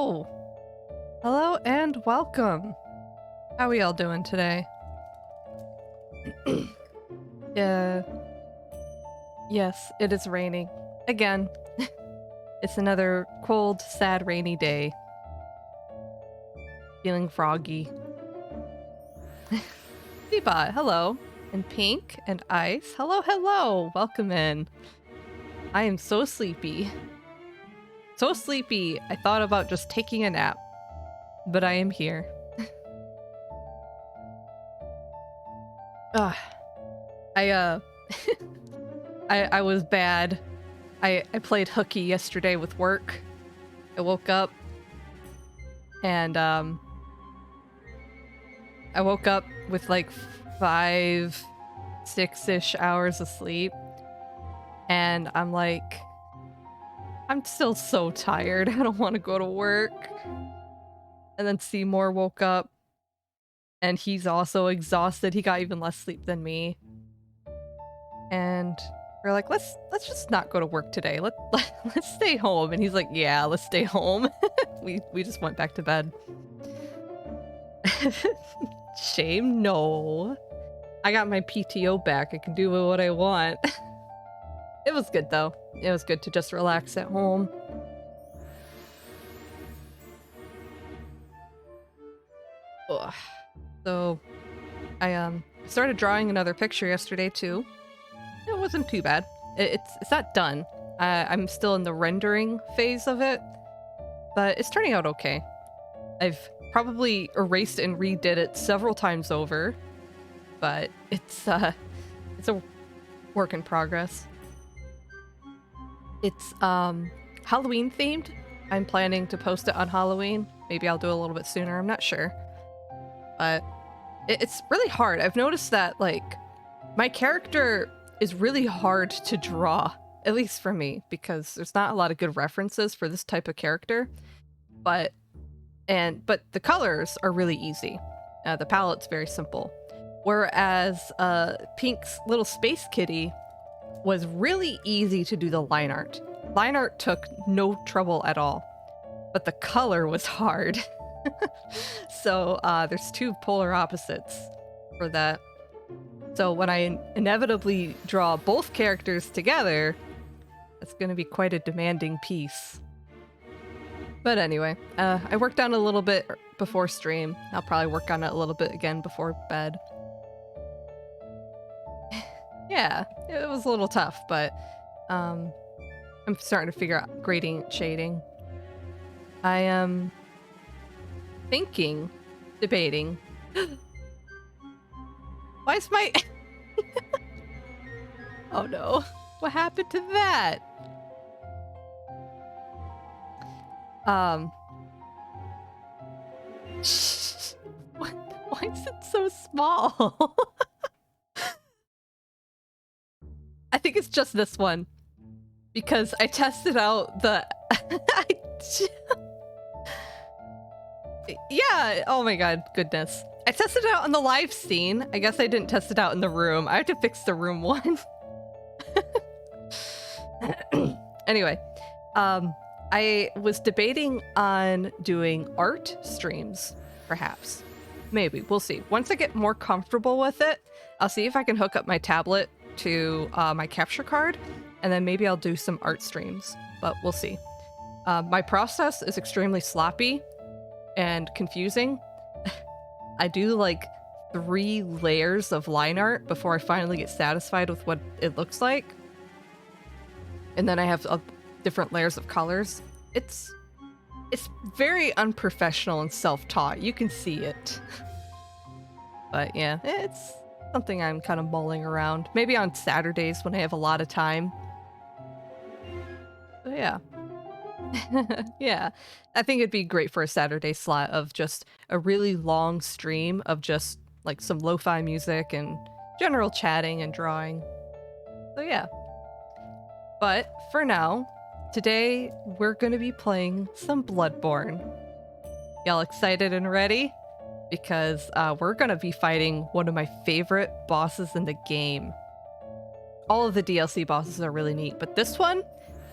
Hello! Hello and welcome. How are we all doing today? Yes, it is raining. Again. It's another cold, sad, rainy day. Feeling froggy. Seabot, hello. And Pink and Ice, hello. Welcome in. I am so sleepy. So sleepy, I thought about just taking a nap. But I am here. I was bad. I played hooky yesterday with work. I woke up and I woke up with like 5-6-ish hours of sleep, and I'm like, I'm still so tired. I don't want to go to work. And then Seymour woke up and he's also exhausted. He got even less sleep than me. And we're like, let's just not go to work today. Let's stay home. And he's like, yeah, let's stay home. we just went back to bed. Shame, no. I got my PTO back. I can do what I want. It was good though. It was good to just relax at home. Ugh. So I started drawing another picture yesterday too. It wasn't too bad. It's not done. I'm still in the rendering phase of it, but it's turning out okay. I've probably erased and redid it several times over, but it's a work in progress. It's Halloween themed. I'm planning to post it on Halloween. Maybe I'll do it a little bit sooner, I'm not sure. But it's really hard. I've noticed that, like, my character is really hard to draw, at least for me, because there's not a lot of good references for this type of character. But the colors are really easy. The palette's very simple. Whereas Pink's little space kitty was really easy to do the line art. Line art took no trouble at all, but the color was hard. So there's two polar opposites for that. So when I inevitably draw both characters together, it's going to be quite a demanding piece. But anyway, I worked on it a little bit before stream. I'll probably work on it a little bit again before bed. Yeah, it was a little tough, but I'm starting to figure out grading, shading. I am debating. Why is my... Oh no, what happened to that? Why is it so small? I think it's just this one, because I tested out the... Yeah, oh my god, goodness. I tested it out on the live scene. I guess I didn't test it out in the room. I have to fix the room one. Anyway, I was debating on doing art streams, perhaps. Maybe, we'll see. Once I get more comfortable with it, I'll see if I can hook up my tablet to my capture card, and then maybe I'll do some art streams, but we'll see. My process is extremely sloppy and confusing. I do like 3 layers of line art before I finally get satisfied with what it looks like. And then I have different layers of colors. It's very unprofessional and self-taught. You can see it. But yeah, it's something I'm kind of mulling around. Maybe on Saturdays when I have a lot of time. But yeah. Yeah, I think it'd be great for a Saturday slot of just a really long stream of just like some lo-fi music and general chatting and drawing. So yeah. But for now, today we're going to be playing some Bloodborne. Y'all excited and ready? Because we're going to be fighting one of my favorite bosses in the game. All of the DLC bosses are really neat, but this one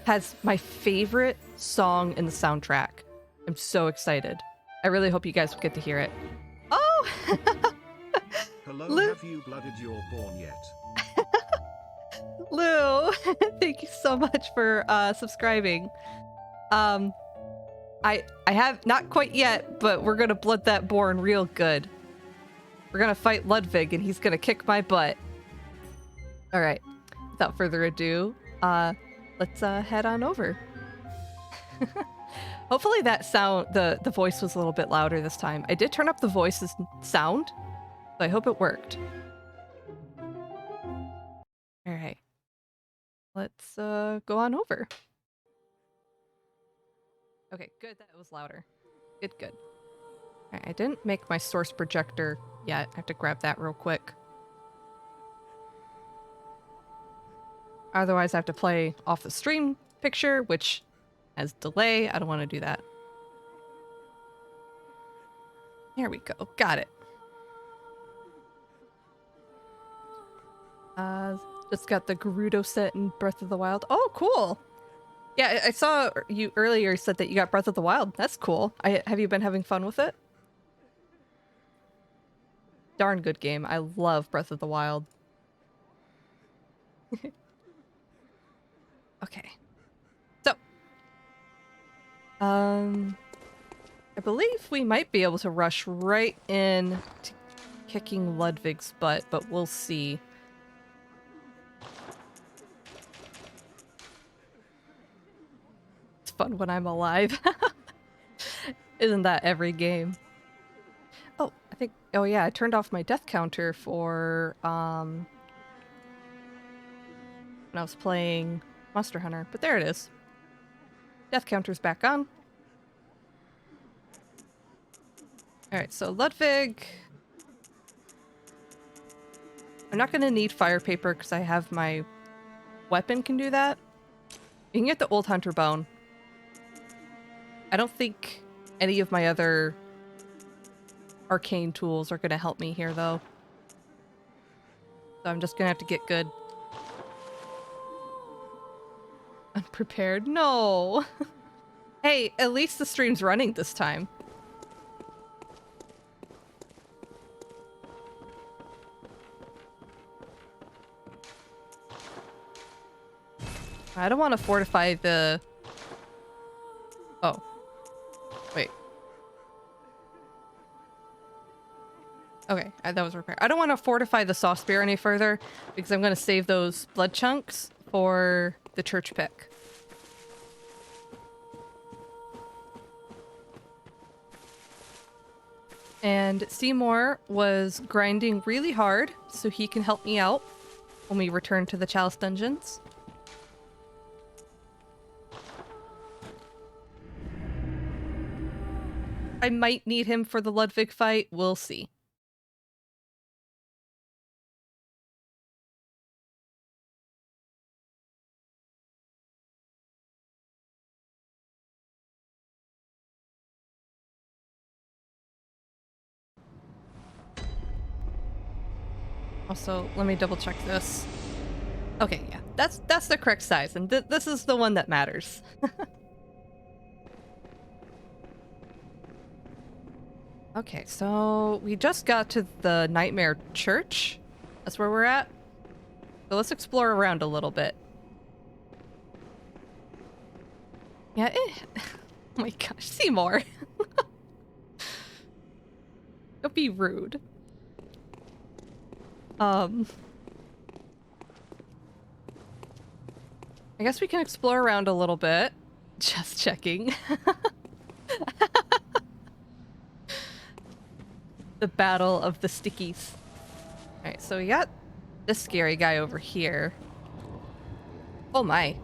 has my favorite song in the soundtrack, I'm so excited. I really hope you guys will get to hear it. Oh! Hello, have you blooded your born yet? Lou, thank you so much for subscribing. I have not quite yet, but we're gonna blood that Born real good. We're gonna fight Ludwig and he's gonna kick my butt. Alright, without further ado, let's head on over. Hopefully that sound, the voice was a little bit louder this time. I did turn up the voice's sound, so I hope it worked. Alright. Let's go on over. Okay, good that it was louder. Good, good. Alright, I didn't make my source projector yet. I have to grab that real quick. Otherwise, I have to play off the stream picture, which has delay. I don't want to do that. Here we go. Got it. Just got the Gerudo set in Breath of the Wild. Oh, cool. Yeah, I saw you earlier said that you got Breath of the Wild. That's cool. Have you been having fun with it? Darn good game. I love Breath of the Wild. Okay. So, I believe we might be able to rush right in to kicking Ludwig's butt, but we'll see. It's fun when I'm alive. Isn't that every game? Oh, oh yeah, I turned off my death counter for, when I was playing Monster Hunter, but there it is. Death counter's back on. Alright, so Ludwig. I'm not gonna need fire paper because I have my weapon can do that. You can get the old hunter bone. I don't think any of my other arcane tools are gonna help me here though. So I'm just gonna have to get good. Unprepared? No! Hey, at least the stream's running this time. I don't want to fortify the... Oh. Wait. Okay, that was repaired. I don't want to fortify the saw spear any further because I'm going to save those blood chunks for the church pick. And Seymour was grinding really hard so he can help me out when we return to the Chalice Dungeons. I might need him for the Ludwig fight. We'll see. Also, let me double check this. Okay, yeah, that's the correct size, and this is the one that matters. Okay, so we just got to the Nightmare Church. That's where we're at. So let's explore around a little bit. Yeah, oh my gosh, Seymour. Don't be rude. I guess we can explore around a little bit. Just checking. The battle of the stickies. Alright, so we got this scary guy over here. Oh my.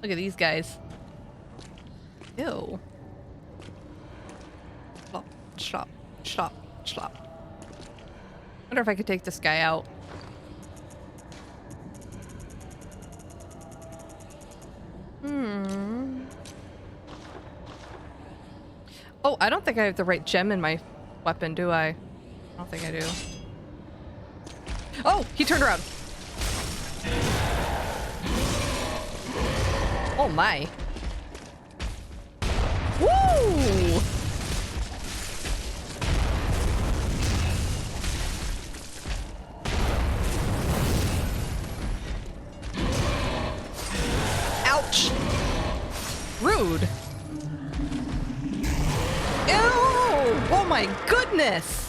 Look at these guys. Ew. Slop, slop, slop, slop. Wonder if I could take this guy out. Oh, I don't think I have the right gem in my weapon, do I? I don't think I do. Oh, he turned around. Oh my. Woo! Ouch! Rude. Ew! Oh my goodness!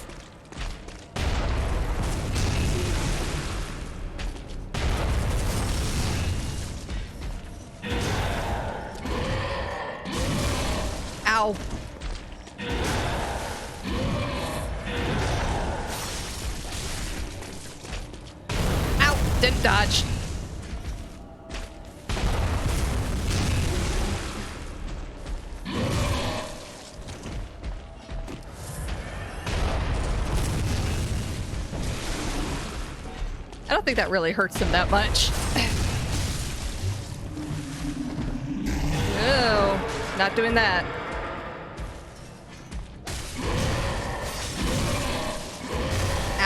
Ow. Ow! Didn't dodge. I don't think that really hurts him that much. Ew, not doing that.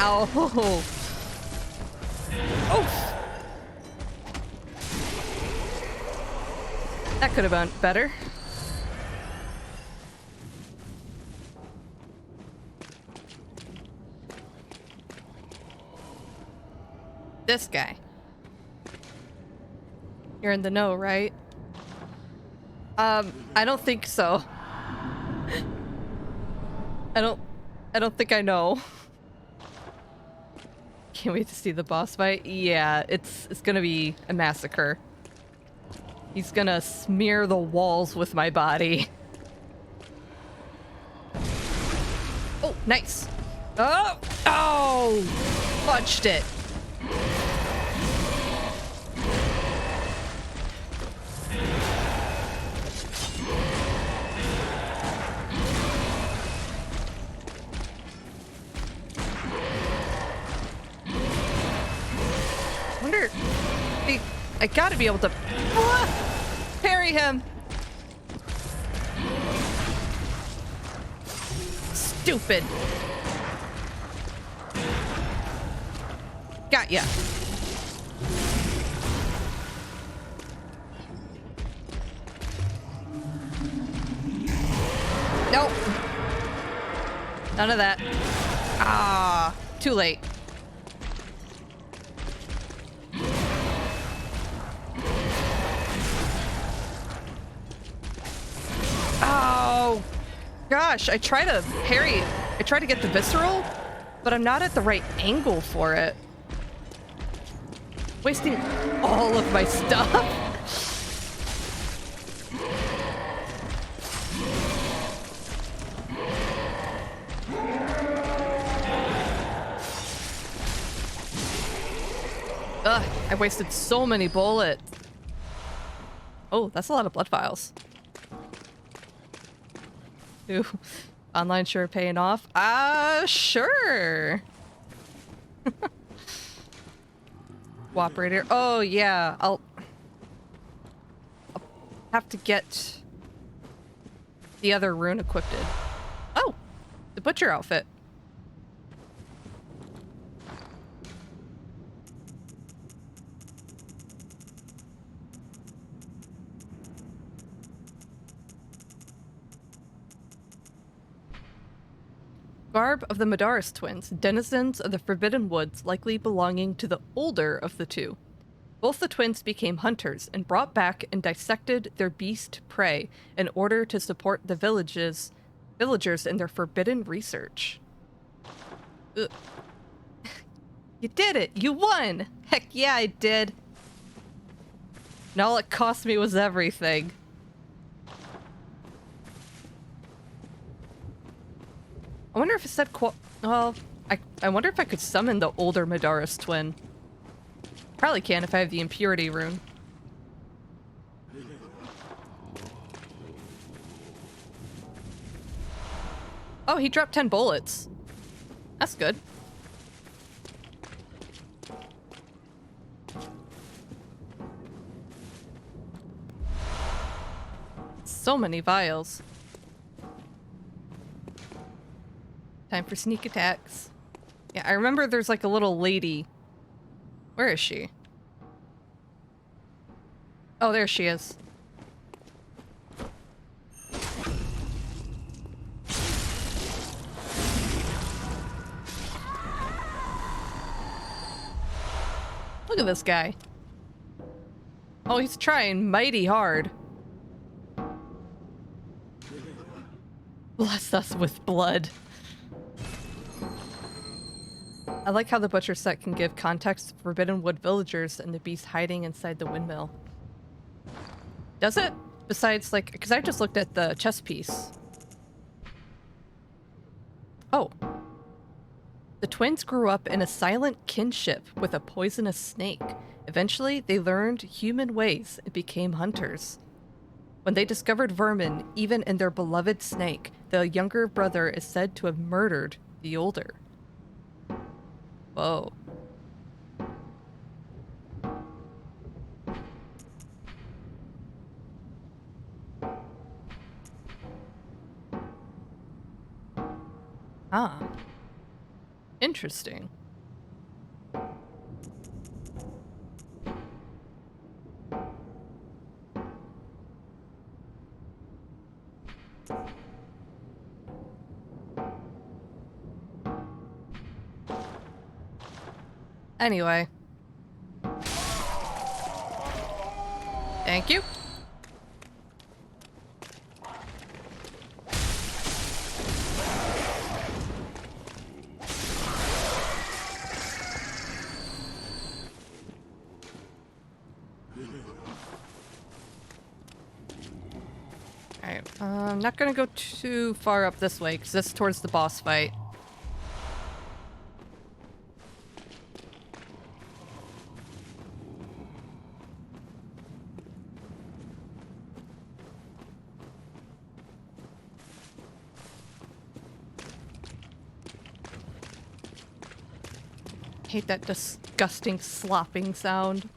Ow. Oh. That could have been better. This guy. You're in the know, right? I don't think so. I don't think I know. Can't wait to see the boss fight. Yeah, it's gonna be a massacre. He's gonna smear the walls with my body. Oh, nice. Oh! Oh! Fudged it. Wonder... I gotta be able to... parry him! Stupid. Got ya. Nope. None of that. Ah, too late. Oh, gosh, I try to parry. I try to get the visceral, but I'm not at the right angle for it. Wasting all of my stuff. Ugh, I wasted so many bullets. Oh, that's a lot of blood vials. Ooh, online sure paying off? Sure. Cooperator. Oh, yeah. I'll have to get the other rune equipped. Oh, the butcher outfit. Garb of the Madaris twins, denizens of the Forbidden Woods, likely belonging to the older of the two. Both the twins became hunters and brought back and dissected their beast prey in order to support the villagers in their forbidden research. Ugh. You did it! You won! Heck yeah, I did! And all it cost me was everything. I wonder if it said well, I wonder if I could summon the older Madaris twin. Probably can if I have the impurity rune. Oh, he dropped 10 bullets. That's good. So many vials. Time for sneak attacks. Yeah, I remember there's like a little lady. Where is she? Oh, there she is. Look at this guy. Oh, he's trying mighty hard. Bless us with blood. I like how the butcher set can give context to Forbidden Wood villagers and the beast hiding inside the windmill. Does it? Besides, like, because I just looked at the chess piece. Oh. The twins grew up in a silent kinship with a poisonous snake. Eventually, they learned human ways and became hunters. When they discovered vermin, even in their beloved snake, the younger brother is said to have murdered the older. Whoa. Ah. Interesting. Anyway. Thank you. Alright, I'm not gonna go too far up this way, because this is towards the boss fight. Hate that disgusting slopping sound.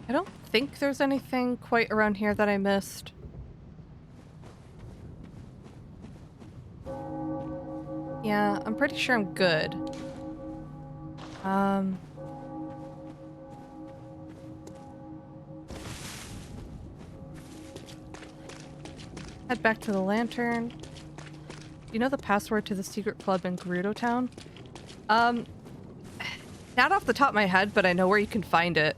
I don't think there's anything quite around here that I missed. Yeah, I'm pretty sure I'm good. Head back to the lantern. Do you know the password to the secret club in Gerudo Town? Not off the top of my head, but I know where you can find it.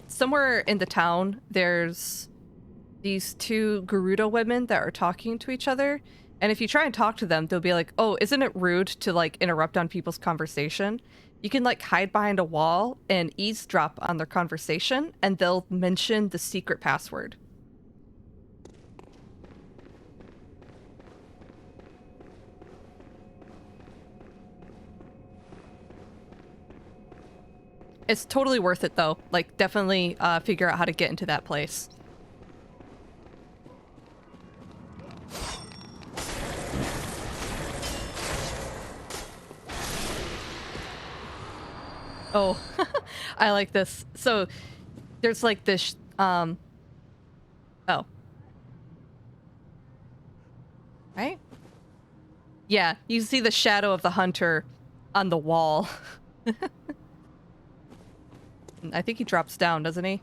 Somewhere in the town, there's these two Gerudo women that are talking to each other. And if you try and talk to them, they'll be like, oh, isn't it rude to, like, interrupt on people's conversation? You can, like, hide behind a wall and eavesdrop on their conversation, and they'll mention the secret password. It's totally worth it, though. Like, definitely figure out how to get into that place. Oh, I like this. So there's like this, oh. Right? Yeah, you see the shadow of the hunter on the wall. I think he drops down, doesn't he?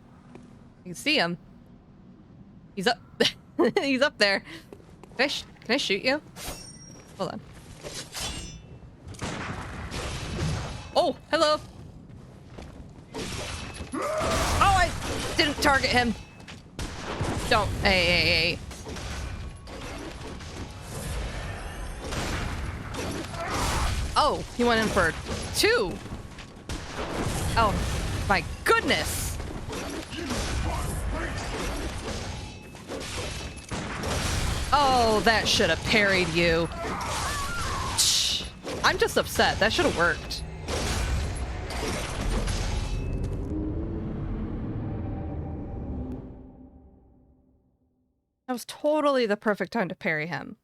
You can see him. He's up. He's up there. Can I shoot you? Hold on. Oh, hello. Oh, I didn't target him. Don't. Hey. Oh, he went in for 2. Oh, my goodness. Oh, that should have parried you. I'm just upset. That should have worked. That was totally the perfect time to parry him.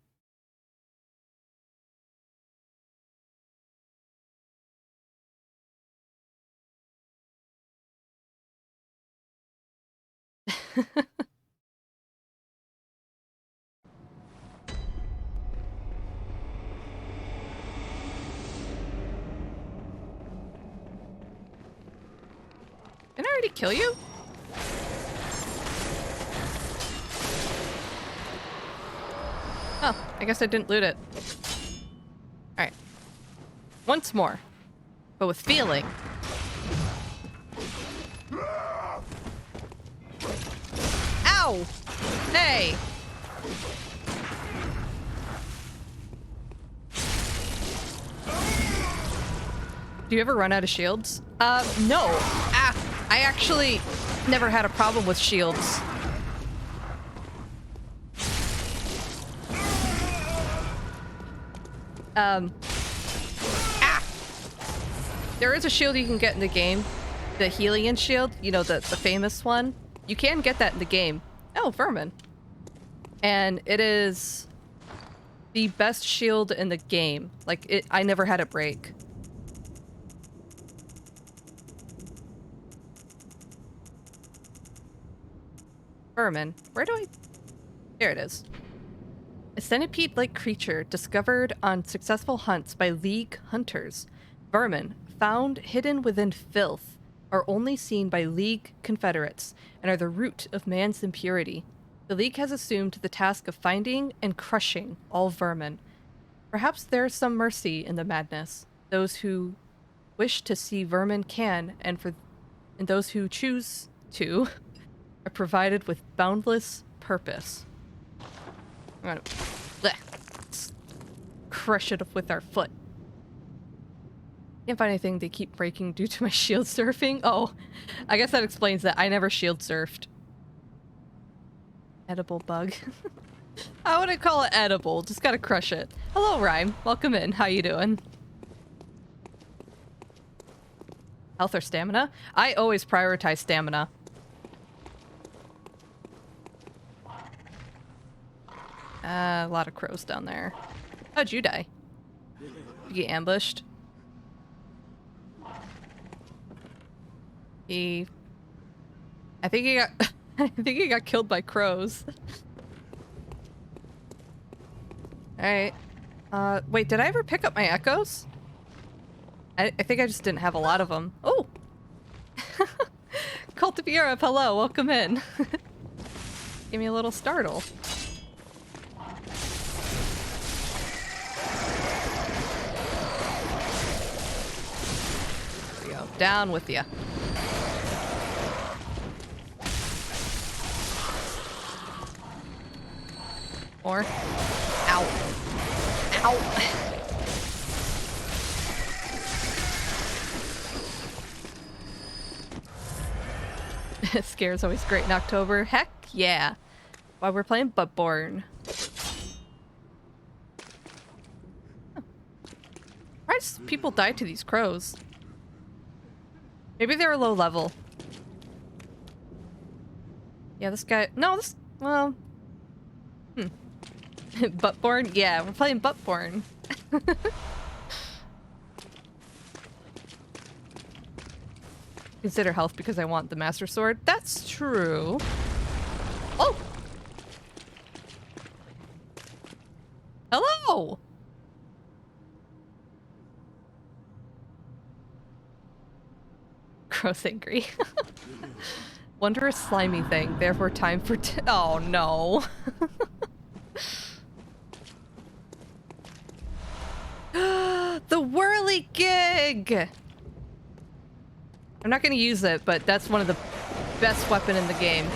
already kill you? Oh, I guess I didn't loot it. Alright. Once more. But with feeling. Ow! Hey! Do you ever run out of shields? No. Ah, I actually never had a problem with shields. There is a shield you can get in the game. The Helion shield, you know, the famous one. You can get that in the game. Oh, vermin. And it is the best shield in the game. Like, I never had it break. Vermin. Where do I... There it is. A centipede-like creature discovered on successful hunts by League hunters. Vermin, found hidden within filth, are only seen by League confederates and are the root of man's impurity. The League has assumed the task of finding and crushing all vermin. Perhaps there is some mercy in the madness. Those who wish to see vermin can, and those who choose to, are provided with boundless purpose. I'm gonna crush it with our foot. Can't find anything. They keep breaking due to my shield surfing. Oh, I guess that explains that. I never shield surfed. Edible bug. I wouldn't call it edible. Just gotta crush it. Hello, Rhyme. Welcome in. How you doing? Health or stamina? I always prioritize stamina. A lot of crows down there. How'd you die? You get ambushed? I think he got I think he got killed by crows. Alright. Wait, did I ever pick up my echoes? I think I just didn't have a lot of them. Oh! Cult of Europe, hello, welcome in. Give me a little startle. There we go. Down with ya. Or ow. Ow. Scare's always great in October. Heck yeah. While we're playing Bloodborne. Huh. Why does people die to these crows? Maybe they're low level. Yeah, this guy... No, this... Well... Bloodborne? Yeah, we're playing Bloodborne. Consider health because I want the Master Sword. That's true. Oh! Hello! Gross angry. Wondrous slimy thing, therefore time for oh no. The whirly gig! I'm not gonna use it, but that's one of the best weapon in the game.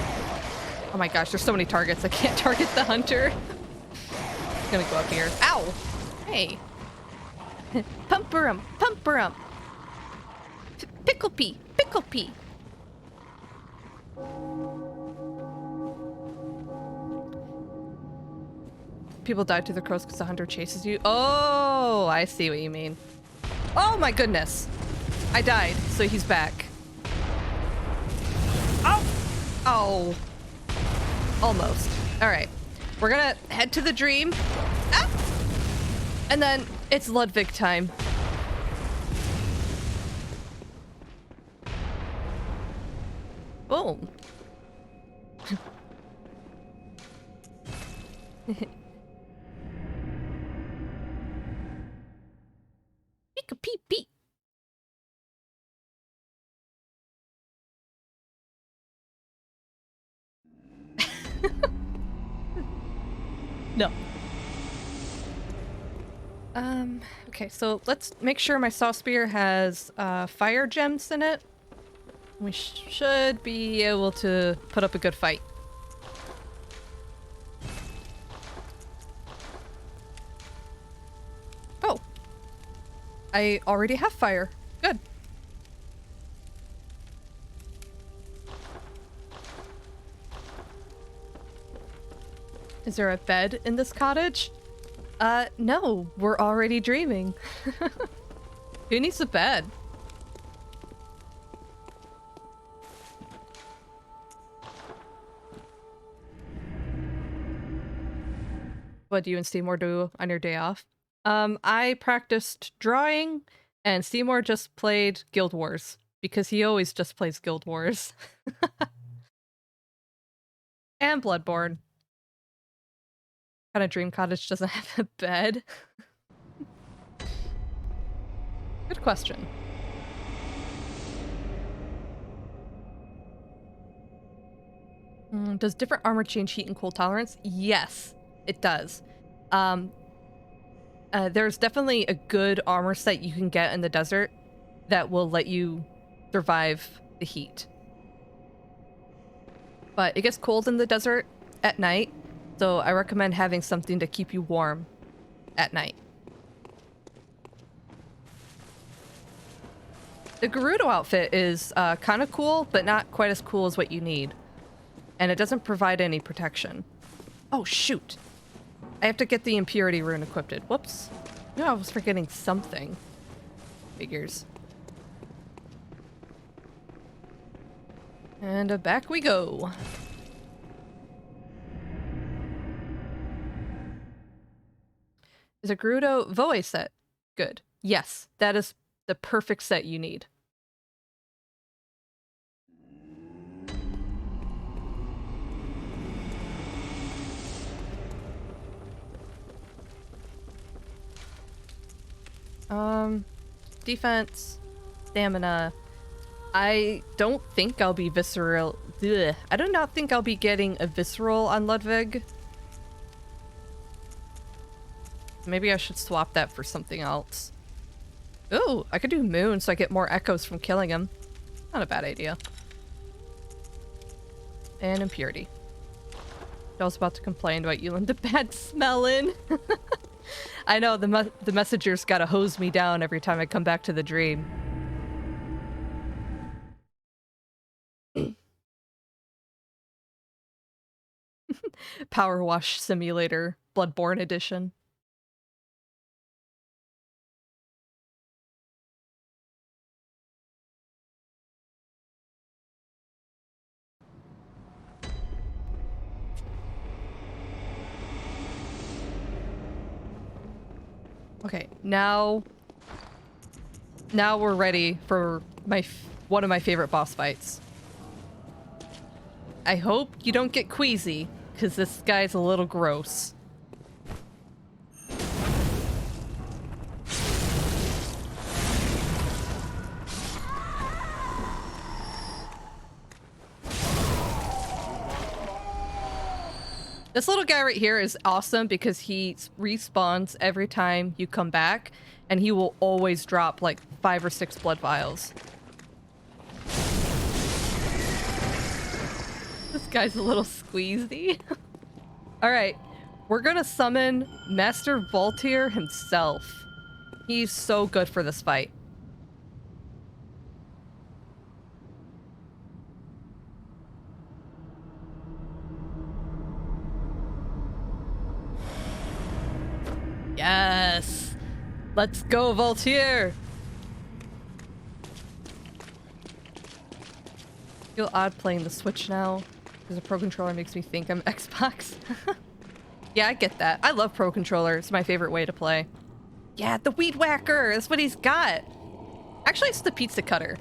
Oh my gosh, there's so many targets. I can't target the hunter. I'm gonna go up here. Ow! Hey. Pumper-um! Pumper-um! Pickle pea! Pickle pea! People die to the crows because the hunter chases you. Oh, I see what you mean. Oh my goodness. I died, so he's back. Oh! Oh. Almost. Alright. We're gonna head to the dream. Ah! And then it's Ludwig time. Boom. Peek-a-peep-peep. Okay, so let's make sure my saw spear has fire gems in it. We should be able to put up a good fight. Oh. I already have fire. Good. Is there a bed in this cottage? No, we're already dreaming. Who needs a bed? What do you and Seymour do on your day off? I practiced drawing, and Seymour just played Guild Wars, because he always just plays Guild Wars. And Bloodborne. Kind of dream cottage doesn't have a bed? Good question. Does different armor change heat and cold tolerance? Yes, it does. There's definitely a good armor set you can get in the desert that will let you survive the heat. But it gets cold in the desert at night, so I recommend having something to keep you warm at night. The Gerudo outfit is kind of cool, but not quite as cool as what you need. And it doesn't provide any protection. Oh, shoot. I have to get the impurity rune equipped. Whoops. No, I was forgetting something. Figures. And back we go. Is a Gerudo Voe set good? Yes, that is the perfect set you need. Defense, stamina. I don't think I'll be visceral. Ugh. I do not think I'll be getting a visceral on Ludwig. Maybe I should swap that for something else. Ooh, I could do Moon so I get more echoes from killing him. Not a bad idea. And impurity. I was about to complain about you and the bad smelling. I know, the messenger's gotta hose me down every time I come back to the dream. Power Wash Simulator, Bloodborne Edition. Okay, now we're ready for one of my favorite boss fights. I hope you don't get queasy, because this guy's a little gross. This little guy right here is awesome because he respawns every time you come back, and he will always drop like 5 or 6 blood vials. This guy's a little squeezy. Alright, we're gonna summon Master Voltaire himself. He's so good for this fight. Yes! Let's go, Voltaire! Feel odd playing the Switch now, because the Pro Controller makes me think I'm Xbox. Yeah, I get that. I love Pro Controller. It's my favorite way to play. Yeah, the Weed Whacker! That's what he's got! Actually, it's the Pizza Cutter.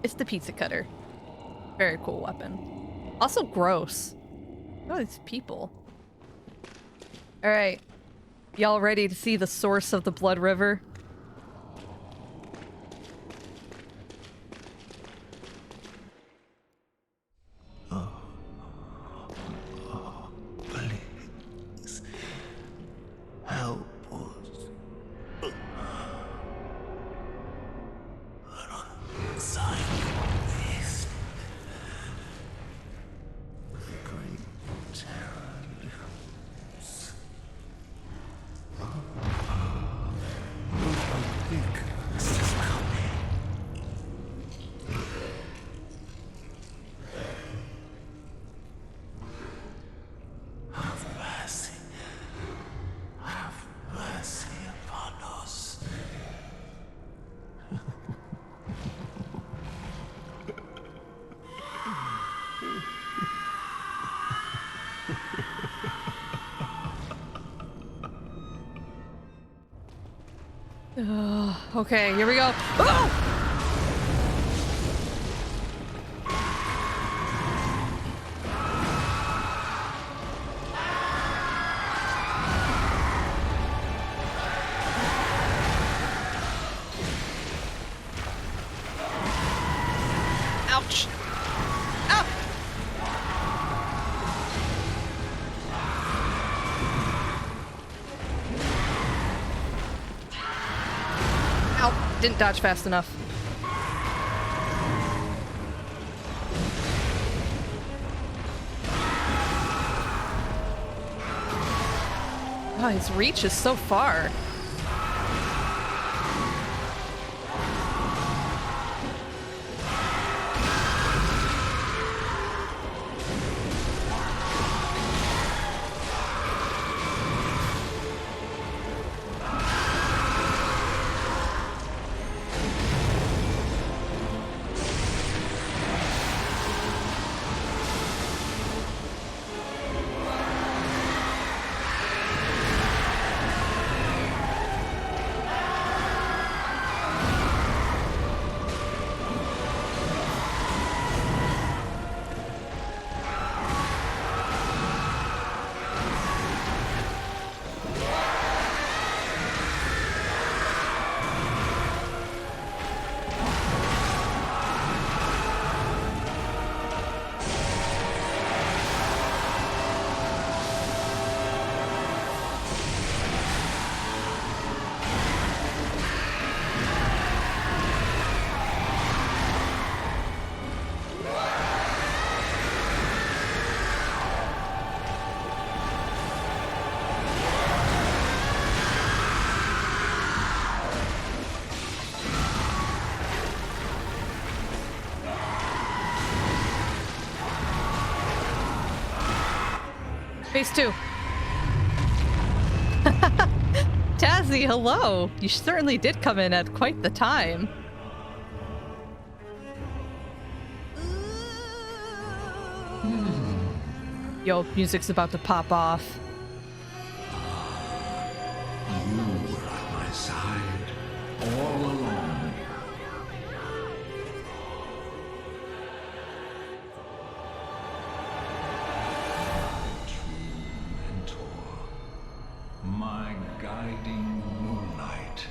It's the Pizza Cutter. Very cool weapon. Also gross. Oh, these people. Alright. Y'all ready to see the source of the Blood River? Please help us. Okay, here we go. Oh! Ouch! Ow! Ow! Didn't dodge fast enough. Oh, his reach is so far. Phase 2. Tazzy, hello! You certainly did come in at quite the time. Yo, music's about to pop off. You were at my side all along. My guiding moonlight.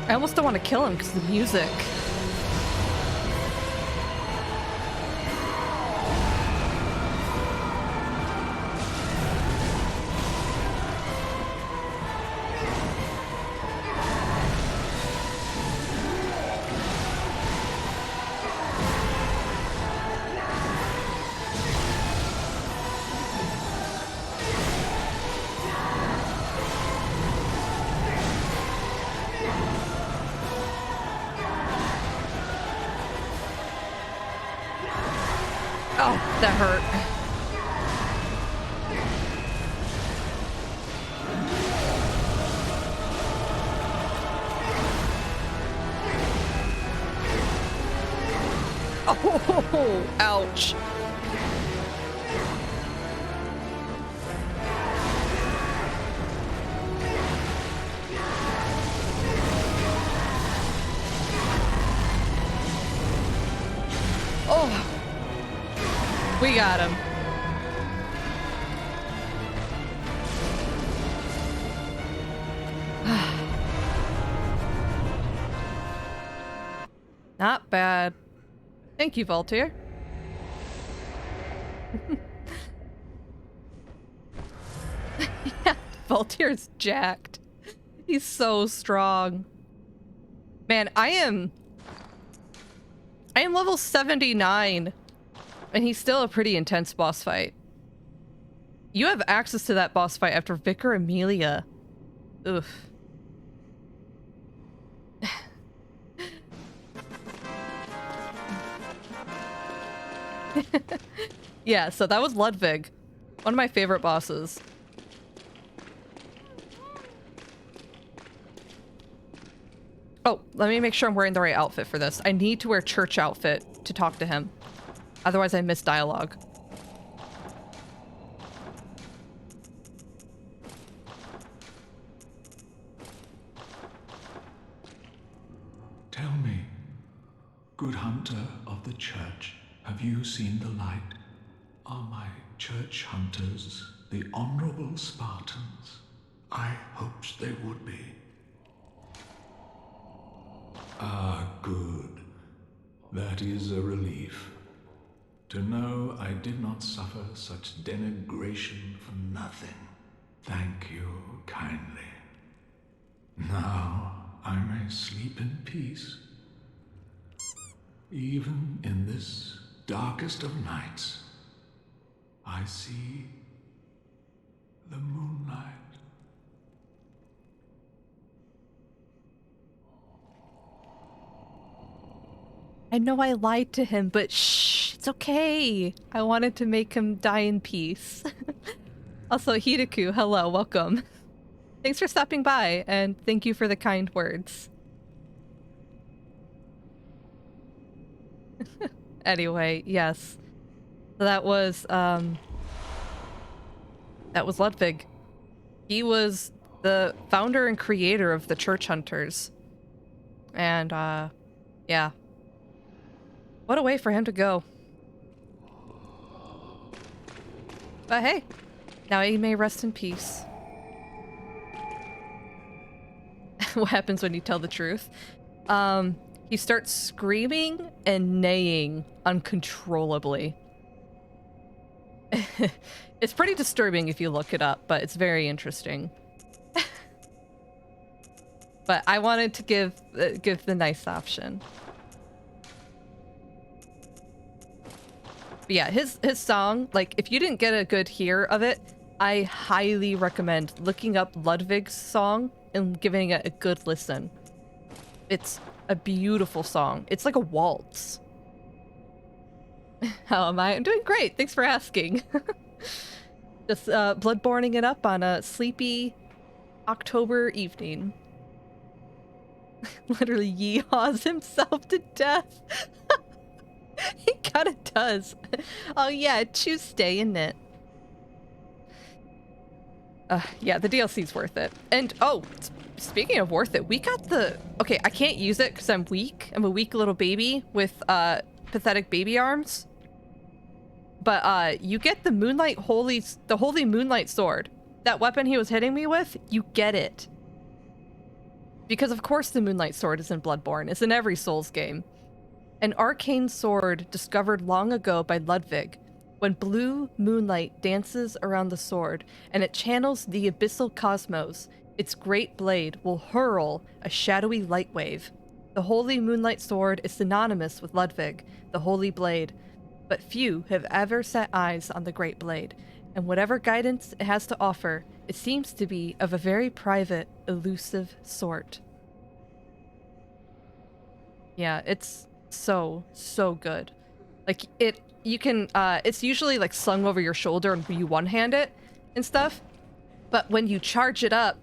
I almost don't want to kill him because of the music. Oh, that hurt. Oh, ouch. Oh. We got him. Not bad. Thank you, Voltaire. Yeah, Voltaire's jacked. He's so strong. Man, I am level 79, and he's still a pretty intense boss fight. You have access to that boss fight after Vicar Amelia. Oof. Yeah, so that was Ludwig. One of my favorite bosses. Oh, let me make sure I'm wearing the right outfit for this. I need to wear church outfit to talk to him. Otherwise I miss dialogue. Tell me, good hunter of the church, have you seen the light? Are my church hunters the honorable Spartans? I hoped they would be. Ah, good. That is a relief. To know I did not suffer such denigration for nothing. Thank you kindly. Now I may sleep in peace. Even in this darkest of nights, I see the moonlight. I know I lied to him, but shh, it's okay. I wanted to make him die in peace. Also, Hideku, hello, welcome. Thanks for stopping by, and thank you for the kind words. Anyway, yes. So that was Ludwig. He was the founder and creator of the Church Hunters. And, yeah. What a way for him to go. But hey, now he may rest in peace. What happens when you tell the truth? He starts screaming and neighing uncontrollably. It's pretty disturbing if you look it up, but it's very interesting. But I wanted to give the nice option. But yeah, his song, like, if you didn't get a good hear of it, I highly recommend looking up Ludwig's song and giving it a good listen. It's a beautiful song. It's like a waltz. How am I? I'm doing great. Thanks for asking. Just bloodborning it up on a sleepy October evening. Literally yeehaws himself to death. He kinda does. Oh yeah, Tuesday, isn't it? Yeah, the DLC's worth it. And oh, speaking of worth it, we got the... Okay, I can't use it because I'm weak. I'm a weak little baby with pathetic baby arms. But you get the holy moonlight sword. That weapon he was hitting me with, you get it. Because of course the moonlight sword is in Bloodborne. It's in every Souls game. An arcane sword discovered long ago by Ludwig. When blue moonlight dances around the sword and it channels the abyssal cosmos, its great blade will hurl a shadowy light wave. The holy moonlight sword is synonymous with Ludwig, the holy blade, but few have ever set eyes on the great blade, and whatever guidance it has to offer, it seems to be of a very private, elusive sort. Yeah, it's so good. Like, you can, it's usually like slung over your shoulder and you one-hand it and stuff, but when you charge it up,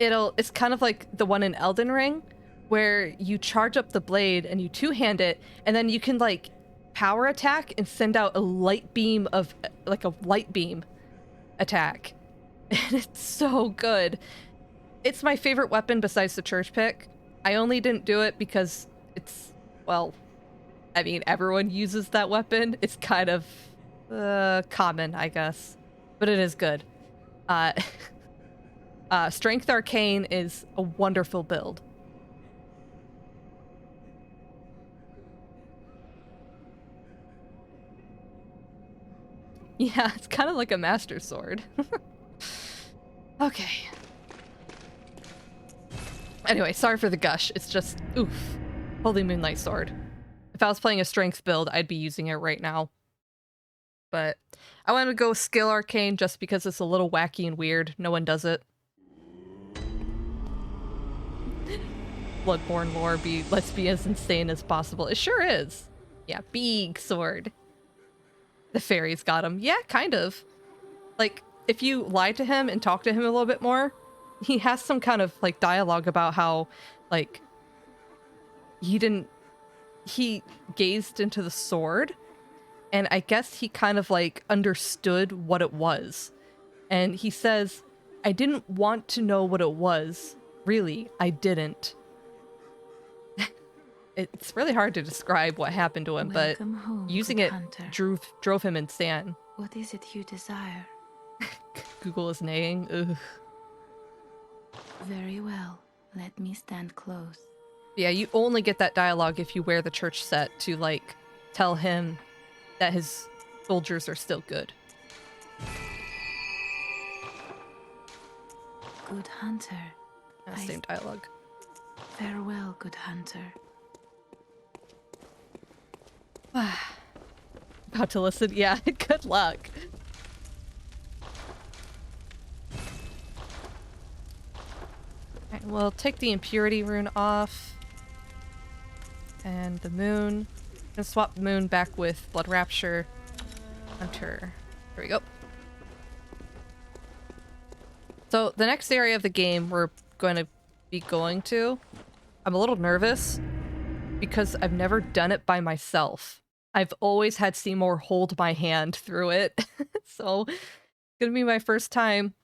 it's kind of like the one in Elden Ring, where you charge up the blade and you two-hand it, and then you can like power attack and send out a light beam of, like a light beam attack. And it's so good. It's my favorite weapon besides the church pick. I only didn't do it because it's, well, I mean, everyone uses that weapon. It's kind of common, I guess, but it is good. Strength Arcane is a wonderful build. Yeah, it's kind of like a master sword. Okay. Anyway, sorry for the gush. It's just, oof. Holy Moonlight Sword. If I was playing a strength build, I'd be using it right now. But I want to go skill arcane just because it's a little wacky and weird. No one does it. Bloodborne lore let's be as insane as possible. It sure is. Yeah, big sword. The fairies got him. Yeah, kind of. Like, if you lie to him and talk to him a little bit more, he has some kind of, like, dialogue about how, like, he gazed into the sword, and I guess he kind of, like, understood what it was. And he says, I didn't want to know what it was. Really, I didn't. It's really hard to describe what happened to him, but using it drove him insane. What is it you desire? Google is neighing. Ugh. Very well. Let me stand close. Yeah, you only get that dialogue if you wear the church set to, like, tell him that his soldiers are still good. Good hunter. Same dialogue. Farewell, good hunter. About to listen? Yeah, good luck. Alright, we'll take the impurity rune off. And the moon. I'm gonna swap the moon back with Blood Rapture. Hunter. Here we go. So the next area of the game we're going to be going to, I'm a little nervous because I've never done it by myself. I've always had Seymour hold my hand through it. So it's gonna be my first time.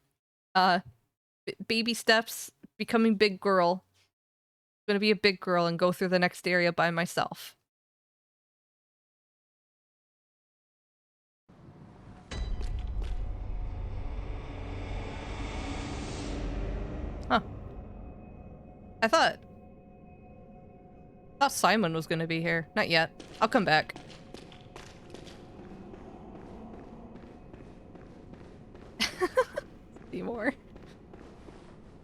Baby steps, becoming big girl. I'm gonna be a big girl and go through the next area by myself. Huh. I thought Simon was gonna be here. Not yet. I'll come back. Seymour.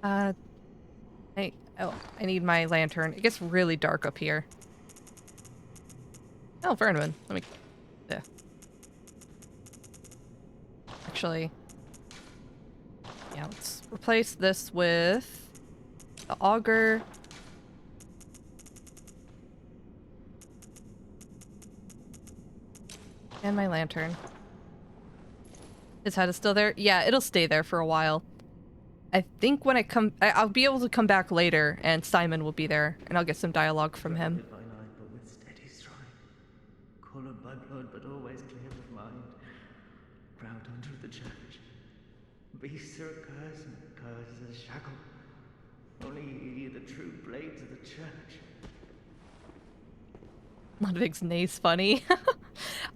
I need my lantern. It gets really dark up here. Oh, Vernon. Let me... Yeah. Actually... Yeah, let's replace this with the auger. And my lantern. His head is still there? Yeah, it'll stay there for a while. I think when I'll be able to come back later, and Simon will be there, and I'll get some dialogue from him. By night, but with steady stride. Colored by blood, but always clear of mind. Proud under the church. Beasts are a curse, and curse is a shackle. Only ye the true blades of the church. Ludwig's neigh's funny.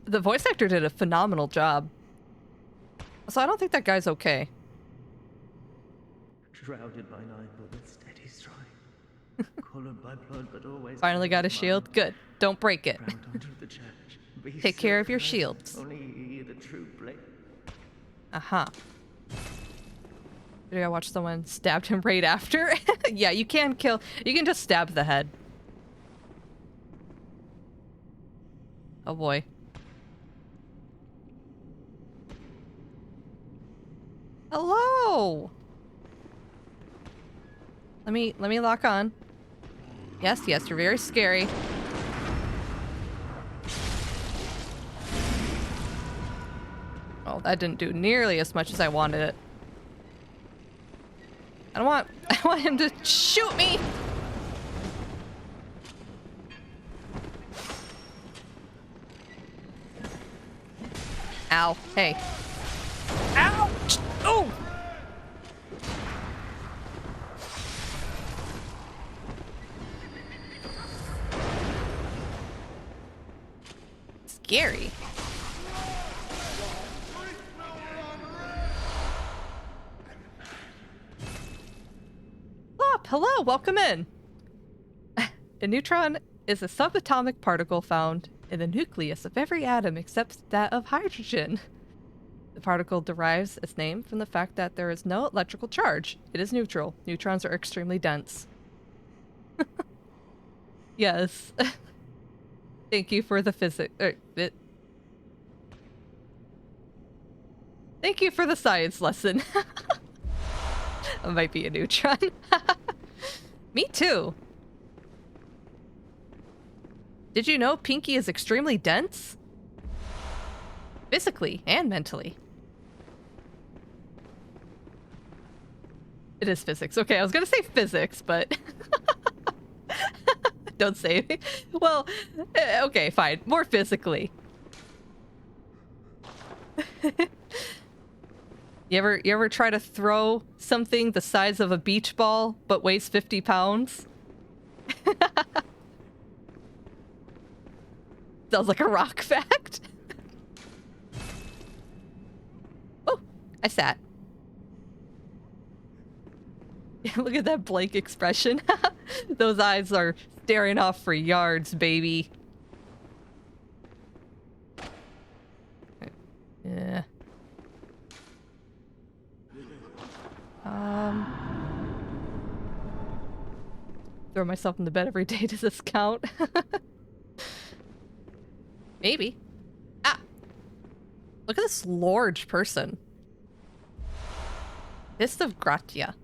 The voice actor did a phenomenal job. So I don't think that guy's okay. Shrouded by night, but with steady stride. Colored by blood, but always Finally got a shield. Good. Don't break it. Proud under the church. Beasts Take care are of your a curse, shields. Only ye the true blade. Uh-huh. Did I watch someone stabbed him right after? Yeah, you can kill. You can just stab the head. Oh boy. Hello. Let me lock on. Yes, yes, you're very scary. Oh, that didn't do nearly as much as I wanted it. I want him to shoot me. Ow. Hey. Ouch! Oh! Scary. Plop, hello, welcome in. A neutron is a subatomic particle found in the nucleus of every atom except that of hydrogen. The particle derives its name from the fact that there is no electrical charge. It is neutral. Neutrons are extremely dense. Yes. Thank you for the Thank you for the science lesson. That might be a neutron. Me too. Did you know Pinky is extremely dense? Physically and mentally. It is physics. Okay, I was gonna say physics, but don't say anything. Well, okay, fine. More physically. You ever try to throw something the size of a beach ball but weighs 50 pounds? Sounds like a rock fact. Oh, I sat. Look at that blank expression. Those eyes are staring off for yards, baby. Yeah. Throw myself in the bed every day. Does this count? Maybe. Ah! Look at this large person. Fist of Gratia.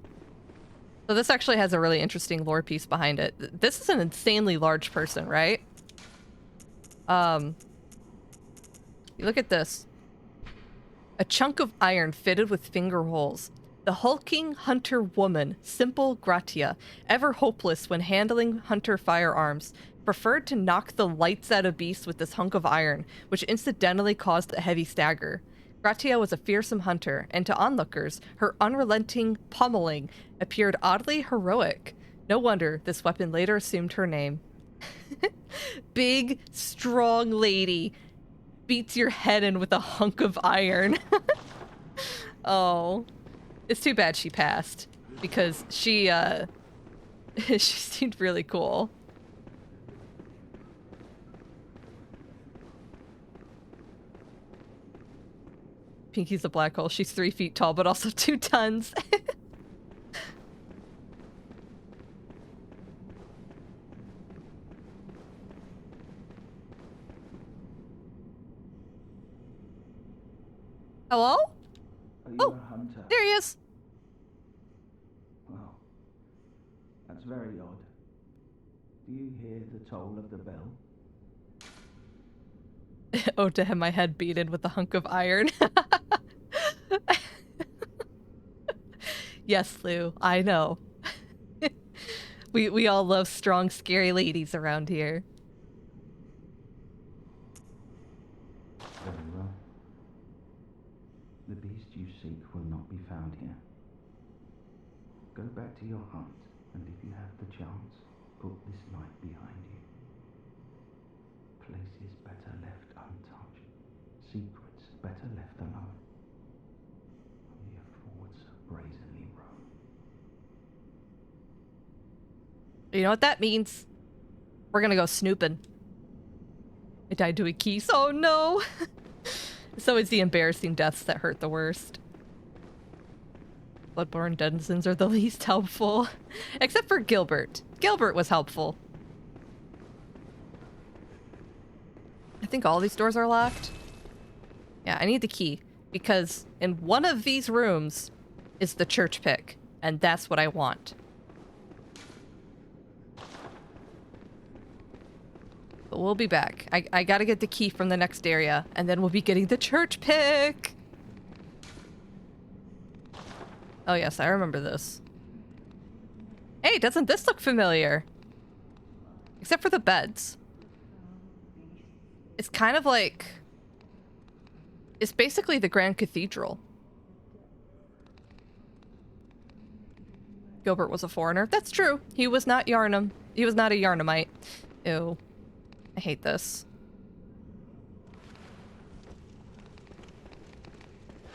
So this actually has a really interesting lore piece behind it. This is an insanely large person, right? You look at this. A chunk of iron fitted with finger holes. The hulking hunter woman, simple Gratia, ever hopeless when handling hunter firearms, preferred to knock the lights out of beasts with this hunk of iron, which incidentally caused a heavy stagger. Gratia was a fearsome hunter, and to onlookers, her unrelenting pummeling appeared oddly heroic. No wonder this weapon later assumed her name. Big, strong lady beats your head in with a hunk of iron. Oh. It's too bad she passed, because she she seemed really cool. Pinky's a black hole. She's 3 feet tall, but also 2 tons. Hello? Are you Oh, a hunter? there he is. Well, that's very odd. Do you hear the toll of the bell? Oh, to have my head beaten with a hunk of iron. Yes, Lou, I know. We all love strong, scary ladies around here. Very well. The beast you seek will not be found here. Go back to your hunt, and if you have the chance, put this night behind you. Places better left untouched. Secrets better left alone. Only a forward so brazenly roam. You know what that means? We're gonna go snooping. I died to a keys. Oh no! It's always the embarrassing deaths that hurt the worst. Bloodborne denizens are the least helpful. Except for Gilbert. Gilbert was helpful. I think all these doors are locked. Yeah, I need the key. Because in one of these rooms is the church pick. And that's what I want. But we'll be back. I gotta get the key from the next area. And then we'll be getting the church pick. Oh yes, I remember this. Hey, doesn't this look familiar? Except for the beds. It's kind of like... It's basically the Grand Cathedral. Gilbert was a foreigner. That's true. He was not Yarnum. He was not a Yarnumite. Ew. I hate this.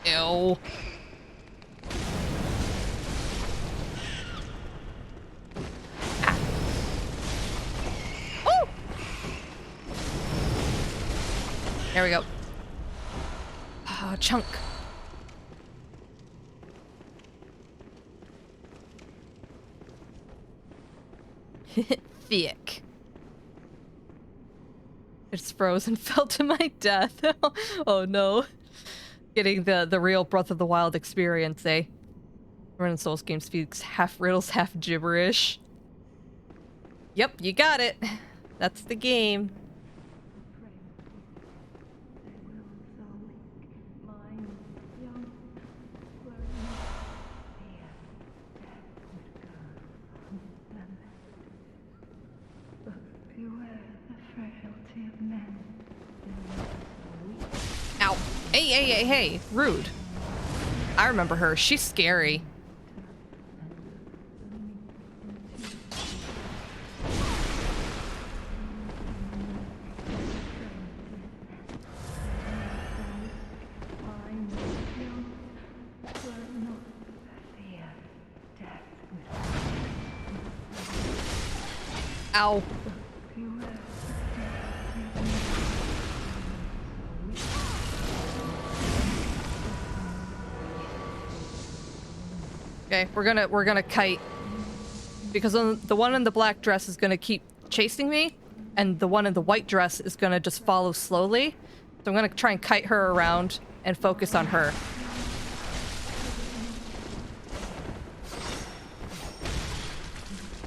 Ew. Ah. Oh! There we go. Ah, chunk. Thick. It's frozen, fell to my death. Oh no. Getting the real Breath of the Wild experience, eh? Running Souls game speaks half riddles, half gibberish. Yep, you got it. That's the game. Ow. Hey, rude. I remember her. She's scary. Ow. Okay, we're gonna kite. Because the one in the black dress is gonna keep chasing me, and the one in the white dress is gonna just follow slowly. So I'm gonna try and kite her around and focus on her.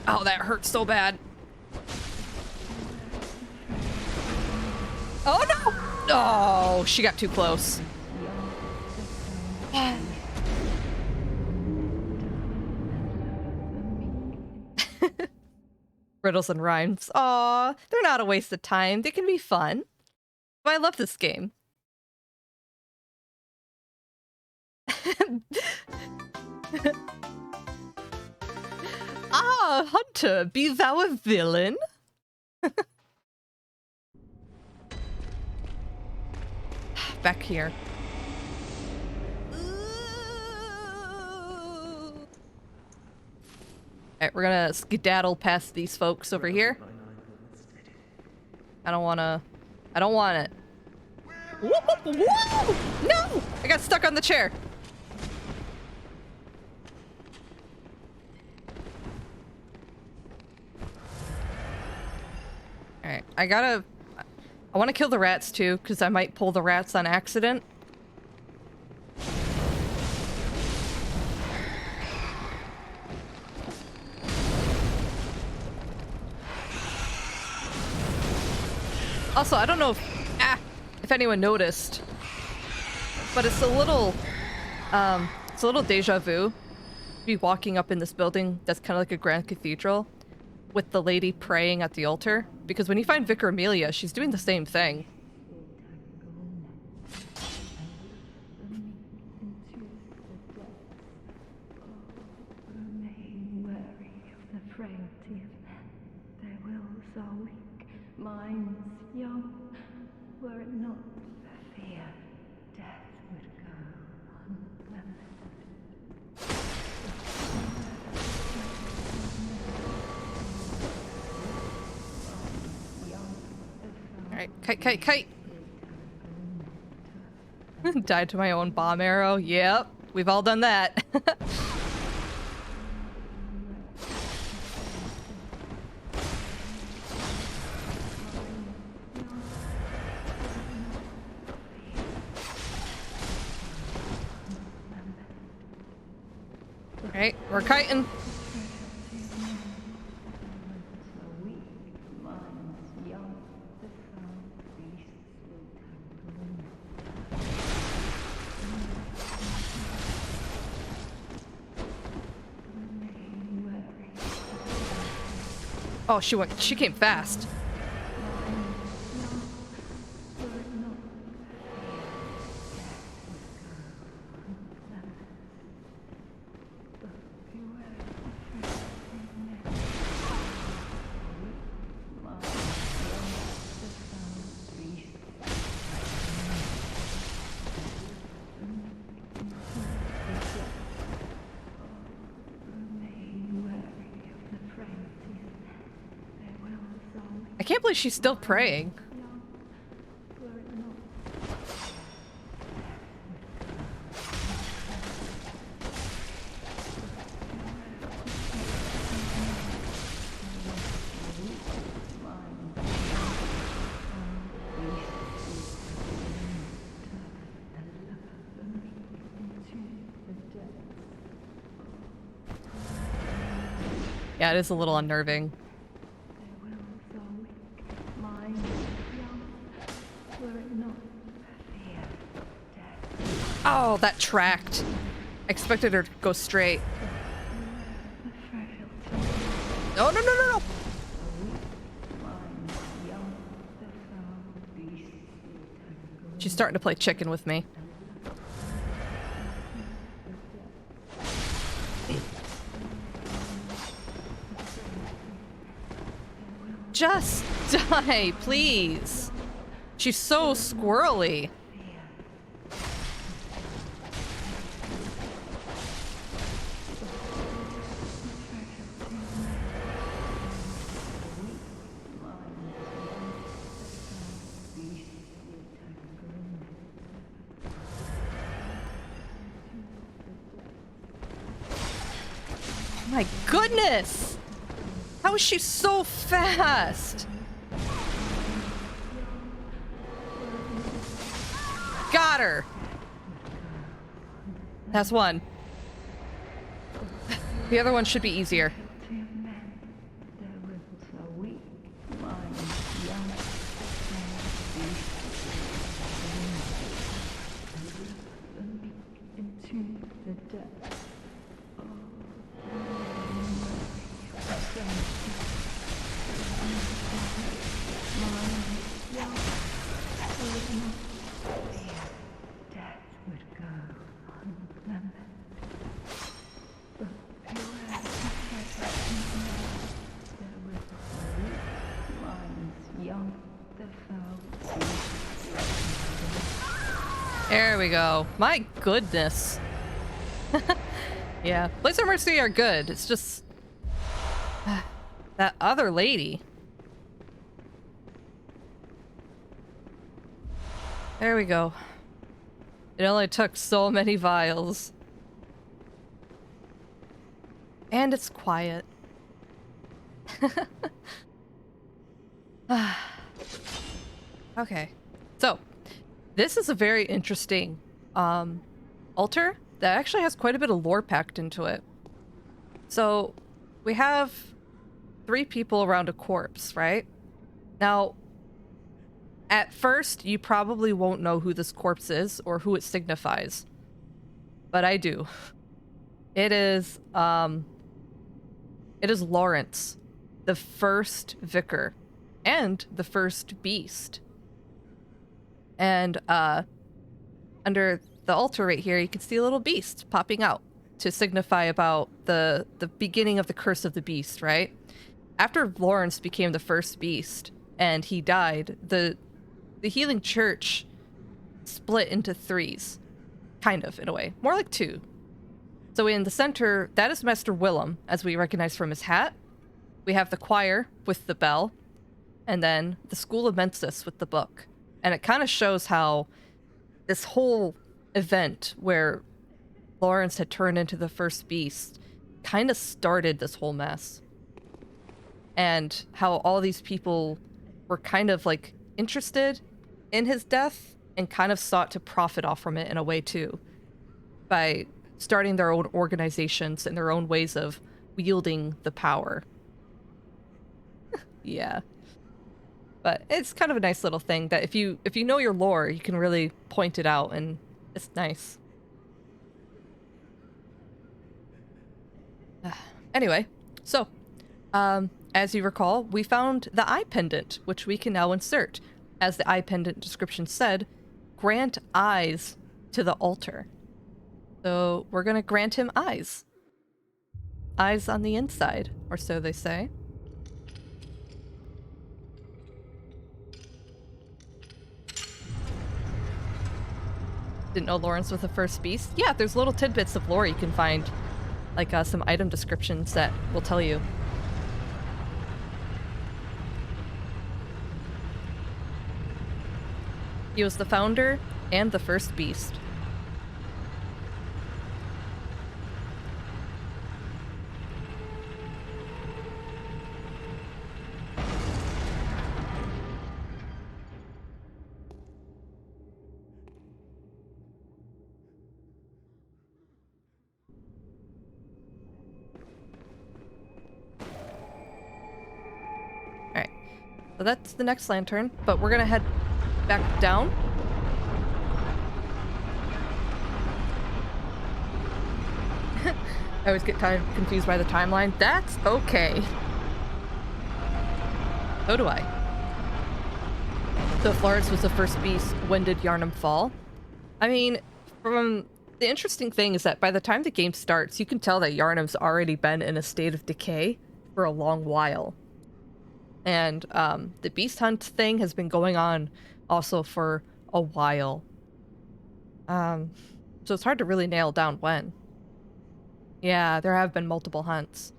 Oh, that hurt so bad. Oh no! Oh, she got too close. Riddles and rhymes. Aw, they're not a waste of time. They can be fun. But I love this game. Ah, Hunter, be thou a villain? Back here. Alright, we're gonna skedaddle past these folks over here. I don't want it. Whoop, whoop, whoa! No! I got stuck on the chair. Alright, I want to kill the rats too, because I might pull the rats on accident. Also, I don't know if anyone noticed, but it's a little deja vu. Be walking up in this building that's kind of like a grand cathedral with the lady praying at the altar, because when you find Vicar Amelia, she's doing the same thing. Minds young, were it not for fear, death would go unremembered. Alright, kite! Died to my own bomb arrow. Yep, we've all done that. Alright, we're kiting. Oh, she came fast. I can't believe she's still praying. Yeah, it is a little unnerving. Their wills are weak, minds young. Were it not for fear, death, Oh, that tracked. I expected her to go straight. the frailty, No, no, no, no, no. minds young. The foul beast entangled. She's starting to play chicken with me. Just die, please. She's so squirrely. My goodness! How is she so fast? Got her! That's one. The other one should be easier. To men, their wills are weak, minds young. The meek into the depths. Death would go unremembered. But beware the treasure there will weak minds young, the foul beast. There we go. My goodness. Yeah, Blades of Mercy are good. It's just that other lady. There we go. It only took so many vials. And it's quiet. Okay. So, this is a very interesting altar that actually has quite a bit of lore packed into it. So, we have 3 people around a corpse, right? Now, at first, you probably won't know who this corpse is or who it signifies. But I do. It is Lawrence, the first vicar and the first beast. And under the altar right here, you can see a little beast popping out to signify about the beginning of the curse of the beast, right? After Lawrence became the first beast and he died, the healing church split into 3s, kind of, in a way. More like 2. So in the center, that is Master Willem, as we recognize from his hat. We have the choir with the bell, and then the School of Mensis with the book. And it kind of shows how this whole event where Lawrence had turned into the first beast kind of started this whole mess. And how all these people were kind of like interested in his death and kind of sought to profit off from it in a way too, by starting their own organizations and their own ways of wielding the power. Yeah. But it's kind of a nice little thing that if you know your lore, you can really point it out, and it's nice. Anyway, so as you recall, we found the eye pendant, which we can now insert. As the eye pendant description said, grant eyes to the altar. So we're gonna grant him eyes. Eyes on the inside, or so they say. Didn't know Lawrence was the first beast? Yeah, there's little tidbits of lore you can find, like some item descriptions that will tell you. He was the founder and the first beast. So that's the next lantern, but we're gonna head back down. I always get kind of confused by the timeline. That's okay. So do I. So Florence was the first beast. When did Yharnam fall? I mean, from the interesting thing is that by the time the game starts, you can tell that Yharnam's already been in a state of decay for a long while. And the beast hunt thing has been going on also for a while. So it's hard to really nail down when. Yeah, there have been multiple hunts.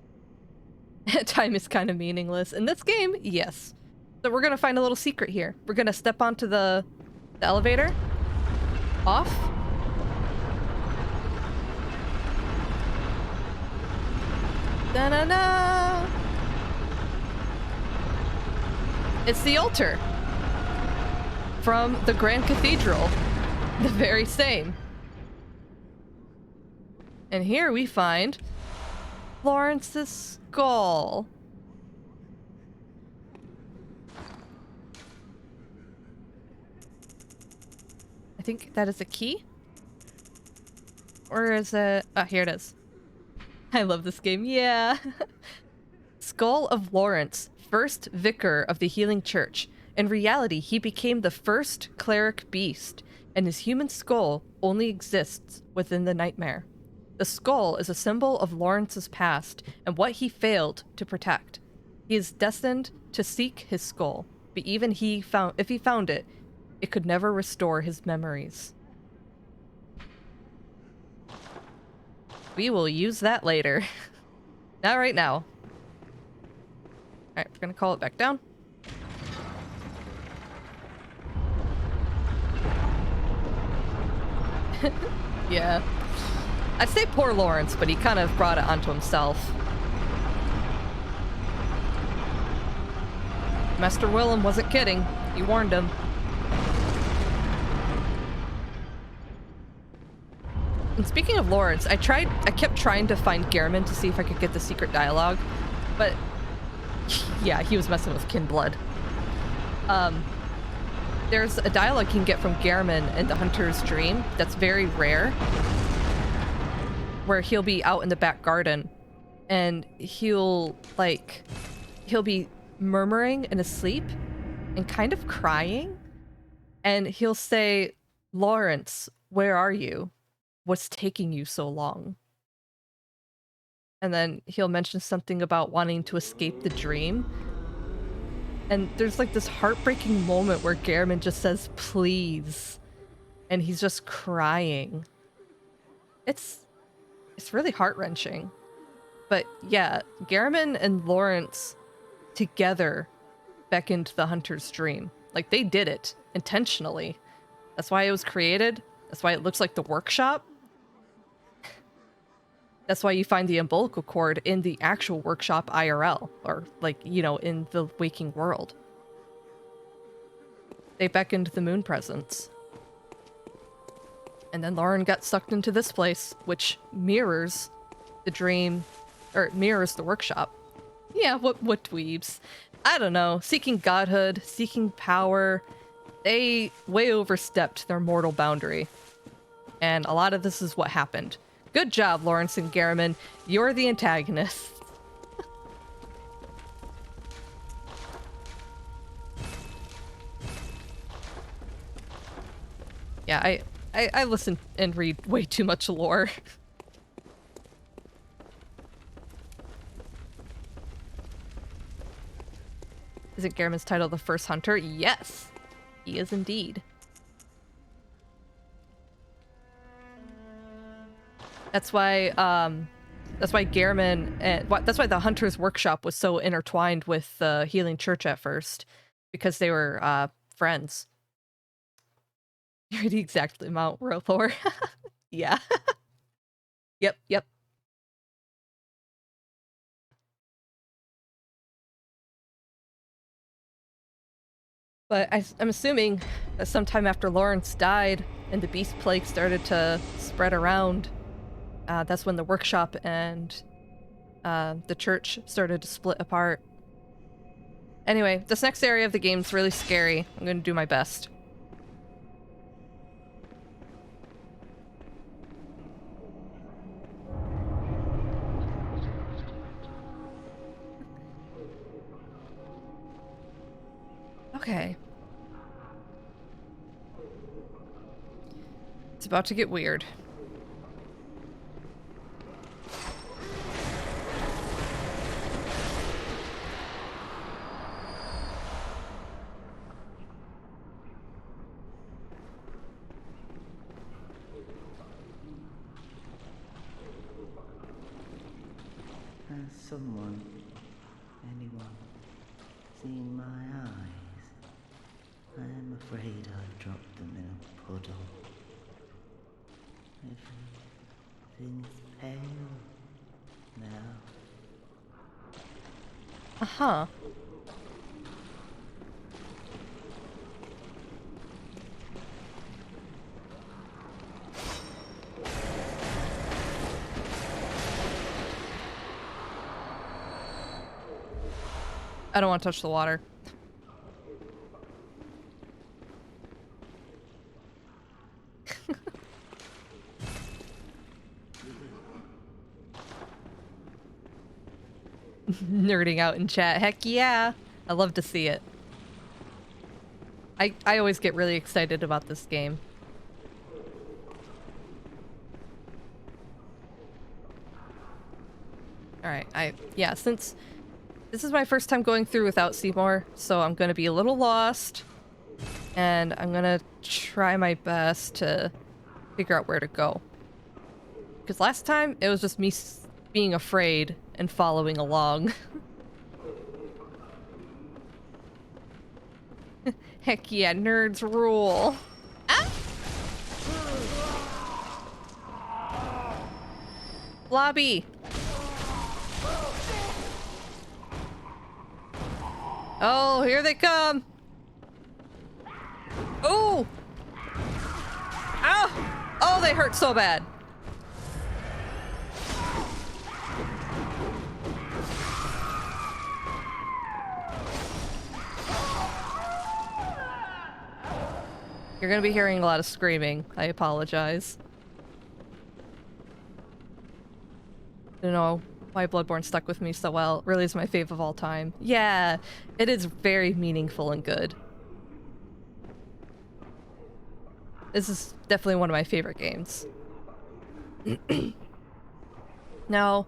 Time is kind of meaningless. In this game, yes. So we're gonna find a little secret here. We're gonna step onto the elevator. Off. Da-na-na! It's the altar from the Grand Cathedral. The very same. And here we find Florence's skull. I think that is a key. Or is it... Oh, here it is. I love this game. Yeah. Skull of Lawrence, first vicar of the Healing Church. In reality, he became the first cleric beast, and his human skull only exists within the nightmare. The skull is a symbol of Lawrence's past and what he failed to protect. He is destined to seek his skull, but even if he found it, it could never restore his memories. We will use that later. Not right now. Alright, we're gonna call it back down. Yeah. I'd say poor Lawrence, but he kind of brought it onto himself. Master Willem wasn't kidding. He warned him. And speaking of Lawrence, I kept trying to find Gehrman to see if I could get the secret dialogue, but yeah, he was messing with kin blood. There's a dialogue you can get from Gehrman in the Hunter's Dream that's very rare, where he'll be out in the back garden and he'll be murmuring in his sleep and kind of crying, and he'll say, "Lawrence, where are you? What's taking you so long?" And then he'll mention something about wanting to escape the dream. And there's like this heartbreaking moment where Gehrman just says, "Please." And he's just crying. It's really heart-wrenching. But yeah, Gehrman and Lawrence together beckoned the Hunter's Dream. Like, they did it intentionally. That's why it was created. That's why it looks like the workshop. That's why you find the umbilical cord in the actual workshop IRL, or like, you know, in the waking world. They beckoned the moon presence. And then Lauren got sucked into this place, which mirrors the dream, or mirrors the workshop. Yeah, what dweebs? I don't know. Seeking godhood, seeking power. They way overstepped their mortal boundary. And a lot of this is what happened. Good job, Lawrence and Gehrman. You're the antagonists. Yeah, I listen and read way too much lore. Isn't Gehrman's title the first hunter? Yes, he is indeed. That's why Gehrman, that's why the Hunter's Workshop was so intertwined with the Healing Church at first, because they were friends. You're the exact amount, Rothor. Yeah. Yep. But I'm assuming that sometime after Lawrence died and the Beast Plague started to spread around, that's when the workshop and the church started to split apart. Anyway, this next area of the game is really scary. I'm gonna do my best. Okay. It's about to get weird. Has someone, anyone, seen my eyes? I am afraid I've dropped them in a puddle. Everything is pale now. Uh-huh. I don't want to touch the water. Nerding out in chat. Heck yeah. I love to see it. I always get really excited about this game. Alright, yeah, since this is my first time going through without Seymour, so I'm gonna be a little lost. And I'm gonna try my best to figure out where to go. Because last time, it was just me being afraid and following along. Heck yeah, nerds rule. Ah! Lobby. Oh, here they come. Oh! Ow! Oh, they hurt so bad. You're gonna be hearing a lot of screaming. I apologize. I don't know why Bloodborne stuck with me so well. It really is my fave of all time. Yeah, it is very meaningful and good. This is definitely one of my favorite games. Now,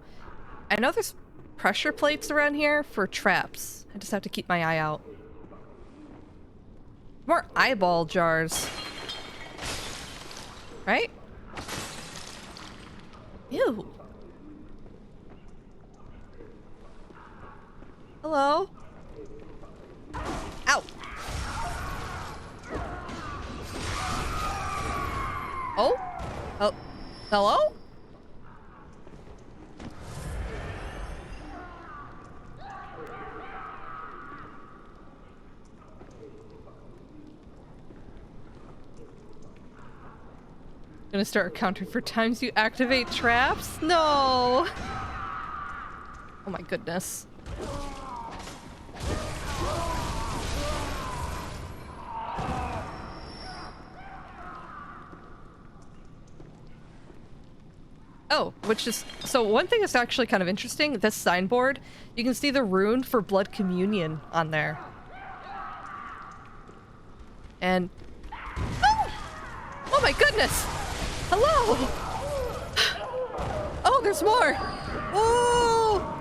I know there's pressure plates around here for traps. I just have to keep my eye out. More eyeball jars. Right? Ew. Hello? Ow. Oh? Oh. Hello? Gonna start counting for times you activate traps? No! Oh my goodness. Oh, which is... So one thing that's actually kind of interesting, this signboard, you can see the rune for Blood Communion on there. And... Oh! Oh my goodness! Hello! Oh, there's more! Oh!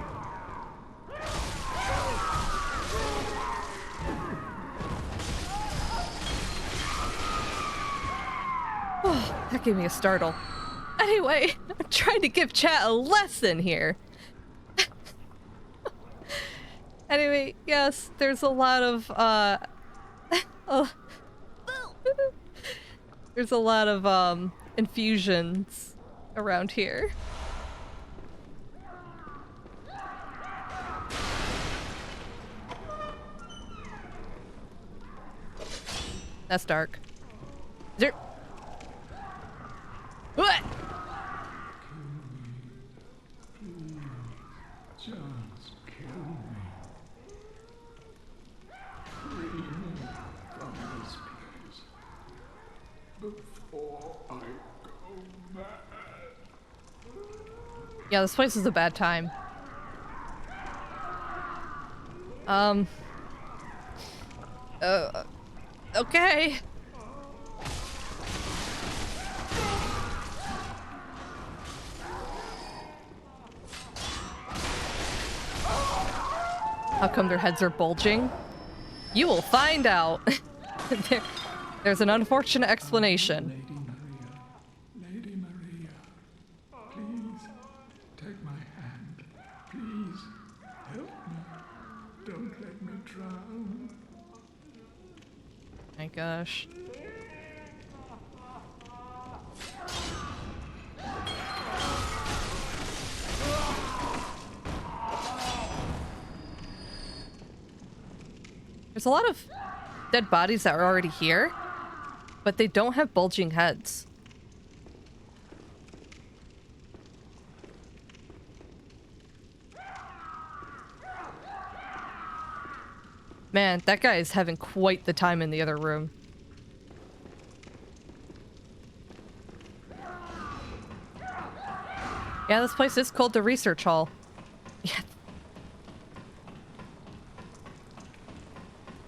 Oh, that gave me a startle. Anyway, I'm trying to give chat a lesson here. Anyway, yes, there's a lot of, there's a lot of, infusions around here. That's dark. Is there... What? Just kill me. Yeah, this place is a bad time. Okay. How come their heads are bulging? You will find out. There's an unfortunate explanation. Lady Maria, please take my hand. Please help me. Don't let me drown. My gosh. There's a lot of dead bodies that are already here, but they don't have bulging heads. Man, that guy is having quite the time in the other room. Yeah, this place is called the research hall. Yeah.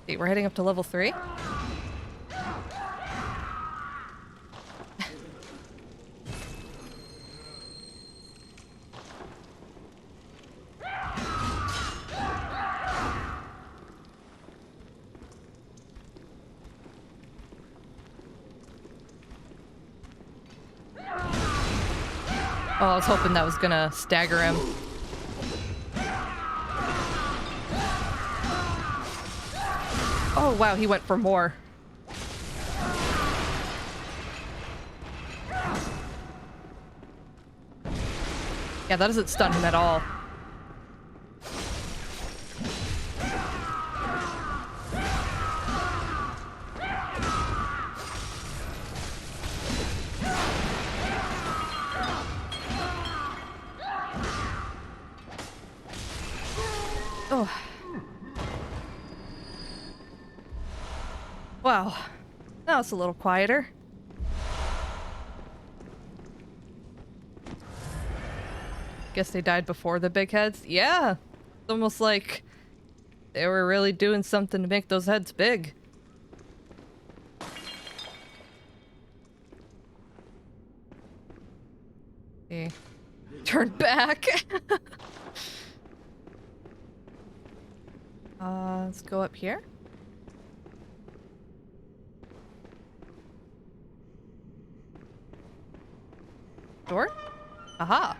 See, we're heading up to level 3. Oh, I was hoping that was gonna stagger him. Oh, wow, he went for more. Yeah, that doesn't stun him at all. Oh. Wow. Now it's a little quieter. Guess they died before the big heads? Yeah. It's almost like they were really doing something to make those heads big. Okay. Turn back. Let's go up here. Door? Aha.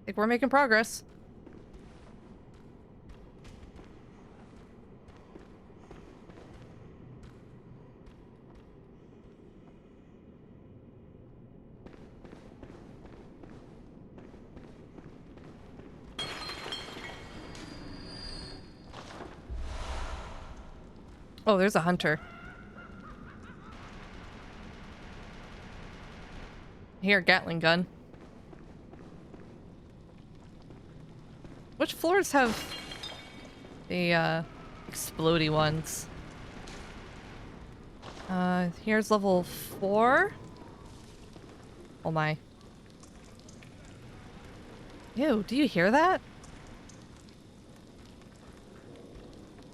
I think we're making progress. Oh, there's a hunter. Here, Gatling gun. Which floors have the explodey ones? Here's level 4. Oh my. Ew, do you hear that?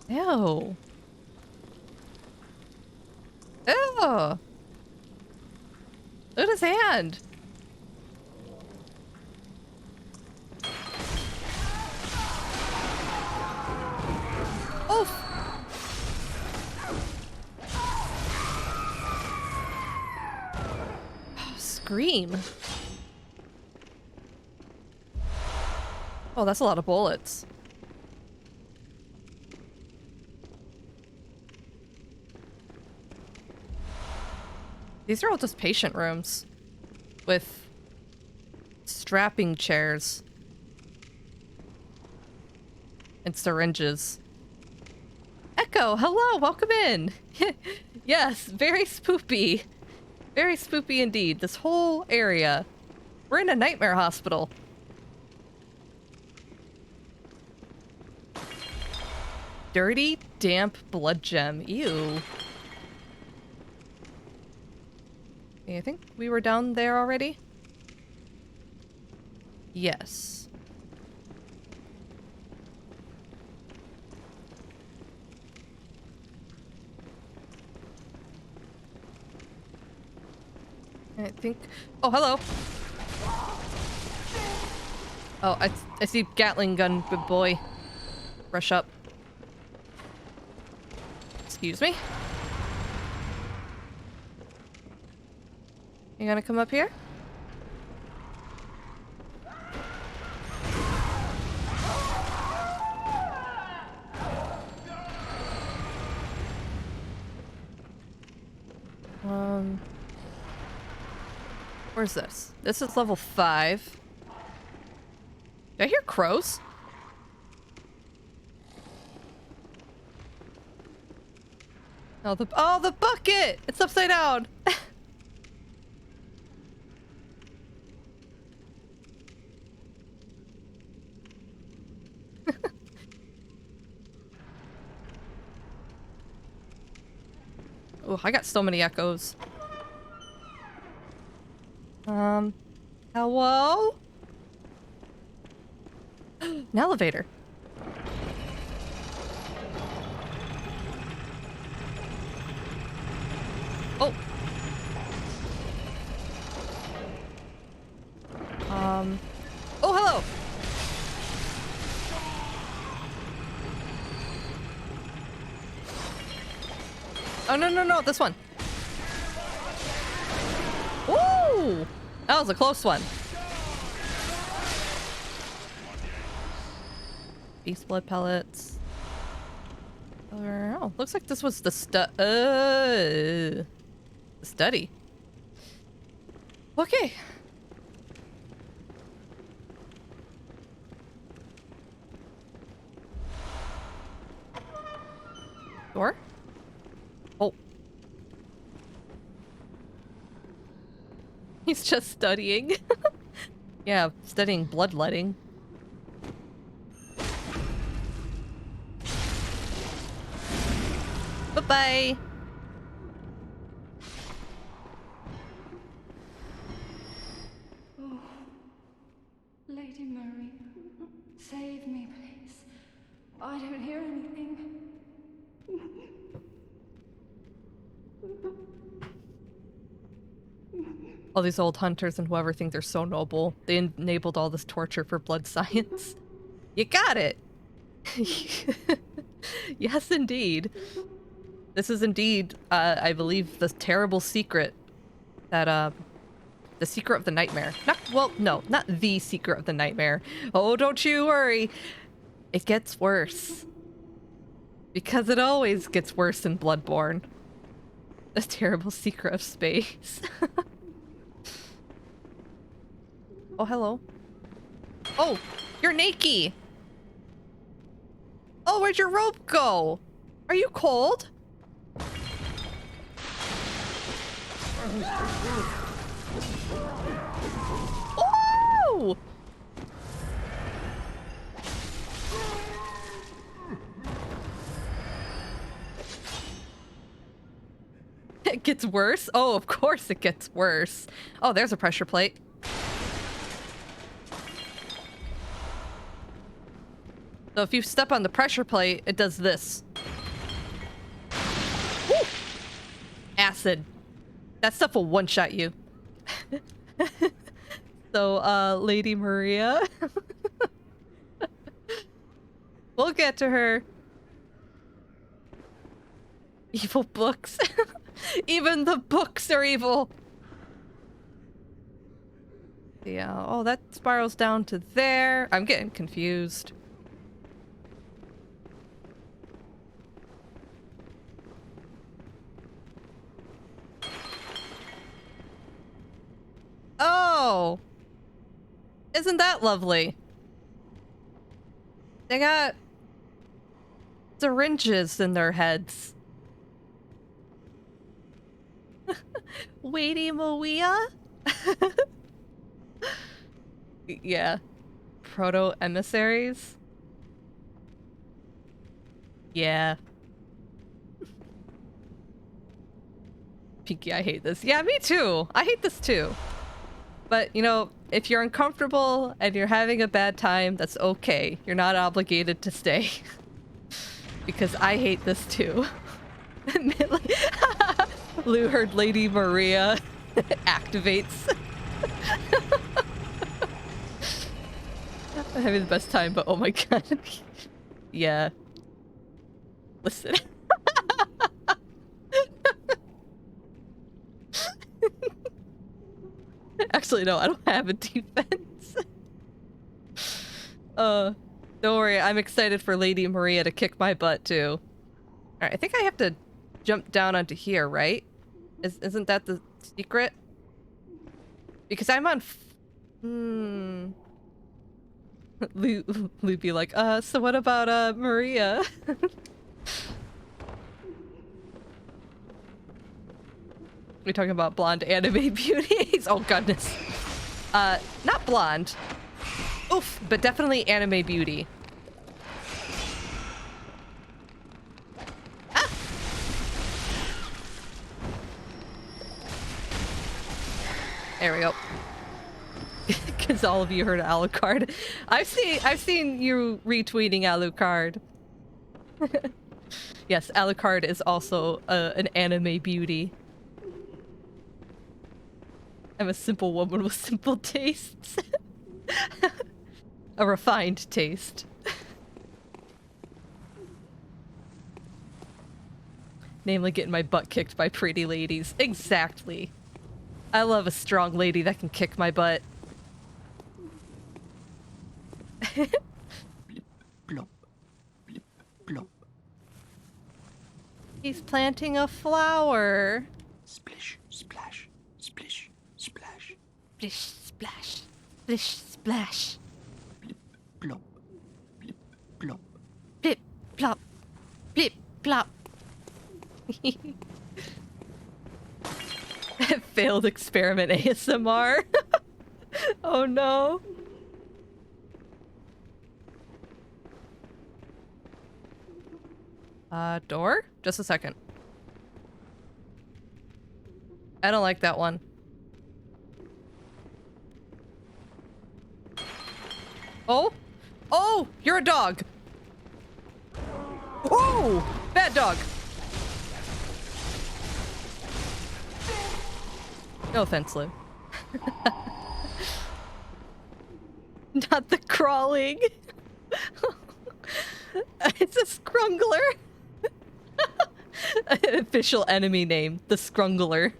Ew. Ew. Look at his hand. Oh. Scream. Oh, that's a lot of bullets. These are all just patient rooms with strapping chairs and syringes. Echo, hello, welcome in. Yes, very spoopy. Very spoopy indeed. This whole area. We're in a nightmare hospital. Dirty, damp blood gem. Ew. I think we were down there already. Yes. I think... Oh, hello! Oh, I see Gatling gun, good boy. Rush up. Excuse me? You gonna come up here? Where's this? This is level 5. Did I hear crows? Oh, the bucket! It's upside down! Oh, I got so many echoes. Hello? An elevator. Oh. Oh, hello. Oh, no, this one. Woo! That was a close one. Beast blood pellets. Oh, looks like this was the study. Okay. Door? Oh. He's just studying. Yeah, studying bloodletting. Bye-bye. Oh, Lady Maria, save me, please. I don't hear anything. All these old hunters and whoever think they're so noble. They enabled all this torture for blood science. You got it! Yes, indeed. This is indeed, I believe, the terrible secret that, the secret of the nightmare. Well, no, not the secret of the nightmare. Oh, don't you worry. It gets worse. Because it always gets worse in Bloodborne. The terrible secret of space. Oh, hello. Oh, you're naked. Oh, where'd your rope go? Are you cold? Oh! It gets worse? Oh, of course it gets worse. Oh, there's a pressure plate. So if you step on the pressure plate, it does this. Woo! Acid. That stuff will one-shot you. So, Lady Maria. We'll get to her. Evil books. Even the books are evil. Yeah, oh, that spirals down to there. I'm getting confused. Oh! Isn't that lovely? They got syringes in their heads. Lady Maria? Yeah. Proto-emissaries? Yeah. Pinky, I hate this. Yeah, me too. I hate this too. But, you know, if you're uncomfortable and you're having a bad time, that's okay. You're not obligated to stay. Because I hate this too. Lou heard Lady Maria activates. I'm having the best time, but oh my god. Yeah. Listen. Actually, no, I don't have a defense. Don't worry, I'm excited for Lady Maria to kick my butt too. Alright, I think I have to jump down onto here, right? Isn't that the secret? Because I'm on Lou be like, so what about Maria? We're talking about blonde anime beauties. Oh goodness. Not blonde. Oof, but definitely anime beauty. Ah! There we go. Because all of you heard Alucard. I've seen you retweeting Alucard. Yes, Alucard is also an anime beauty. I'm a simple woman with simple tastes. A refined taste. Namely, getting my butt kicked by pretty ladies. Exactly. I love a strong lady that can kick my butt. Blip, blop, blip, blop. He's planting a flower. Splish, splash, splish, splash. Splish, splash, splish, splash. Blip, blop, blip, blop. Blip, plop, blip, plop. Failed experiment ASMR. Oh no. Door? Just a second. I don't like that one. Oh? Oh! You're a dog! Oh! Bad dog! No offense, Lou. Not the crawling! It's a scrungler! Official enemy name, the scrungler.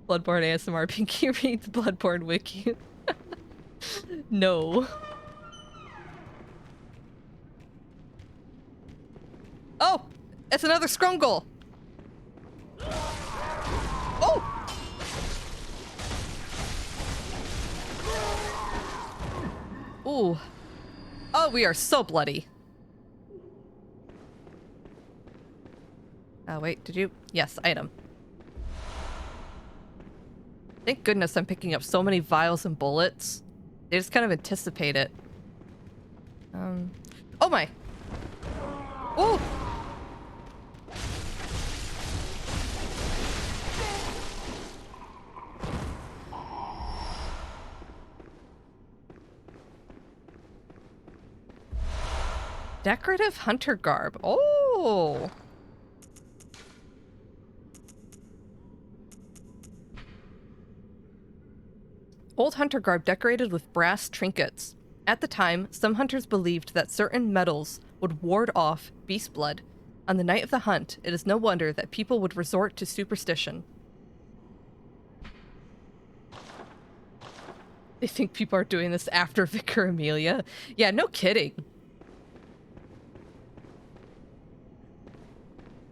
Bloodborne ASMR Pinky reads Bloodborne Wiki. No. Oh! It's another scrungle! Oh! Ooh. Oh, we are so bloody. Oh, wait, did you? Yes, item. Thank goodness I'm picking up so many vials and bullets. They just kind of anticipate it. Oh my! Oh! Decorative hunter garb. Oh! Old hunter garb decorated with brass trinkets. At the time, some hunters believed that certain metals would ward off beast blood. On the night of the hunt, it is no wonder that people would resort to superstition. They think people are doing this after Vicar Amelia. Yeah, no kidding.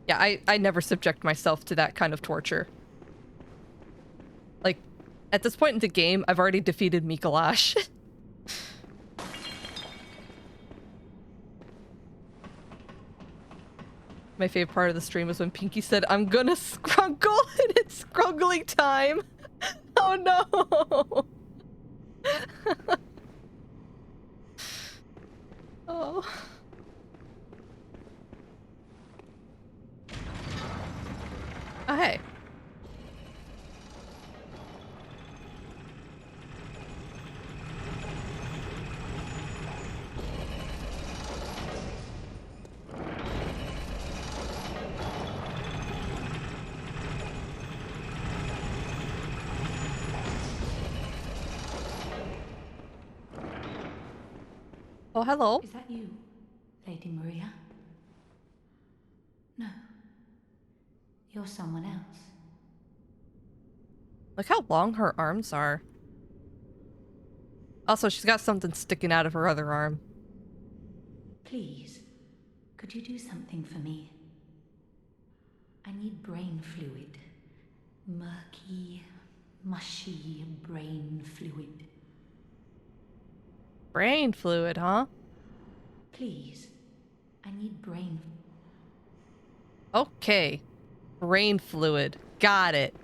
Yeah, I never subject myself to that kind of torture. Like, at this point in the game, I've already defeated Mikolash. My favorite part of the stream was when Pinky said, "I'm gonna scrungle," and it's scruggling time. Oh no! go. Oh, hey. Oh, hello. Is that you, Lady Maria? No. You're someone else. Look how long her arms are. Also, she's got something sticking out of her other arm. Please, could you do something for me? I need brain fluid. Murky, mushy brain fluid. Brain fluid, huh? Please, I need brain. Okay. Brain fluid. Got it.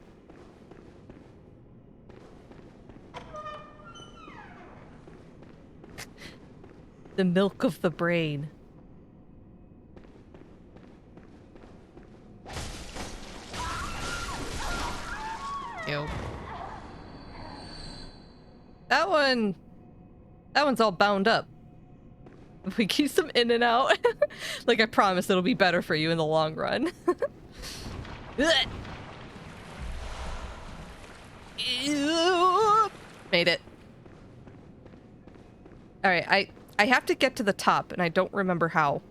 The milk of the brain. Ew. That one's all bound up. If we keep them in and out, like I promise it'll be better for you in the long run. Made it. Alright, I have to get to the top, and I don't remember how.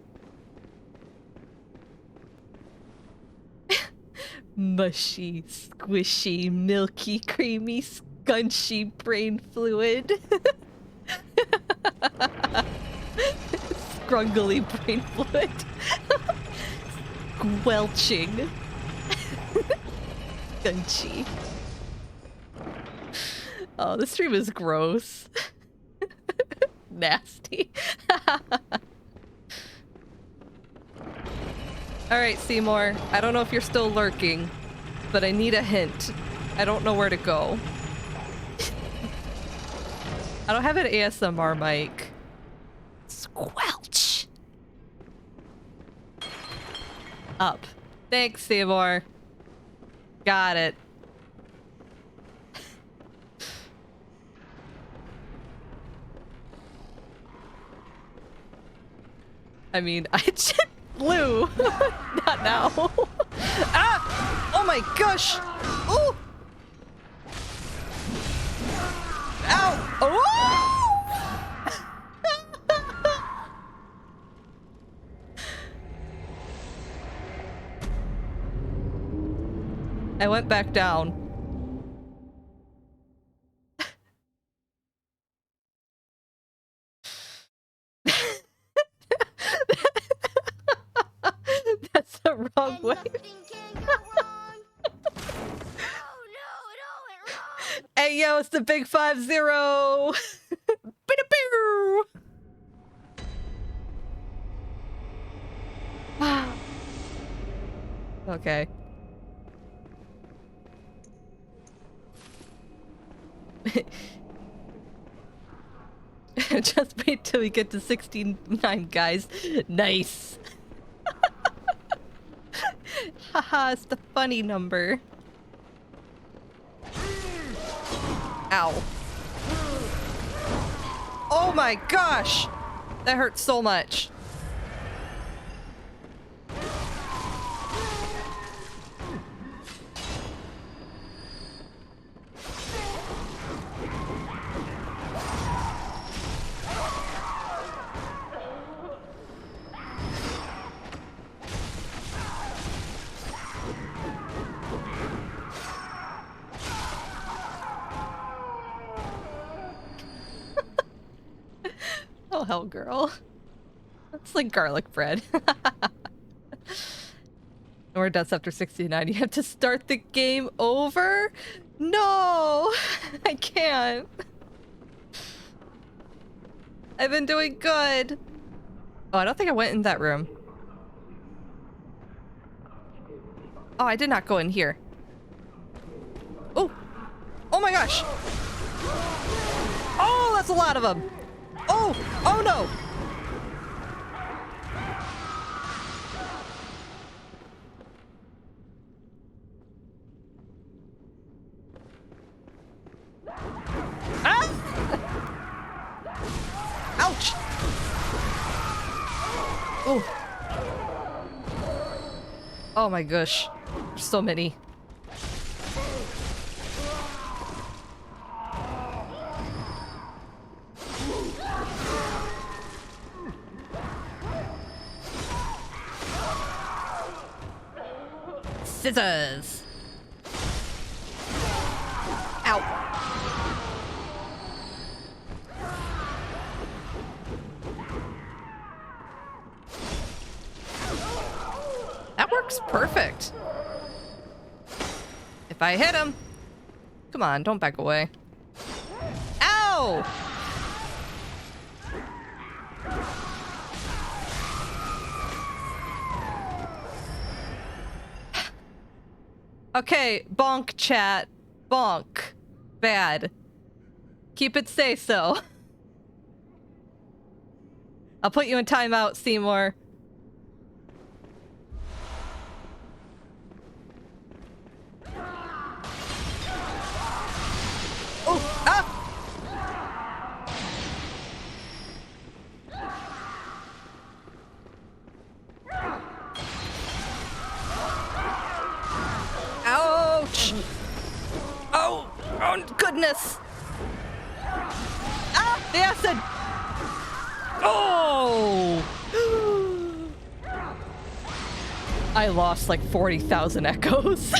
Mushy, squishy, milky, creamy, scunchy brain fluid. Scrungly brain fluid. Squelching. Scunchy. Oh, this stream is gross. Nasty. Alright, Seymour. I don't know if you're still lurking, but I need a hint. I don't know where to go. I don't have an ASMR mic. Squelch! Up. Thanks, Seymour. Got it. I mean, I just flew. Not now. Ah! Oh my gosh! Oh! Ow! Oh! I went back down. That's the wrong way. Hey yo, it's the big 5-0. Okay. Just wait till we get to 69, guys. Nice. Haha, it's the funny number. Ow. Oh my gosh! That hurts so much. Oh, hell, girl. That's like garlic bread. Or deaths after 69. You have to start the game over? No! I can't. I've been doing good. Oh, I don't think I went in that room. Oh, I did not go in here. Oh! Oh my gosh! Oh, that's a lot of them! Oh! Oh no! Oh. Oh my gosh. There's so many. Scissors. Ow. That works perfect. If I hit him. Come on, don't back away. Ow! Okay, bonk chat. Bonk. Bad. Keep it say so. I'll put you in timeout, Seymour. Oh, ah! Ouch! Oh, oh goodness! Ah, the acid! Oh! I lost like 40,000 echoes.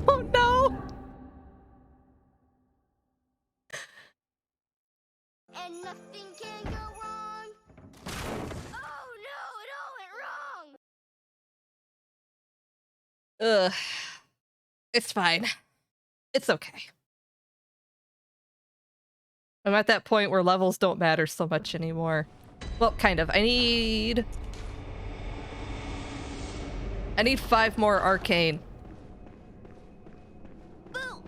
Oh no! And nothing can go wrong. Oh no, it all went wrong. Ugh. It's fine. It's okay. I'm at that point where levels don't matter so much anymore. Well, kind of. I need 5 more arcane. Oh!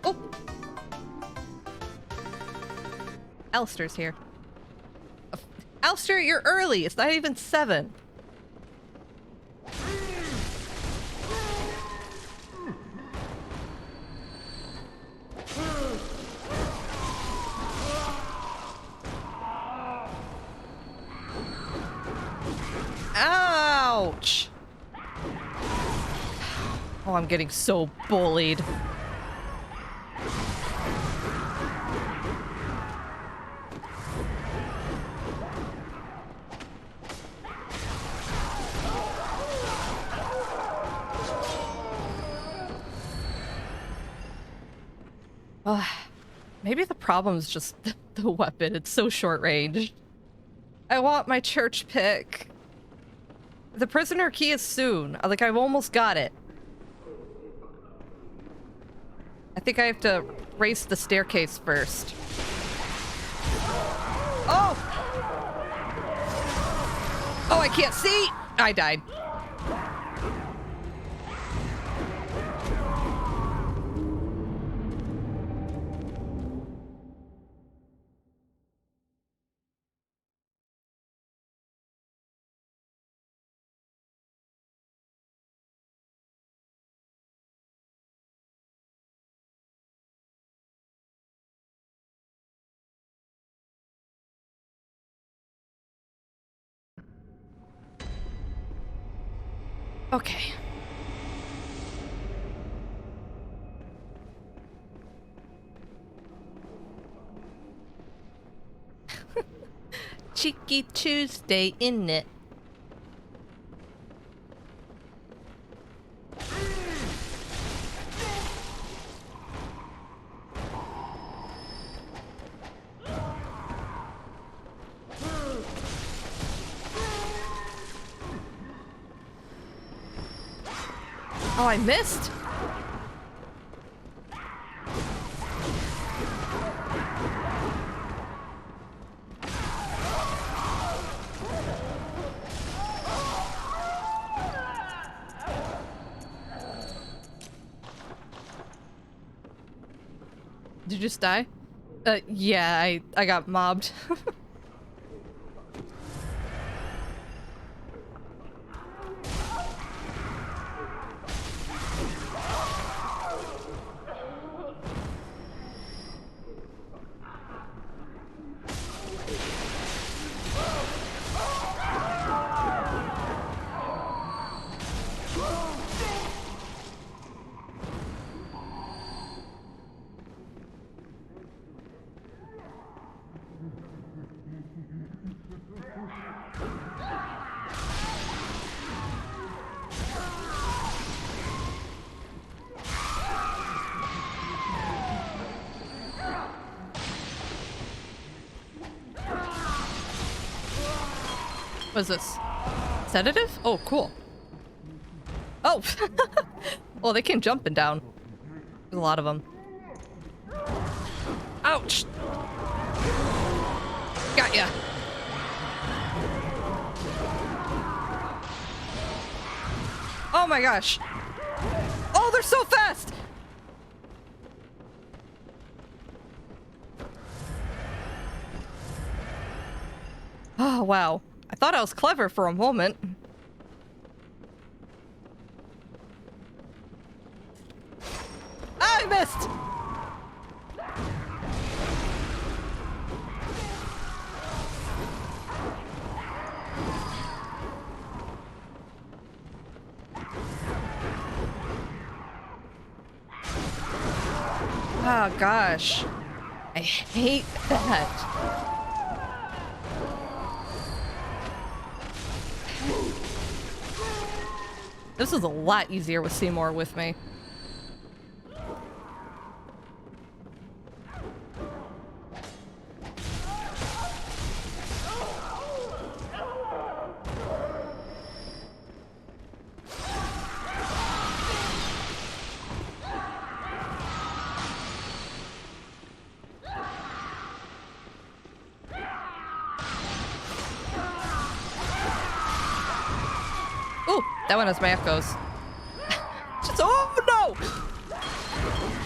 Oh! Alistair's here. Alistair, you're early. It's not even 7. Ouch! Oh, I'm getting so bullied. Maybe the problem is just the weapon. It's so short range. I want my church pick. The prisoner key is soon. Like, I've almost got it. I think I have to race the staircase first. Oh! Oh, I can't see! I died. Okay. Cheeky Tuesday, isn't it? Oh, I missed? Did you just die? Yeah, I got mobbed. What is this? Sedative? Oh, cool. Oh! Well, they came jumping down. There's a lot of them. Ouch! Got ya! Oh my gosh! Oh, they're so fast! Oh, wow. I thought I was clever for a moment. I missed! Oh gosh. I hate that. This is a lot easier with Seymour with me. Ooh, that one has my echoes. Just, oh no!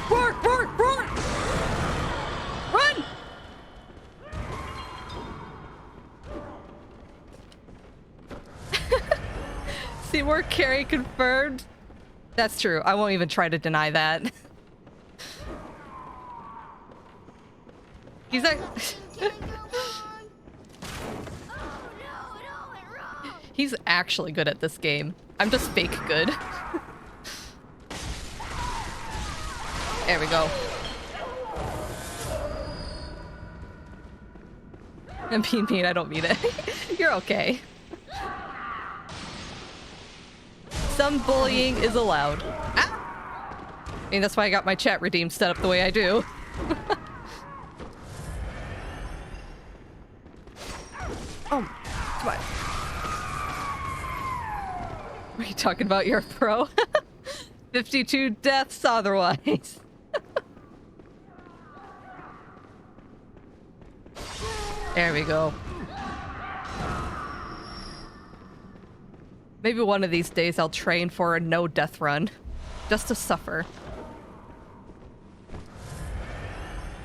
Roar, roar, roar! Run! Seymour carry confirmed. That's true. I won't even try to deny that. He's like, he's actually good at this game. I'm just fake good. There we go. I'm being mean, I don't mean it. You're okay. Some bullying is allowed. Ah! I mean, that's why I got my chat redeemed set up the way I do. Oh, come on. What are you talking about? You're a pro? 52 deaths otherwise. There we go. Maybe one of these days I'll train for a no death run. Just to suffer.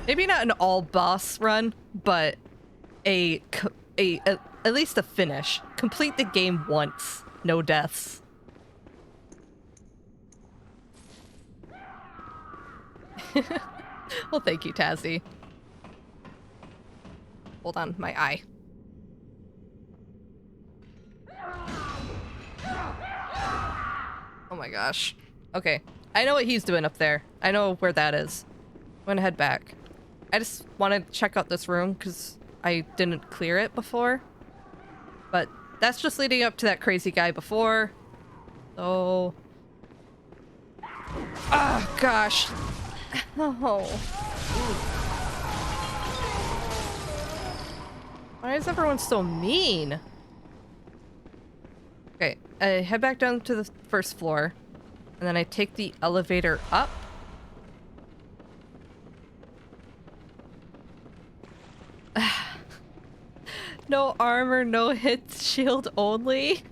Maybe not an all boss run, but at least a finish. Complete the game once. No deaths. Well, thank you, Tazzy. Hold on, my eye. Oh my gosh. Okay, I know what he's doing up there. I know where that is. I'm gonna head back. I just want to check out this room because I didn't clear it before. But that's just leading up to that crazy guy before. So... oh gosh. Oh. Why is everyone so mean? Okay, I head back down to the first floor, and then I take the elevator up. No armor, no hits, shield only?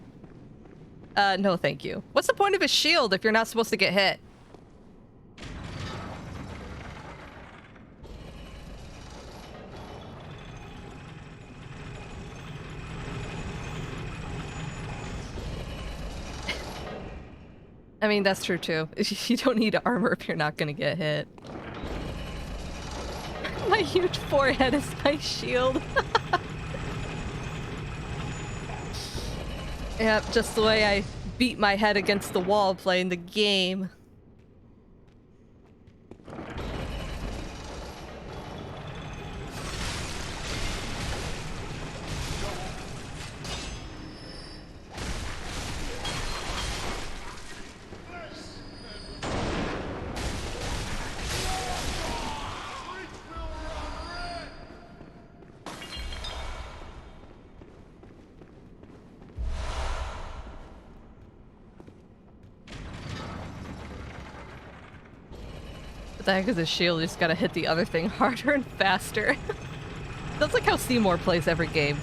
No thank you. What's the point of a shield if you're not supposed to get hit? I mean, that's true too. You don't need armor if you're not gonna get hit. My huge forehead is my shield. Yep, just the way I beat my head against the wall playing the game. the heck is his shield? You just gotta hit the other thing harder and faster. That's like how Seymour plays every game.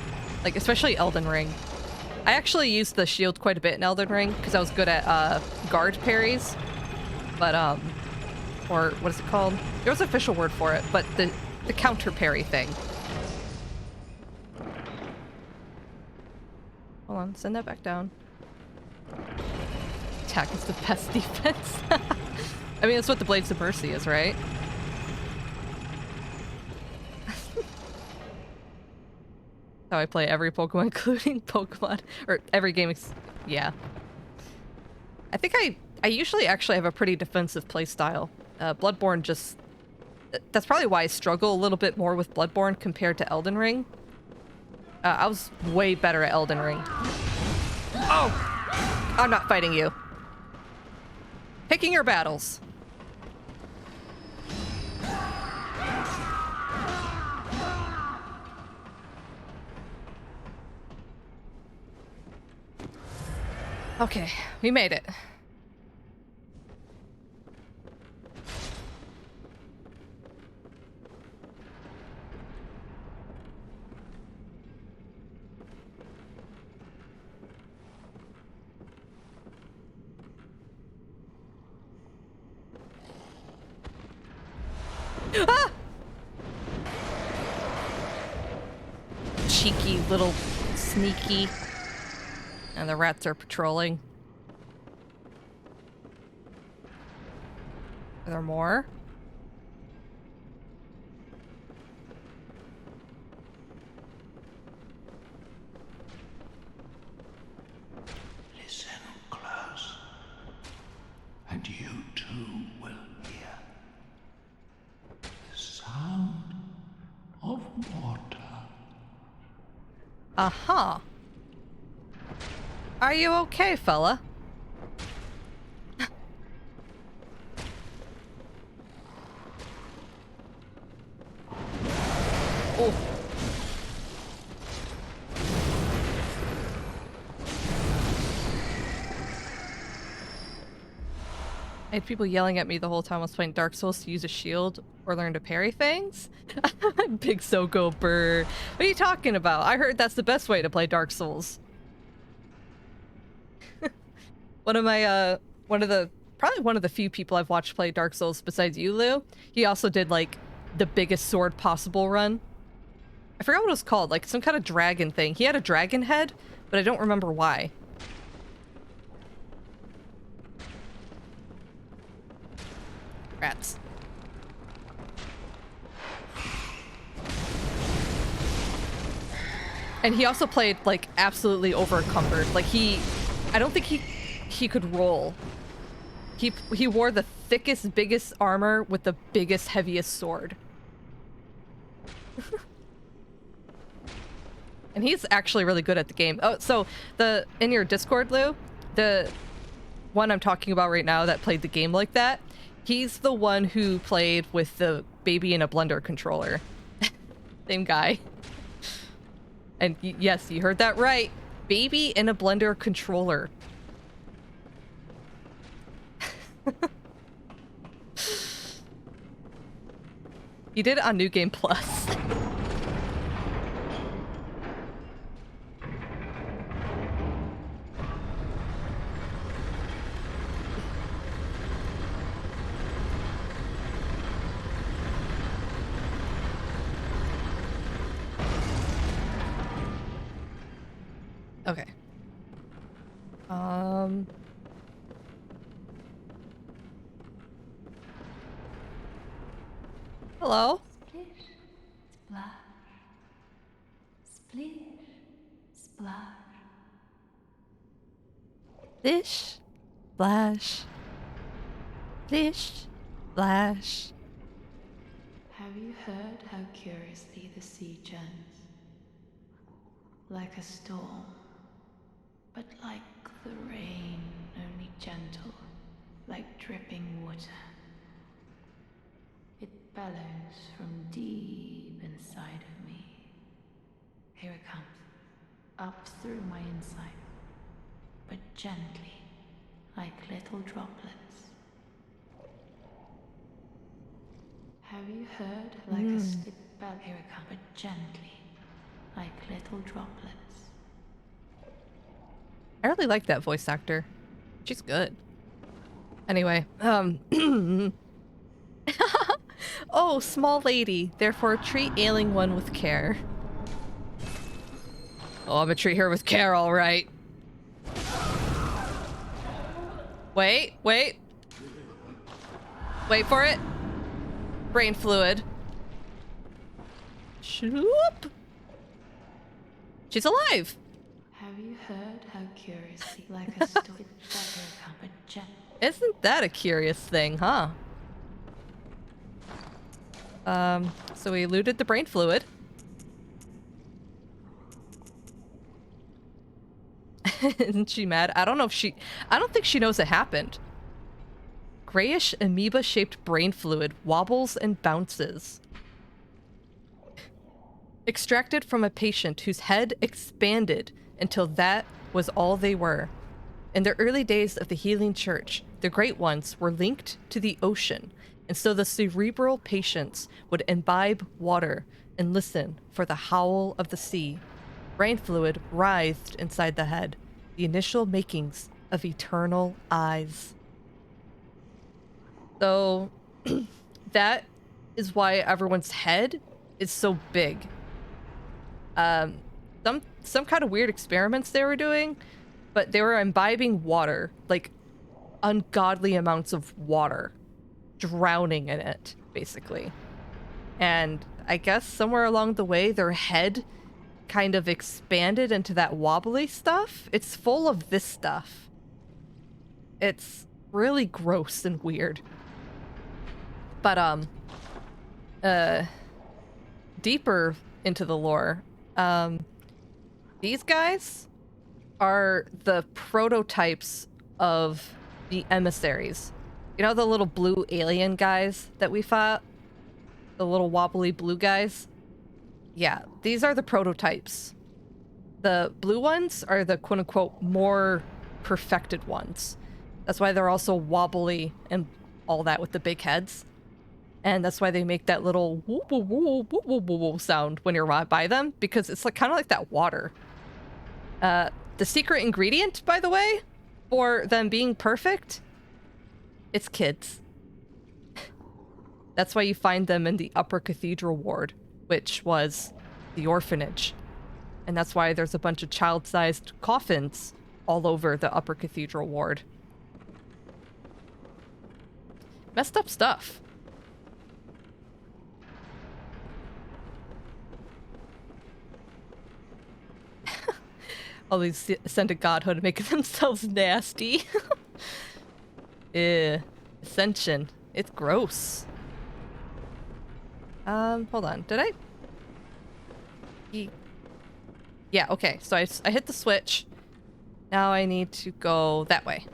Like, especially Elden Ring. I actually used the shield quite a bit in Elden Ring because I was good at guard parries. But, or what is it called? There was an official word for it, but the counter parry thing. Hold on, send that back down. Attack is the best defense. I mean, that's what the Blades of Mercy is, right? How I play every Pokemon, including Pokemon, or every game. Yeah. I think I usually actually have a pretty defensive playstyle. Bloodborne just... That's probably why I struggle a little bit more with Bloodborne compared to Elden Ring. I was way better at Elden Ring. Oh! I'm not fighting you. Picking your battles. Okay, we made it. Ah! Cheeky little sneaky. And the rats are patrolling. Are there more? Listen close, and you too will hear the sound of water. Uh-huh. Are you okay, fella? Oh. I had people yelling at me the whole time I was playing Dark Souls to use a shield or learn to parry things. Big Soko bird. What are you talking about? I heard that's the best way to play Dark Souls. Probably one of the few people I've watched play Dark Souls besides you, Lou. He also did like the biggest sword possible run. I forgot what it was called, like some kind of dragon thing. He had a dragon head, but I don't remember why. Rats. And he also played like absolutely over encumbered. Like I don't think he could roll. He wore the thickest, biggest armor with the biggest, heaviest sword. And he's actually really good at the game. Oh, so in your Discord, Lou, the one I'm talking about right now that played the game like that, he's the one who played with the baby in a blender controller. Same guy. And yes, you heard that right. Baby in a blender controller. He did it on New Game Plus. Okay. Hello? Splish, splash. Splish, splash. Dish, splash. Dish, splash. Have you heard how curiously the sea churns? Like a storm, but like the rain, only gentle, like dripping water. It bellows from deep inside of me. Here it comes, up through my inside, but gently, like little droplets. Have you heard like a slip bell? Here it comes, but gently, like little droplets. I really like that voice actor. She's good. Anyway, oh, small lady, therefore treat ailing one with care. Oh, I'm gonna treat her with care, all right. Wait, wait. Wait for it. Brain fluid. Shoop. She's alive. Have you heard how curiously, like a story, but gently? Isn't that a curious thing, huh? So we looted the brain fluid. Isn't she mad? I don't think she knows it happened. Grayish amoeba-shaped brain fluid wobbles and bounces. Extracted from a patient whose head expanded until that was all they were. In the early days of the healing church, the Great Ones were linked to the ocean, and so the cerebral patients would imbibe water and listen for the howl of the sea. Brain fluid writhed inside the head, the initial makings of eternal eyes. So, that is why everyone's head is so big. Some kind of weird experiments they were doing, but they were imbibing water, like ungodly amounts of water, drowning in it, basically. And I guess somewhere along the way, their head kind of expanded into that wobbly stuff. It's full of this stuff. It's really gross and weird. But, deeper into the lore, these guys are the prototypes of the emissaries. You know the little blue alien guys that we fought? The little wobbly blue guys? Yeah, these are the prototypes. The blue ones are the quote-unquote more perfected ones. That's why they're also wobbly and all that with the big heads. And that's why they make that little whoop, whoop, whoop, whoop, whoop, whoop sound when you're by them, because it's like kind of like that water. The secret ingredient, by the way, for them being perfect, it's kids. That's why you find them in the upper cathedral ward, which was the orphanage. And that's why there's a bunch of child-sized coffins all over the upper cathedral ward. Messed up stuff. All these ascended godhood making themselves nasty. Ascension. It's gross. Hold on. Did I? Yeah, okay. So I hit the switch. Now I need to go that way.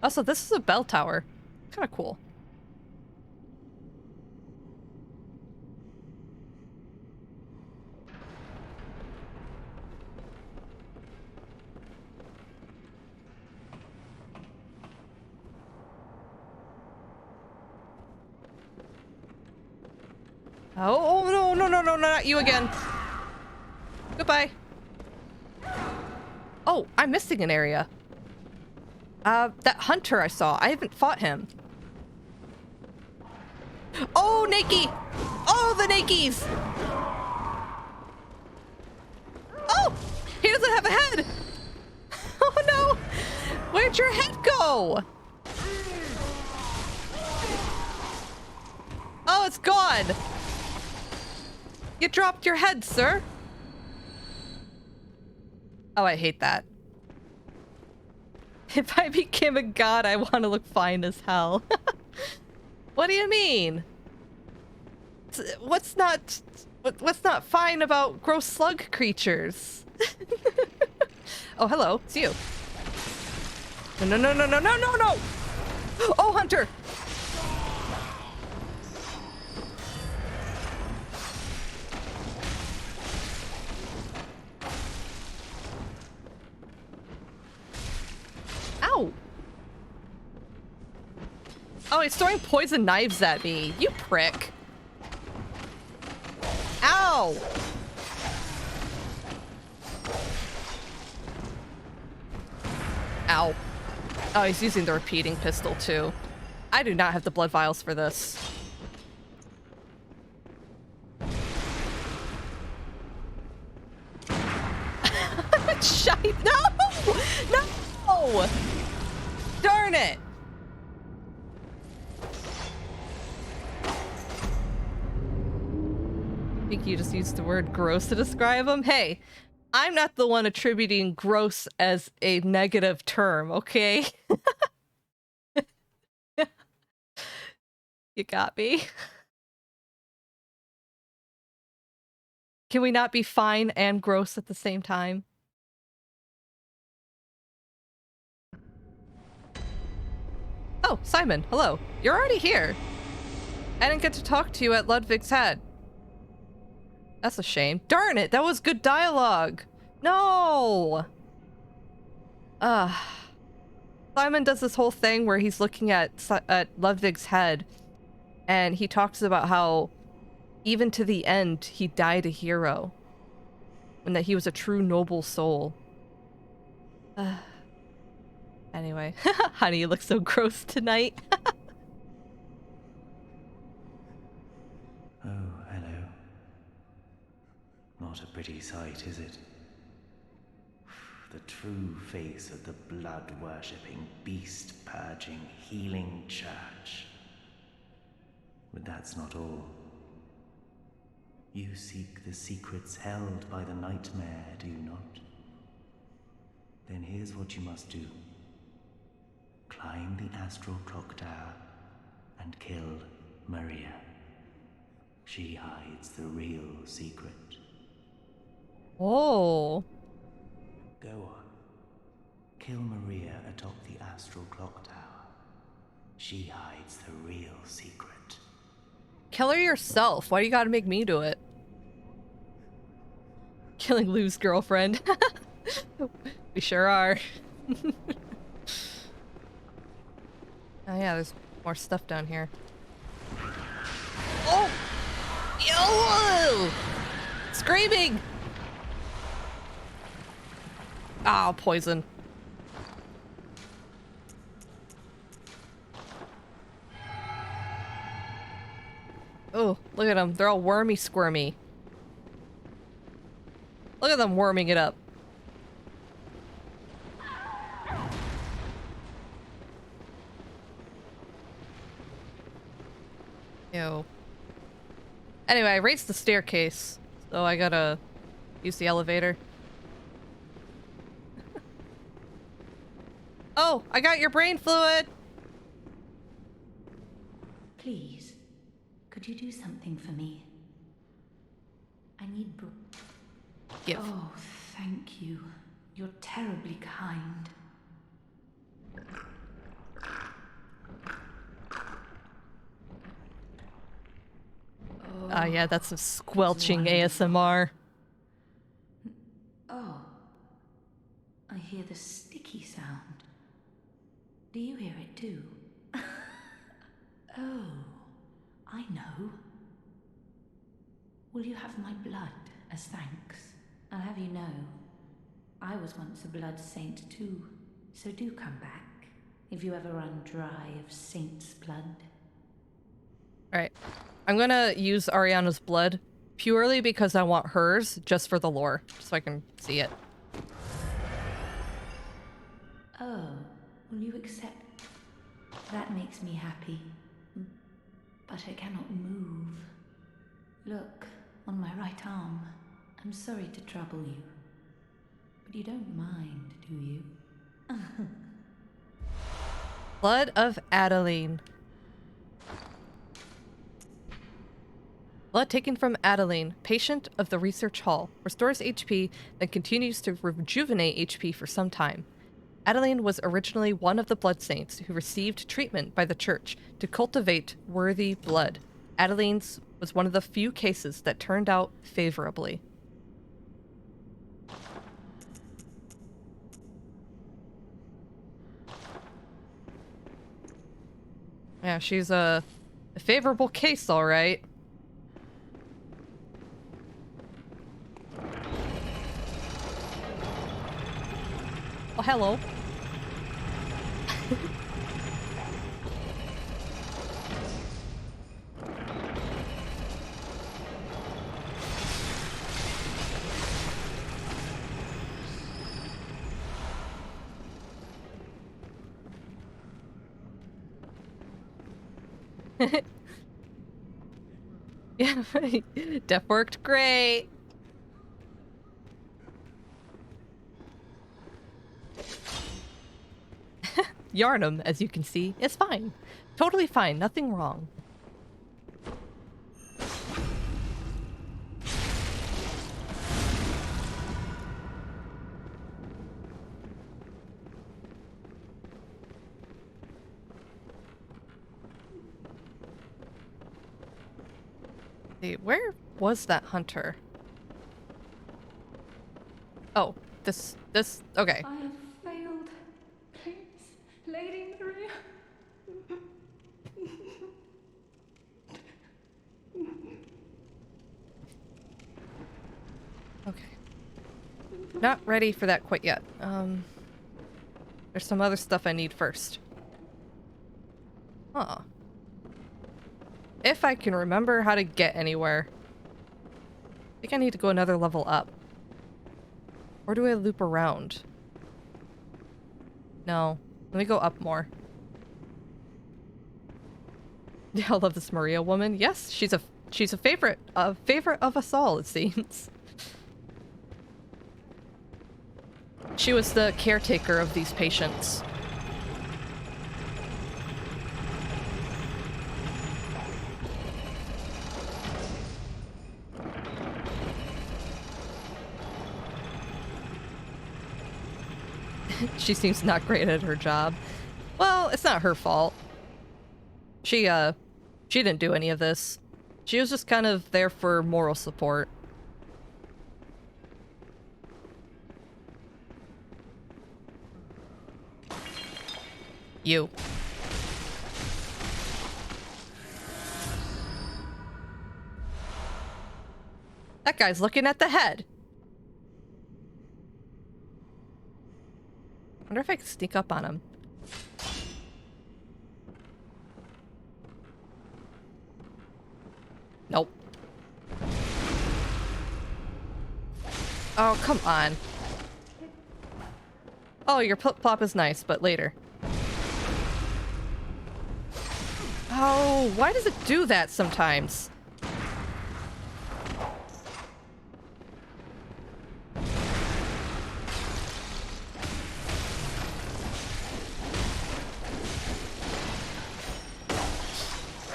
Also, this is a bell tower. Kind of cool. Oh, no, not you again. Goodbye. Oh, I'm missing an area. That hunter I saw, I haven't fought him. Oh, Nakey! Oh, the Nakeys! Oh, he doesn't have a head! Oh no! Where'd your head go? Oh, it's gone! You dropped your head, sir. Oh, I hate that. If I became a god, I want to look fine as hell. What do you mean? What's not fine about gross slug creatures? Oh, hello. It's you. No. Oh, Hunter. Ow! he's throwing poison knives at me. You prick. Ow! Ow. Oh, he's using the repeating pistol too. I do not have the blood vials for this. Shite! No! No! Darn it! I think you just used the word gross to describe him. Hey, I'm not the one attributing gross as a negative term, okay? You got me. Can we not be fine and gross at the same time? Oh, Simon, hello. You're already here. I didn't get to talk to you at Ludwig's Head. That's a shame. Darn it, that was good dialogue. No! Simon does this whole thing where he's looking at Ludwig's head, and he talks about how even to the end he died a hero, and that he was a true noble soul. Anyway, honey, you look so gross tonight. Oh, hello. Not a pretty sight, is it? The true face of the blood-worshipping, beast-purging, healing church. But that's not all. You seek the secrets held by the nightmare, do you not? Then here's what you must do. Climb the astral clock tower and kill Maria. She hides the real secret. Oh. Go on. Kill Maria atop the astral clock tower. She hides the real secret. Kill her yourself. Why do you gotta make me do it? Killing Lou's girlfriend. We sure are. Oh yeah, there's more stuff down here. Oh! Yo! Screaming! Oh, poison. Oh, look at them. They're all wormy squirmy. Look at them worming it up. Ew. Anyway, I raised the staircase, so I gotta use the elevator. Oh, I got your brain fluid! Please, could you do something for me? I need Give. Oh, thank you. You're terribly kind. Ah, yeah, that's some squelching ASMR. Oh. I hear the sticky sound. Do you hear it too? Oh, I know. Will you have my blood as thanks? I'll have you know, I was once a blood saint too, so do come back if you ever run dry of saint's blood. Alright. I'm gonna use Ariana's blood purely because I want hers, just for the lore, so I can see it. Oh, will you accept? That makes me happy. But I cannot move. Look, on my right arm. I'm sorry to trouble you. But you don't mind, do you? Blood of Adeline. Blood taken from Adeline, patient of the research hall, restores HP, then continues to rejuvenate HP for some time. Adeline was originally one of the blood saints who received treatment by the church to cultivate worthy blood. Adeline's was one of the few cases that turned out favorably. Yeah, she's a favorable case, all right. Oh, hello. Yeah, Def worked great. Yarnum, as you can see, is fine. Totally fine, nothing wrong. See, where was that hunter? Oh, this, okay. I have failed. Please, Lady Maria. Okay. Not ready for that quite yet. There's some other stuff I need first. Huh. If I can remember how to get anywhere. I think I need to go another level up. Or do I loop around? No. Let me go up more. Yeah, I love this Maria woman. Yes, she's a favorite of us all, it seems. She was the caretaker of these patients. She seems not great at her job. Well, it's not her fault. She didn't do any of this. She was just kind of there for moral support. You. That guy's looking at the head. Wonder if I can sneak up on him. Nope. Oh, come on. Oh, your plop is nice, but later. Oh, why does it do that sometimes?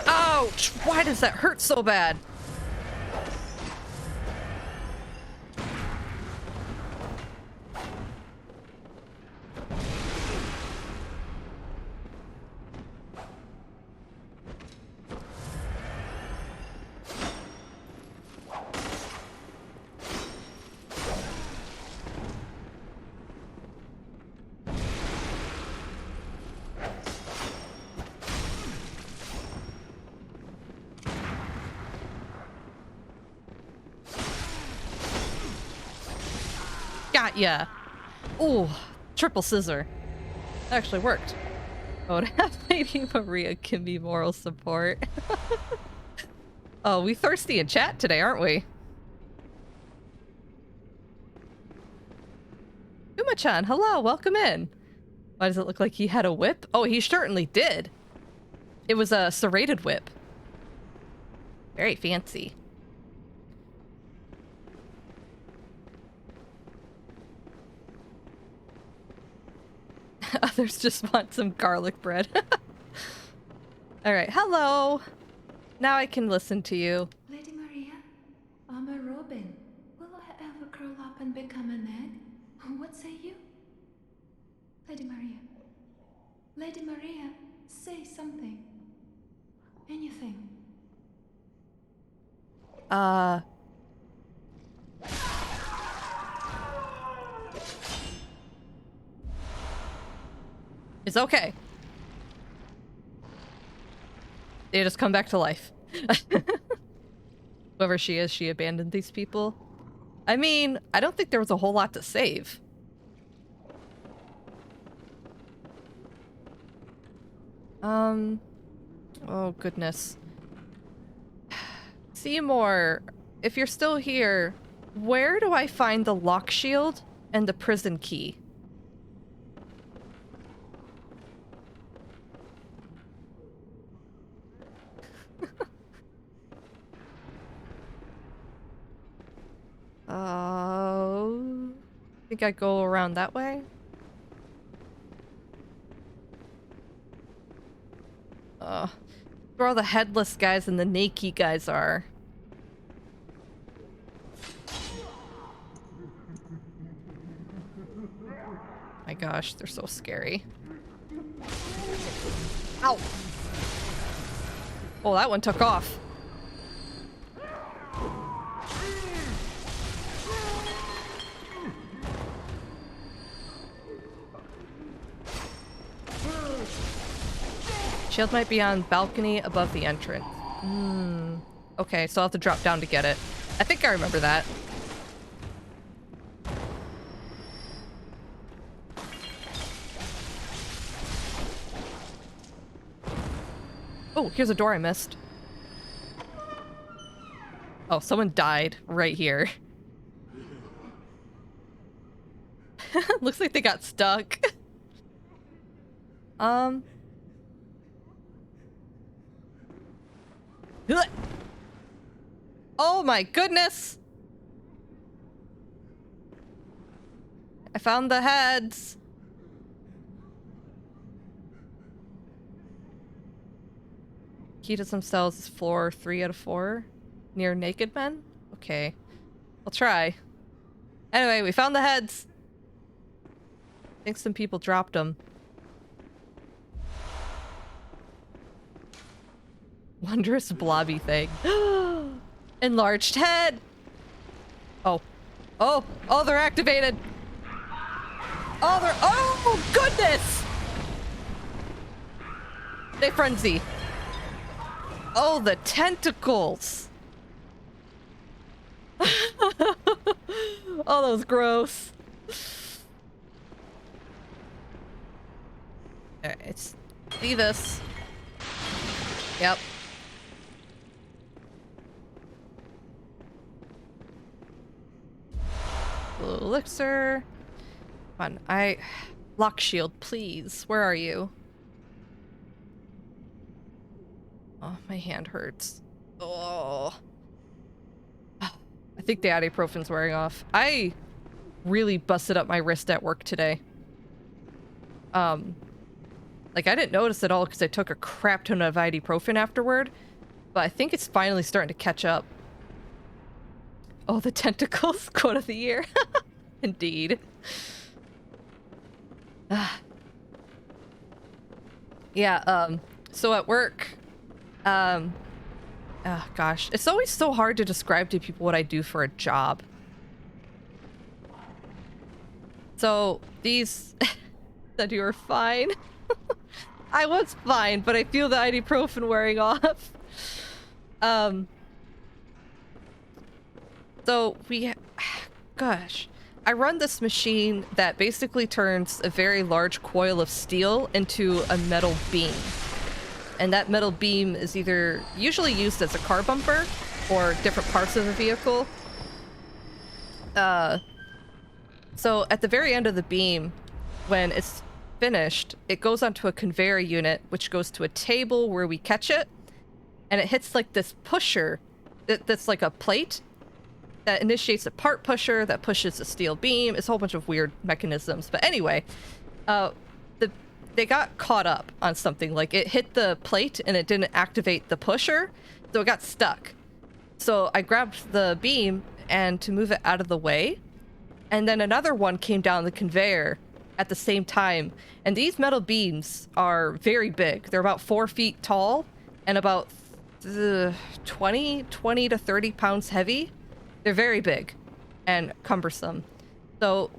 Ouch! Why does that hurt so bad? Got ya. Ooh, triple scissor. That actually worked. Oh, to have Lady Maria can be moral support. Oh, we thirsty in chat today, aren't we? Uma-chan, hello, welcome in. Why does it look like he had a whip? Oh, he certainly did. It was a serrated whip. Very fancy. Others just want some garlic bread. Alright, hello. Now I can listen to you. Lady Maria, I'm a robin. Will I ever curl up and become an egg? What say you? Lady Maria. Lady Maria, say something. Anything. It's okay. They just come back to life. Whoever she is, she abandoned these people. I mean, I don't think there was a whole lot to save. Oh goodness. Seymour, if you're still here, where do I find the lock shield and the prison key? I think I go around that way. Where all the headless guys and the naked guys are. My gosh, they're so scary. Ow! Oh, that one took off. Shield might be on balcony above the entrance. Okay, so I'll have to drop down to get it. I think I remember that. Oh, here's a door I missed. Oh, someone died right here. Looks like they got stuck. Oh my goodness! I found the heads. Key to some cells is floor 3 out of 4. Near naked men? Okay. I'll try. Anyway, we found the heads. I think some people dropped them. Wondrous blobby thing. Enlarged head! Oh. Oh! Oh, they're activated! Oh, they're- Oh, goodness! They frenzy. Oh, the tentacles! Oh, that was gross. Alright, let's see this. Yep. Blue elixir. Come on, lock shield, please. Where are you? Oh, my hand hurts. Oh. I think the ibuprofen's wearing off. I really busted up my wrist at work today. Like, I didn't notice at all because I took a crap ton of ibuprofen afterward, but I think it's finally starting to catch up. Oh, the tentacles, quote of the year. Indeed. Yeah, so at work, oh gosh, it's always so hard to describe to people what I do for a job. So these said you were fine. I was fine, but I feel the ibuprofen wearing off. So gosh, I run this machine that basically turns a very large coil of steel into a metal beam. And that metal beam is either usually used as a car bumper or different parts of the vehicle. So at the very end of the beam, when it's finished, it goes onto a conveyor unit, which goes to a table where we catch it, and it hits like this pusher that's like a plate that initiates a part pusher that pushes a steel beam. It's a whole bunch of weird mechanisms. But anyway, they got caught up on something. Like, it hit the plate and it didn't activate the pusher, so it got stuck. So I grabbed the beam and to move it out of the way, and then another one came down the conveyor at the same time. And these metal beams are very big. They're about 4 feet tall and about 20 to 30 pounds heavy. They're very big and cumbersome. So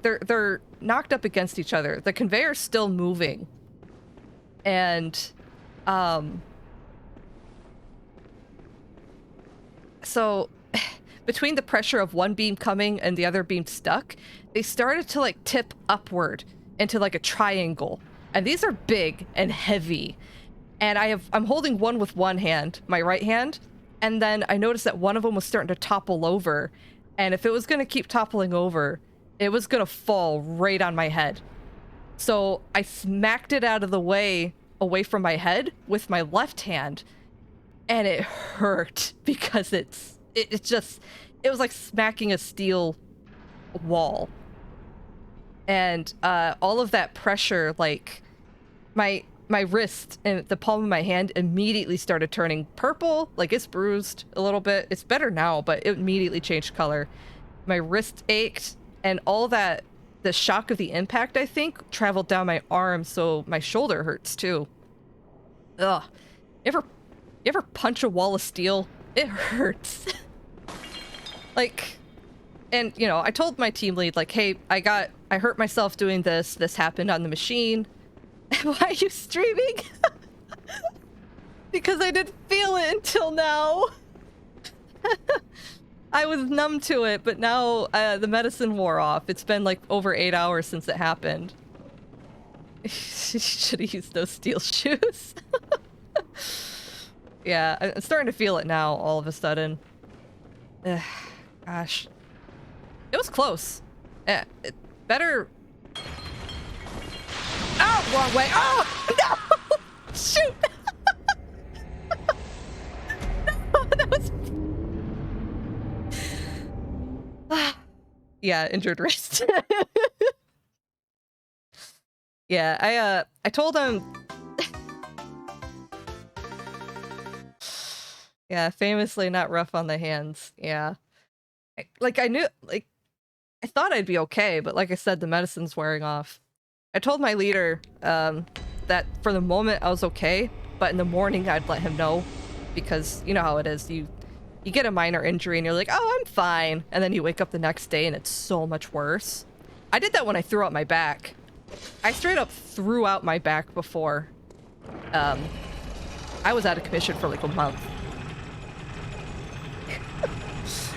they're knocked up against each other. The conveyor's still moving. And so between the pressure of one beam coming and the other beam stuck, they started to like tip upward into like a triangle. And these are big and heavy. And I'm holding one with one hand, my right hand, and then I noticed that one of them was starting to topple over. And if it was going to keep toppling over, it was going to fall right on my head. So I smacked it out of the way, away from my head with my left hand. And it hurt because it was like smacking a steel wall. And all of that pressure, like my wrist and the palm of my hand immediately started turning purple. Like it's bruised a little bit. It's better now, but it immediately changed color. My wrist ached, and all that, the shock of the impact, I think, traveled down my arm, so my shoulder hurts too. Ugh. You ever punch a wall of steel? It hurts. Like, and you know, I told my team lead, like, hey, I hurt myself doing this. This happened on the machine. Why are you streaming? Because I didn't feel it until now. I was numb to it, but now the medicine wore off. It's been like over 8 hours since it happened. Should have used those steel shoes. Yeah, I'm starting to feel it now all of a sudden. Ugh, gosh. It was close. Yeah, better... Oh, wrong way. Oh, no! Shoot! No, that was... Yeah, injured wrist. Yeah, I told him... Yeah, famously not rough on the hands. Yeah. I knew, like, I thought I'd be okay, but like I said, the medicine's wearing off. I told my leader that for the moment I was okay, but in the morning I'd let him know, because you know how it is. You get a minor injury and you're like, oh, I'm fine. And then you wake up the next day and it's so much worse. I did that when I threw out my back. I straight up threw out my back before. I was out of commission for like a month.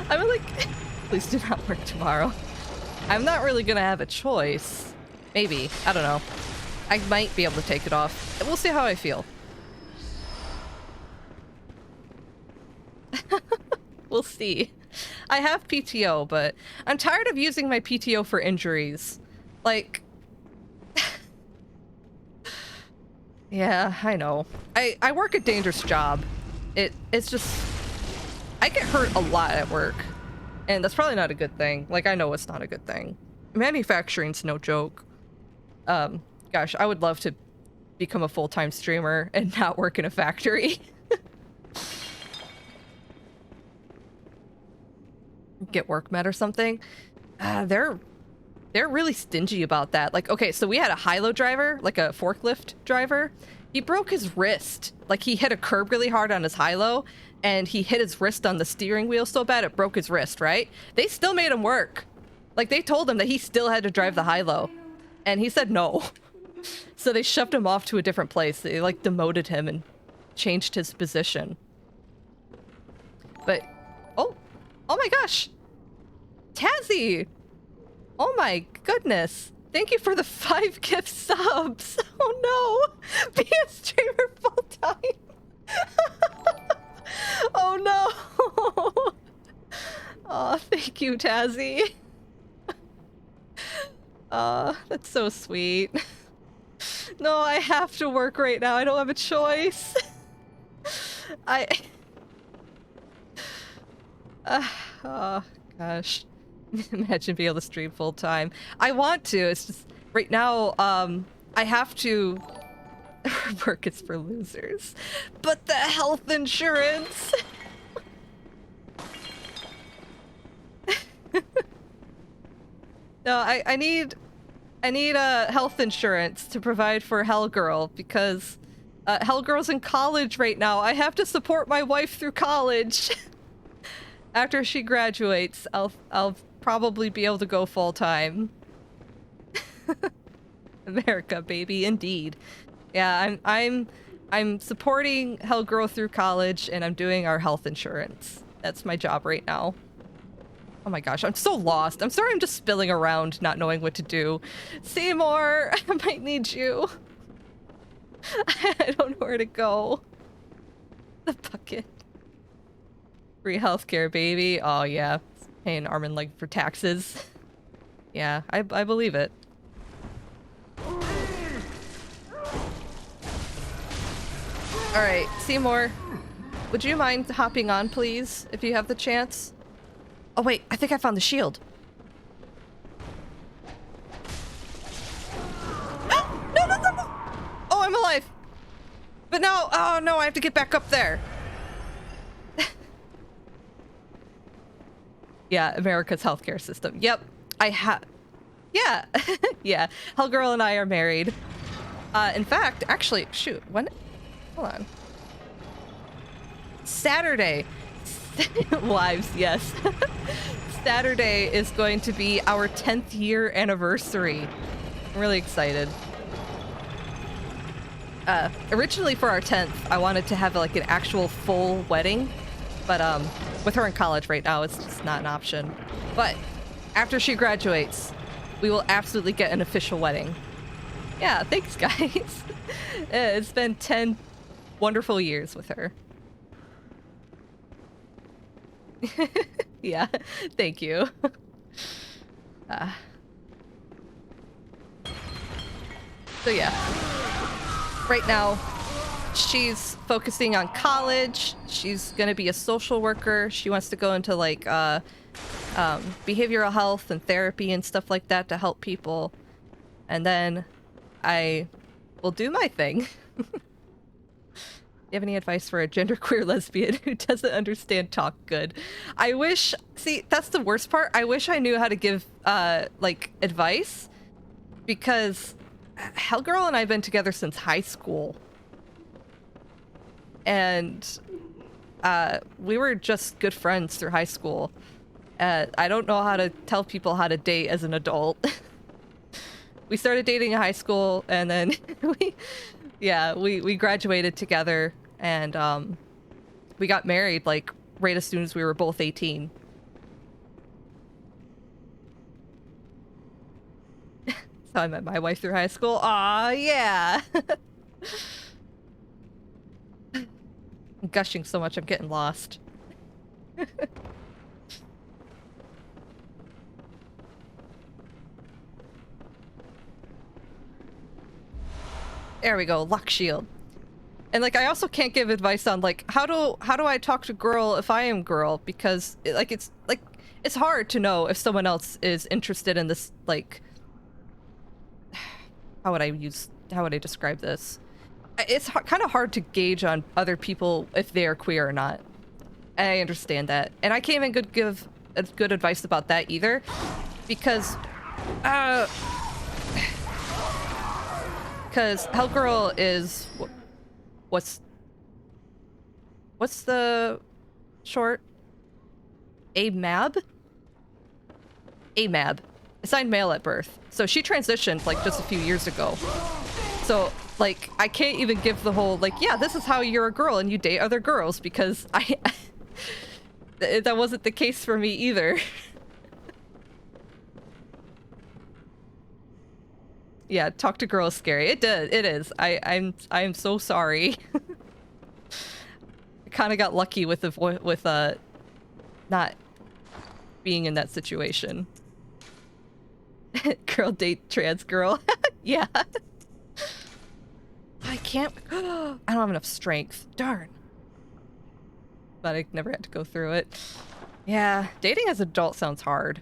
I'm like, please do not work tomorrow. I'm not really gonna have a choice. Maybe. I don't know. I might be able to take it off. We'll see how I feel. We'll see. I have PTO, but I'm tired of using my PTO for injuries. Like... Yeah, I know. I work a dangerous job. It's just... I get hurt a lot at work. And that's probably not a good thing. Like, I know it's not a good thing. Manufacturing's no joke. Gosh, I would love to become a full-time streamer and not work in a factory. Get work med or something. They're really stingy about that. Like, okay, so we had a high-low driver, like a forklift driver. He broke his wrist. Like, he hit a curb really hard on his high-low, and he hit his wrist on the steering wheel so bad it broke his wrist, right? They still made him work. Like, they told him that he still had to drive the high-low. And he said no. So they shoved him off to a different place. They, like, demoted him and changed his position. But, oh my gosh. Tazzy! Oh my goodness. Thank you for the 5 gift subs. Oh no. Be a streamer full time. Oh no. Oh, thank you, Tazzy. That's so sweet. No, I have to work right now. I don't have a choice. Oh, gosh. Imagine being able to stream full time. I want to. It's just right now, I have to work is for losers. But the health insurance. No, I need health insurance to provide for Hellgirl, because Hellgirl's in college right now. I have to support my wife through college. After she graduates, I'll probably be able to go full time. America, baby, indeed. Yeah, I'm supporting Hellgirl through college, and I'm doing our health insurance. That's my job right now. Oh my gosh, I'm so lost. I'm sorry I'm just spilling around, not knowing what to do. Seymour, I might need you. I don't know where to go. The bucket. Free healthcare, baby. Oh yeah, paying arm and leg for taxes. Yeah, I believe it. All right, Seymour, would you mind hopping on, please, if you have the chance? Oh wait, I think I found the shield. No. Oh, I'm alive. But no, oh no, I have to get back up there. Yeah, America's healthcare system. Yep, I have. Yeah, yeah. Hellgirl and I are married. In fact, actually, shoot, when? Hold on. Saturday. Wives, yes. Saturday is going to be our 10th year anniversary. I'm really excited. Originally for our 10th, I wanted to have like an actual full wedding, but with her in college right now, it's just not an option. But after she graduates, we will absolutely get an official wedding. Yeah, thanks guys. It's been 10 wonderful years with her. Yeah, thank you. So yeah, right now she's focusing on college. She's gonna be a social worker. She wants to go into like behavioral health and therapy and stuff like that to help people. And then I will do my thing. Do you have any advice for a genderqueer lesbian who doesn't understand talk good? I wish, see, that's the worst part. I wish I knew how to give, like, advice. Because Hellgirl and I have been together since high school. And, we were just good friends through high school. I don't know how to tell people how to date as an adult. We started dating in high school, and then we graduated together, and we got married like right as soon as we were both 18. So I met my wife through high school. Aw, yeah. I'm gushing so much I'm getting lost. There we go, luck shield. And like, I also can't give advice on like how do I talk to girl if I am girl, because it's hard to know if someone else is interested in this, like, how would I describe this? It's kind of hard to gauge on other people if they are queer or not. And I understand that, and I can't even give good advice about that either, because Hellgirl is what's the short? AMAB? AMAB. Assigned male at birth. So she transitioned like just a few years ago. So like I can't even give the whole like, yeah, this is how you're a girl and you date other girls, because that wasn't the case for me either. Yeah, talk to girl is scary. It is. I'm so sorry. I kind of got lucky with not being in that situation. Girl date trans girl. Yeah. I can't. I don't have enough strength. Darn. But I never had to go through it. Yeah, dating as an adult sounds hard.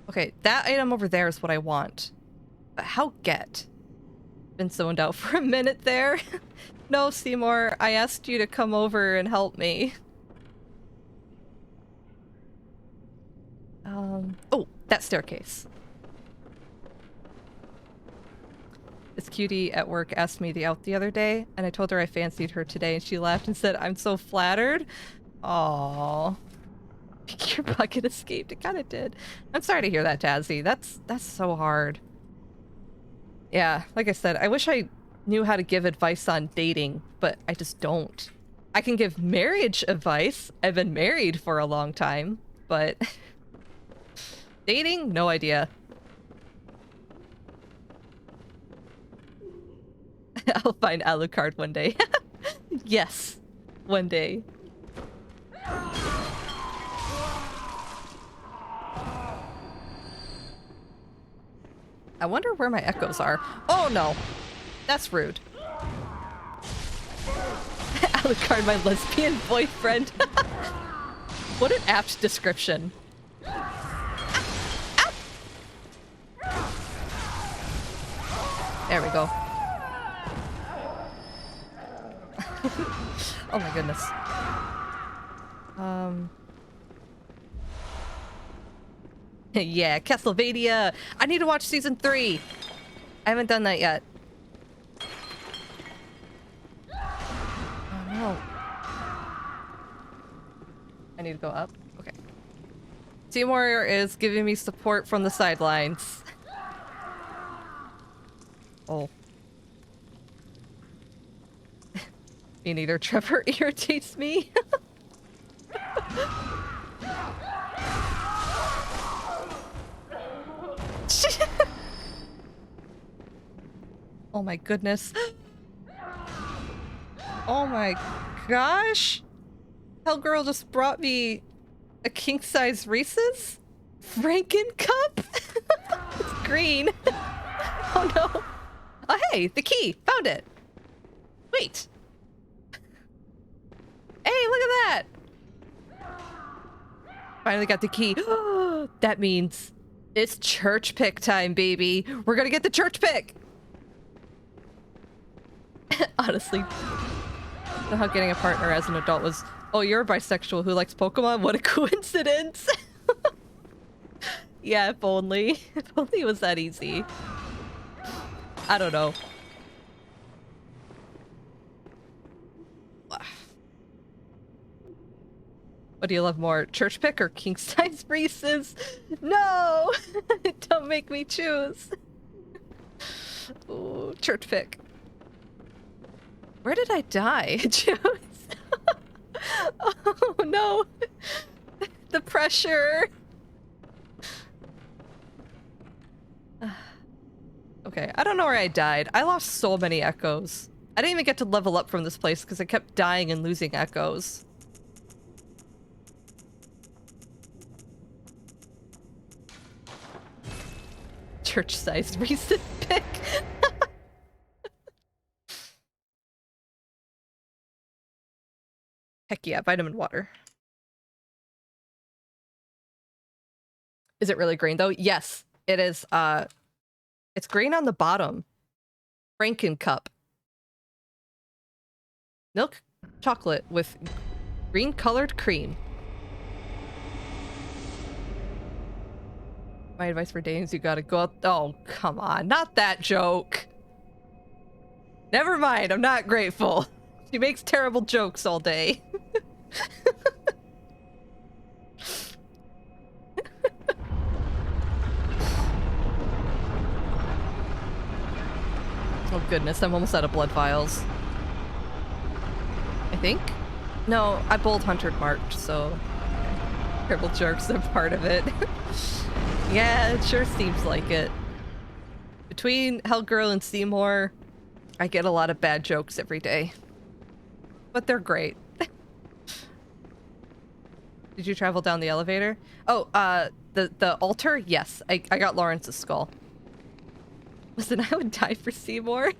Okay, that item over there is what I want. But how get? Been zoned out for a minute there. No, Seymour, I asked you to come over and help me. Oh, that staircase. This cutie at work asked me out the other day, and I told her I fancied her today, and she laughed and said, "I'm so flattered." Aww. Your bucket escaped. It kind of did. I'm sorry to hear that, Tazzy. That's so hard. Yeah, like I said, I wish I knew how to give advice on dating, but I just don't. I can give marriage advice. I've been married for a long time, but dating, no idea. I'll find Alucard one day. Yes, one day. I wonder where my echoes are. Oh no, that's rude. Alucard, my lesbian boyfriend. What an apt description. Ow! There we go. Oh my goodness. Yeah, Castlevania! I need to watch season 3! I haven't done that yet. Oh no. I need to go up? Okay. Seymour is giving me support from the sidelines. Oh. Me neither. Trevor irritates me. Oh my goodness. Oh my gosh. Hellgirl just brought me a king-size Reese's Franken cup. It's green. Oh no. Oh hey, the key. Found it. Wait. Hey, look at that. Finally got the key. That means it's church pick time, baby. We're gonna get the church pick. Honestly, know how getting a partner as an adult was. Oh, you're a bisexual who likes Pokemon? What a coincidence. Yeah, if only. If only it was that easy. I don't know. What do you love more, church pick or king-size Reese's? No! Don't make me choose. Ooh, church pick. Where did I die? Oh no! The pressure! Okay, I don't know where I died. I lost so many echoes. I didn't even get to level up from this place because I kept dying and losing echoes. Church-sized Reese's pick. Heck yeah, vitamin water. Is it really green though? Yes, it is. It's green on the bottom. Franken cup. Milk chocolate with green colored cream. My advice for dating is you gotta go out. Oh, come on. Not that joke. Never mind. I'm not grateful. She makes terrible jokes all day. Oh goodness, I'm almost out of blood vials. I think? No, I bold hunted marked, so terrible jokes are part of it. Yeah, it sure seems like it. Between Hellgirl and Seymour, I get a lot of bad jokes every day. But they're great. Did you travel down the elevator? Oh, the altar? Yes, I got Lawrence's skull. Listen, I would die for Seymour.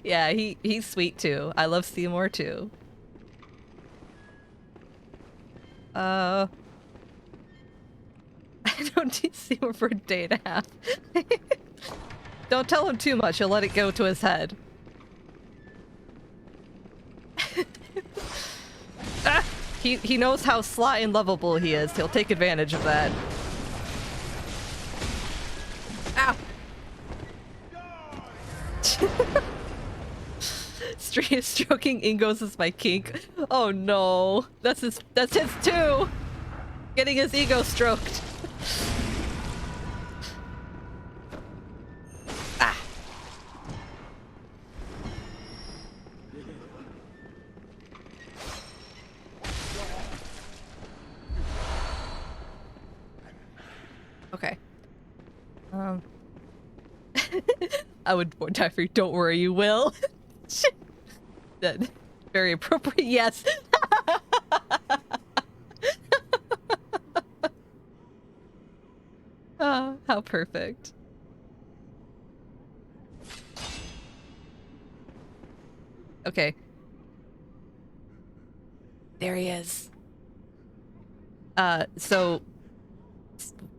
Yeah, he's sweet too. I love Seymour too. I don't need Seymour for a day and a half. Don't tell him too much, he'll let it go to his head. Ah, he knows how sly and lovable he is. He'll take advantage of that. Ow! Stroking Ingos is my kink. Oh no, that's his too. Getting his ego stroked. Ah. I would die for you. Don't worry, you will. That very appropriate. Yes. How perfect. Okay. There he is. So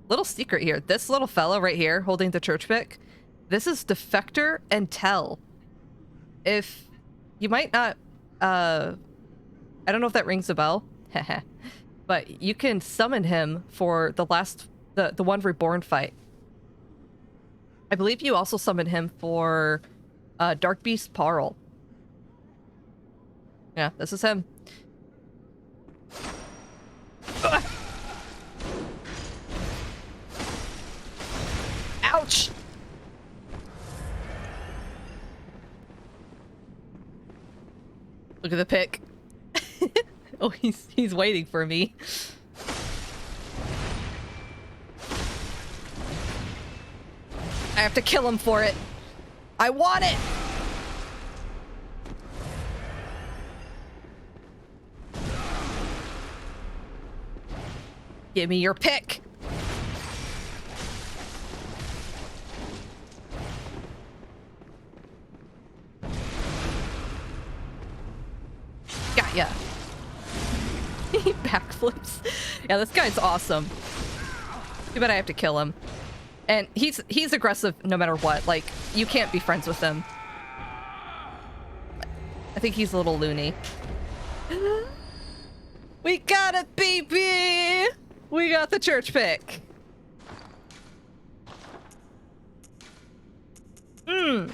little secret here. This little fella right here holding the church pick, this is Defector and Tell. If you might not, I don't know if that rings a bell, but you can summon him for the one Reborn fight. I believe you also summon him for Dark Beast Parl. Yeah, this is him. Ugh. Ouch! Look at the pick. Oh, he's waiting for me. I have to kill him for it. I want it! Give me your pick. Got ya. He backflips. Yeah, this guy's awesome. Too bad I have to kill him. And he's aggressive no matter what. Like, you can't be friends with him. I think he's a little loony. We got it, baby! We got the church pick. Mmm.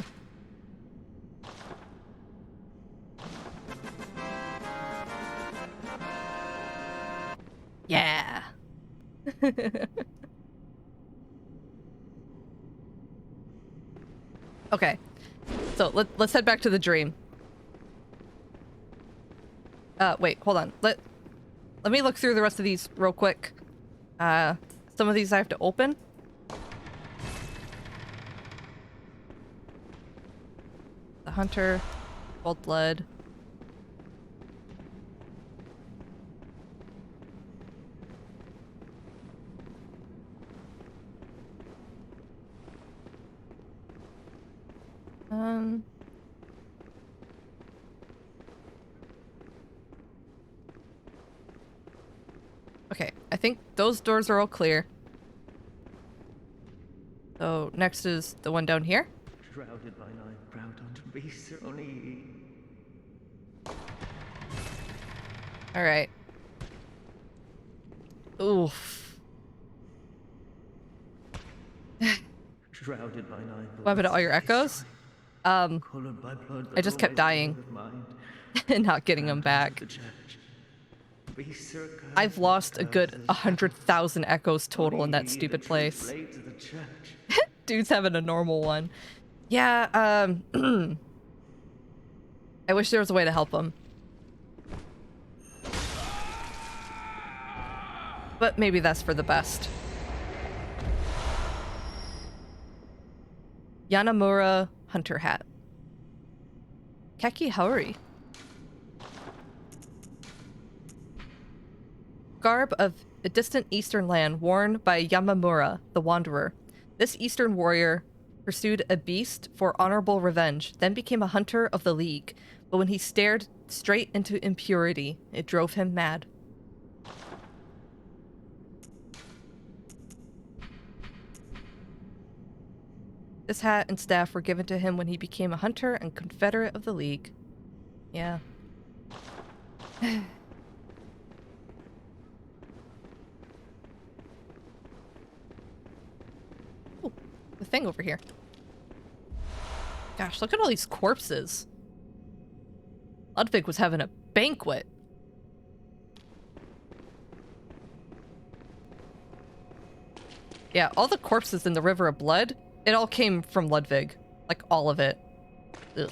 Yeah. Okay. So let's head back to the dream. Wait, hold on. Let me look through the rest of these real quick. Some of these I have to open. The Hunter, Cold Blood. Okay, I think those doors are all clear. So next is the one down here. Shrouded by night, proud unto beasts are only. All right. Oof. Shrouded by night. What happened to all your echoes? I just kept dying and not getting them back. I've lost a good 100,000 echoes total in that stupid place. Dude's having a normal one. Yeah, I wish there was a way to help him. But maybe that's for the best. Yanamura Hunter Hat. Keki Haori. Garb of a distant eastern land worn by Yamamura, the Wanderer. This eastern warrior pursued a beast for honorable revenge, then became a hunter of the League. But when he stared straight into impurity, it drove him mad. This hat and staff were given to him when he became a hunter and confederate of the League. Yeah. Ooh, the thing over here. Gosh, look at all these corpses. Ludwig was having a banquet. Yeah, all the corpses in the River of Blood, it all came from Ludwig. Like, all of it. Ugh.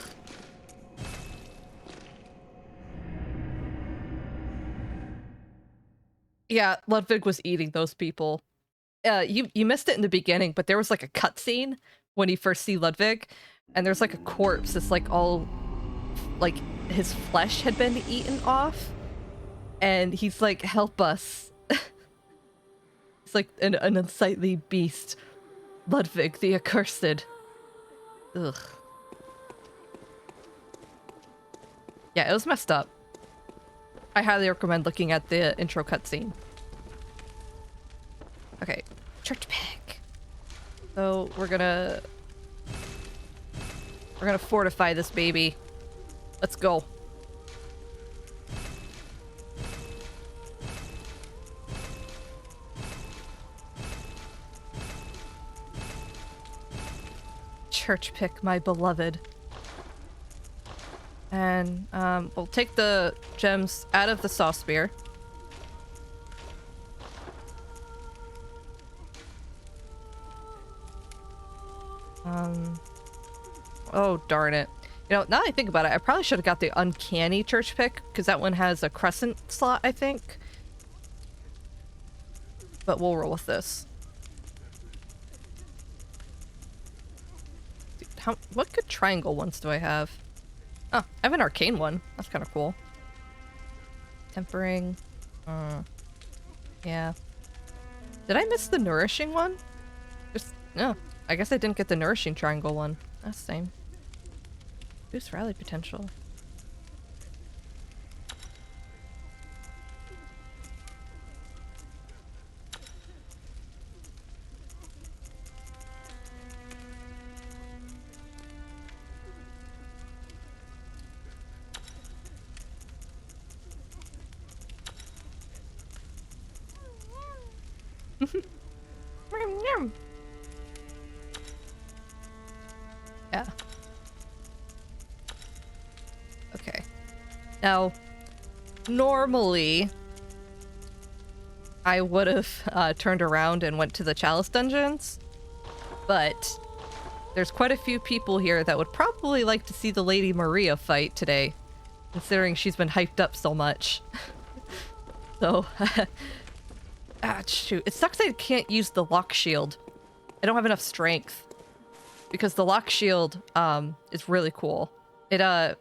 Yeah, Ludwig was eating those people. You missed it in the beginning, but there was like a cutscene when you first see Ludwig and there's like a corpse that's like all like his flesh had been eaten off, and he's like, help us. It's like an unsightly beast, Ludwig the Accursed. Ugh. Yeah, it was messed up. I highly recommend looking at the intro cutscene. Okay, church pick. So we're gonna fortify this baby. Let's go. Church pick, my beloved. And we'll take the gems out of the saw spear. Oh darn it. You know, now that I think about it, I probably should have got the uncanny church pick, because that one has a crescent slot, I think. But we'll roll with this. What good triangle ones do I have? Oh, I have an arcane one. That's kind of cool. Tempering. Yeah. Did I miss the nourishing one? No. I guess I didn't get the nourishing triangle one. That's the same. Boost rally potential. Yeah. Okay. Now, normally, I would have turned around and went to the Chalice Dungeons, but there's quite a few people here that would probably like to see the Lady Maria fight today, considering she's been hyped up so much. So, shoot. It sucks I can't use the lock shield. I don't have enough strength. Because the lock shield is really cool. It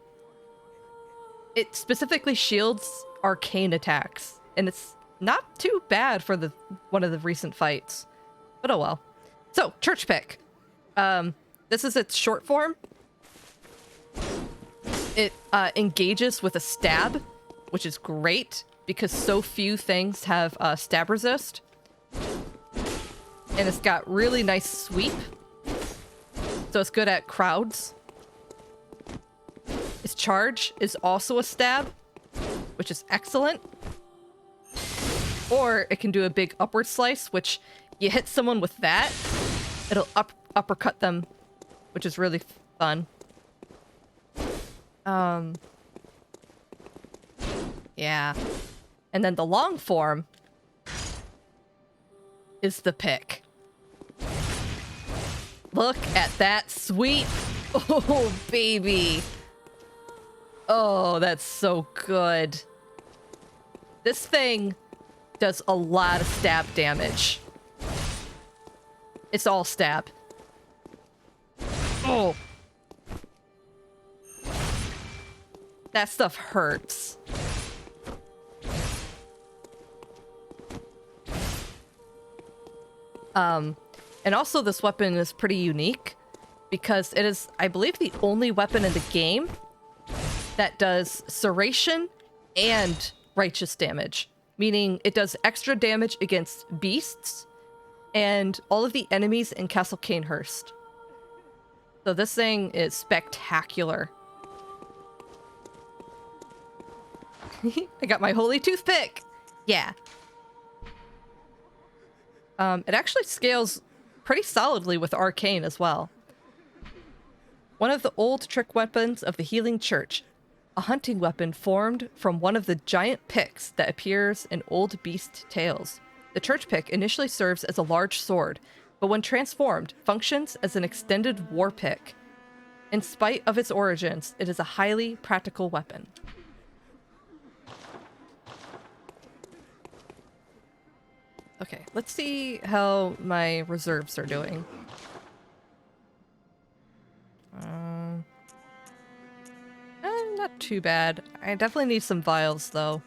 specifically shields arcane attacks, and it's not too bad for one of the recent fights. But oh well. So, church pick. This is its short form. It engages with a stab, which is great because so few things have stab resist. And it's got really nice sweep. So it's good at crowds. Its charge is also a stab, which is excellent. Or it can do a big upward slice, which you hit someone with that, it'll uppercut them, which is really fun. Yeah. And then the long form is the pick. Look at that sweep. Oh, baby. Oh, that's so good. This thing does a lot of stab damage. It's all stab. Oh. That stuff hurts. And also this weapon is pretty unique because it is, I believe, the only weapon in the game that does serration and righteous damage, meaning it does extra damage against beasts and all of the enemies in Castle Canehurst. So this thing is spectacular. I got my holy toothpick! Yeah. It actually scales pretty solidly with arcane as well. One of the old trick weapons of the Healing Church, a hunting weapon formed from one of the giant picks that appears in old beast tales. The church pick initially serves as a large sword, but when transformed, functions as an extended war pick. In spite of its origins, it is a highly practical weapon. Okay, let's see how my reserves are doing. not too bad. I definitely need some vials, though.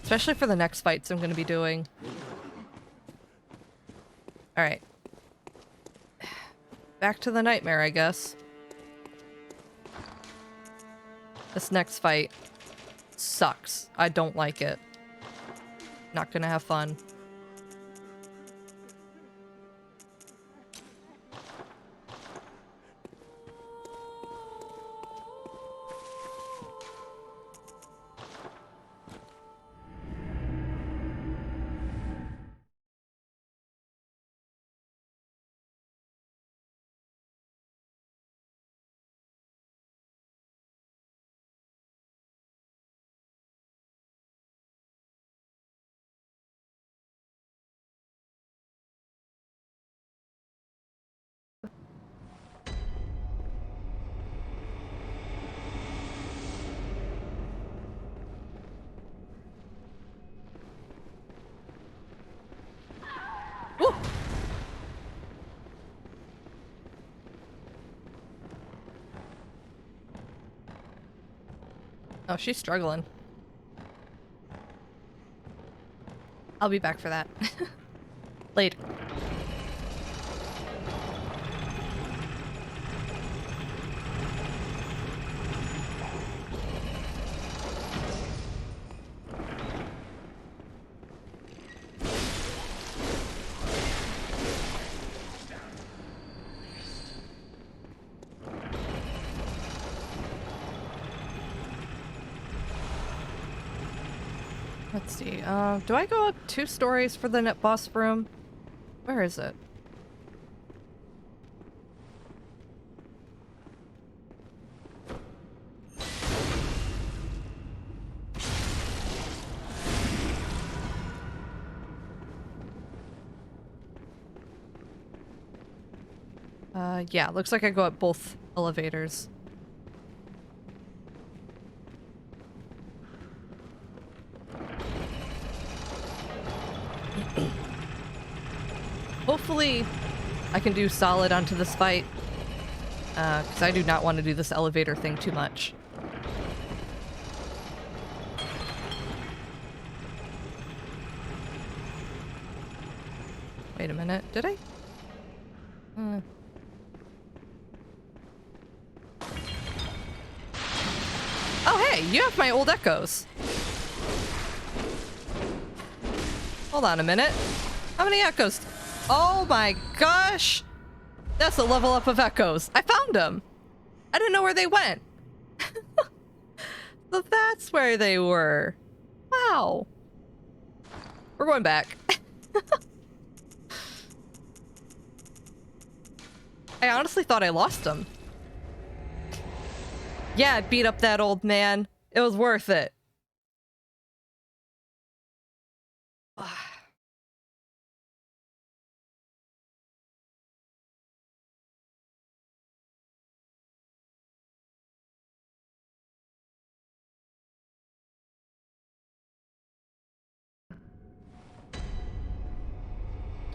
Especially for the next fights I'm going to be doing. Alright. Back to the nightmare, I guess. This next fight sucks. I don't like it. Not gonna have fun. Woo! Oh, she's struggling. I'll be back for that. Later. Let's see, do I go up 2 stories for the net boss room? Where is it? Yeah, looks like I go up both elevators. Hopefully, I can do solid onto this fight. Because I do not want to do this elevator thing too much. Wait a minute, did I? Oh hey, you have my old echoes. Hold on a minute. How many echoes? Oh my gosh! That's a level up of echoes. I found them! I didn't know where they went. So that's where they were. Wow. We're going back. I honestly thought I lost them. Yeah, I beat up that old man. It was worth it.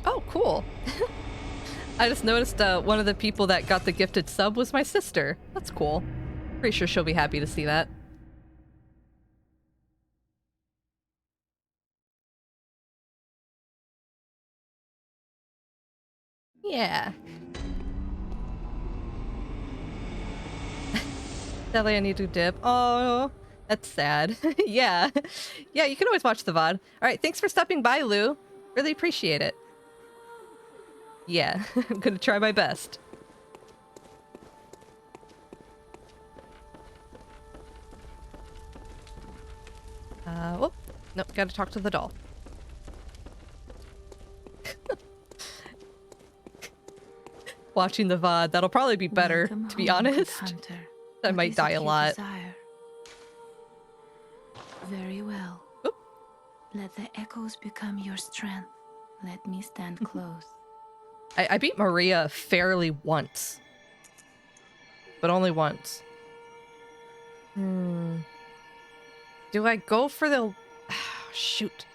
Oh, cool. I just noticed one of the people that got the gifted sub was my sister. That's cool. Pretty sure she'll be happy to see that. Yeah. Sadly, I need to dip. Oh, that's sad. Yeah. Yeah, you can always watch the VOD. Alright, thanks for stopping by, Lou. Really appreciate it. Yeah, I'm gonna try my best. Whoop. Nope, gotta talk to the doll. Watching the VOD, that'll probably be better, Welcome to be home, good honest. hunter. I What might is die it a you lot. desire? Very well. Oop. Let the echoes become your strength. Let me stand close. I beat Maria fairly once. But only once. Do I go for the... shoot.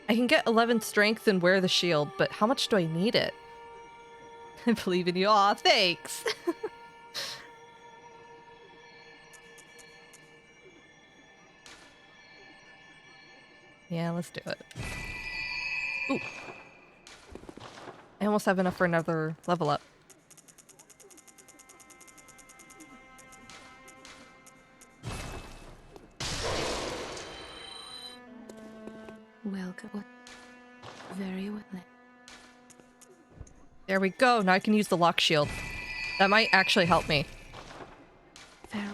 I can get 11 strength and wear the shield, but how much do I need it? I believe in you. Aw, thanks! Yeah, let's do it. Ooh. I almost have enough for another level up. Welcome. Very well. There we go. Now I can use the lock shield. That might actually help me. Farewell.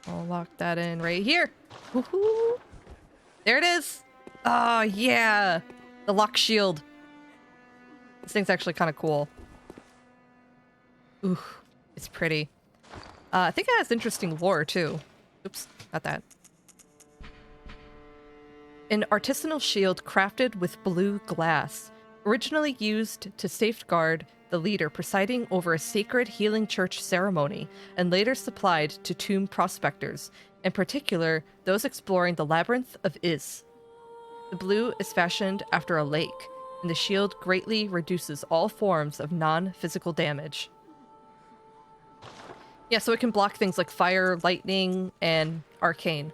I'll lock that in right here. Woohoo! There it is. Oh, yeah. The lock shield. This thing's actually kind of cool. Ooh, it's pretty. I think it has interesting lore, too. Oops, not that. An artisanal shield crafted with blue glass, originally used to safeguard the leader presiding over a sacred healing church ceremony, and later supplied to tomb prospectors, in particular those exploring the labyrinth of Iz. The blue is fashioned after a lake, and the shield greatly reduces all forms of non-physical damage. Yeah, so it can block things like fire, lightning, and arcane.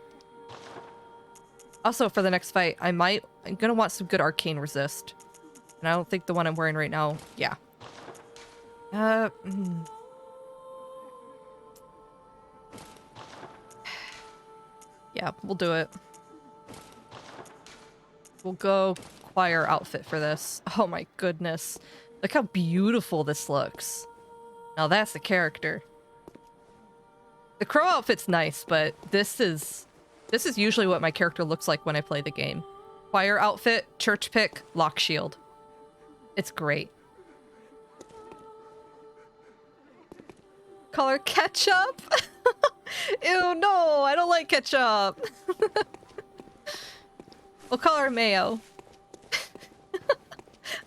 Also, for the next fight, I'm gonna want some good arcane resist. And I don't think the one I'm wearing right now, yeah. Yeah, we'll do it. We'll go choir outfit for this. Oh my goodness. Look how beautiful this looks. Now that's the character. The crow outfit's nice, but this is usually what my character looks like when I play the game. Choir outfit, church pick, lock shield. It's great. Call her ketchup? Ew, no, I don't like ketchup. We'll call her mayo.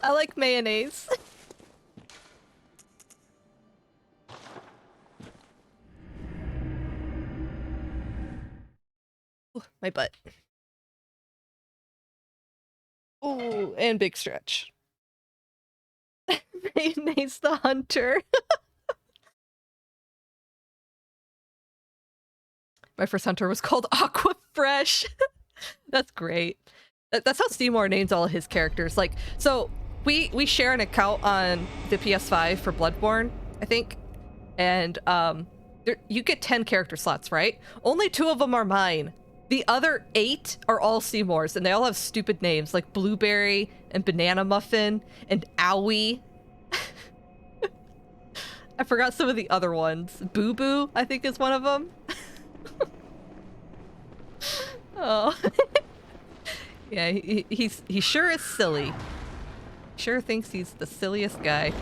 I like mayonnaise. Ooh, my butt. Ooh, and big stretch. Mayonnaise the hunter. My first hunter was called Aqua Fresh. That's great. That's how Seymour names all of his characters. Like, so we share an account on the PS5 for Bloodborne, I think, and you get 10 character slots, right? Only 2 of them are mine. The other 8 are all Seymour's, and they all have stupid names like Blueberry and Banana Muffin and Owie. I forgot some of the other ones. Boo Boo, I think, is one of them. Oh. Yeah, he sure is silly. Sure thinks he's the silliest guy.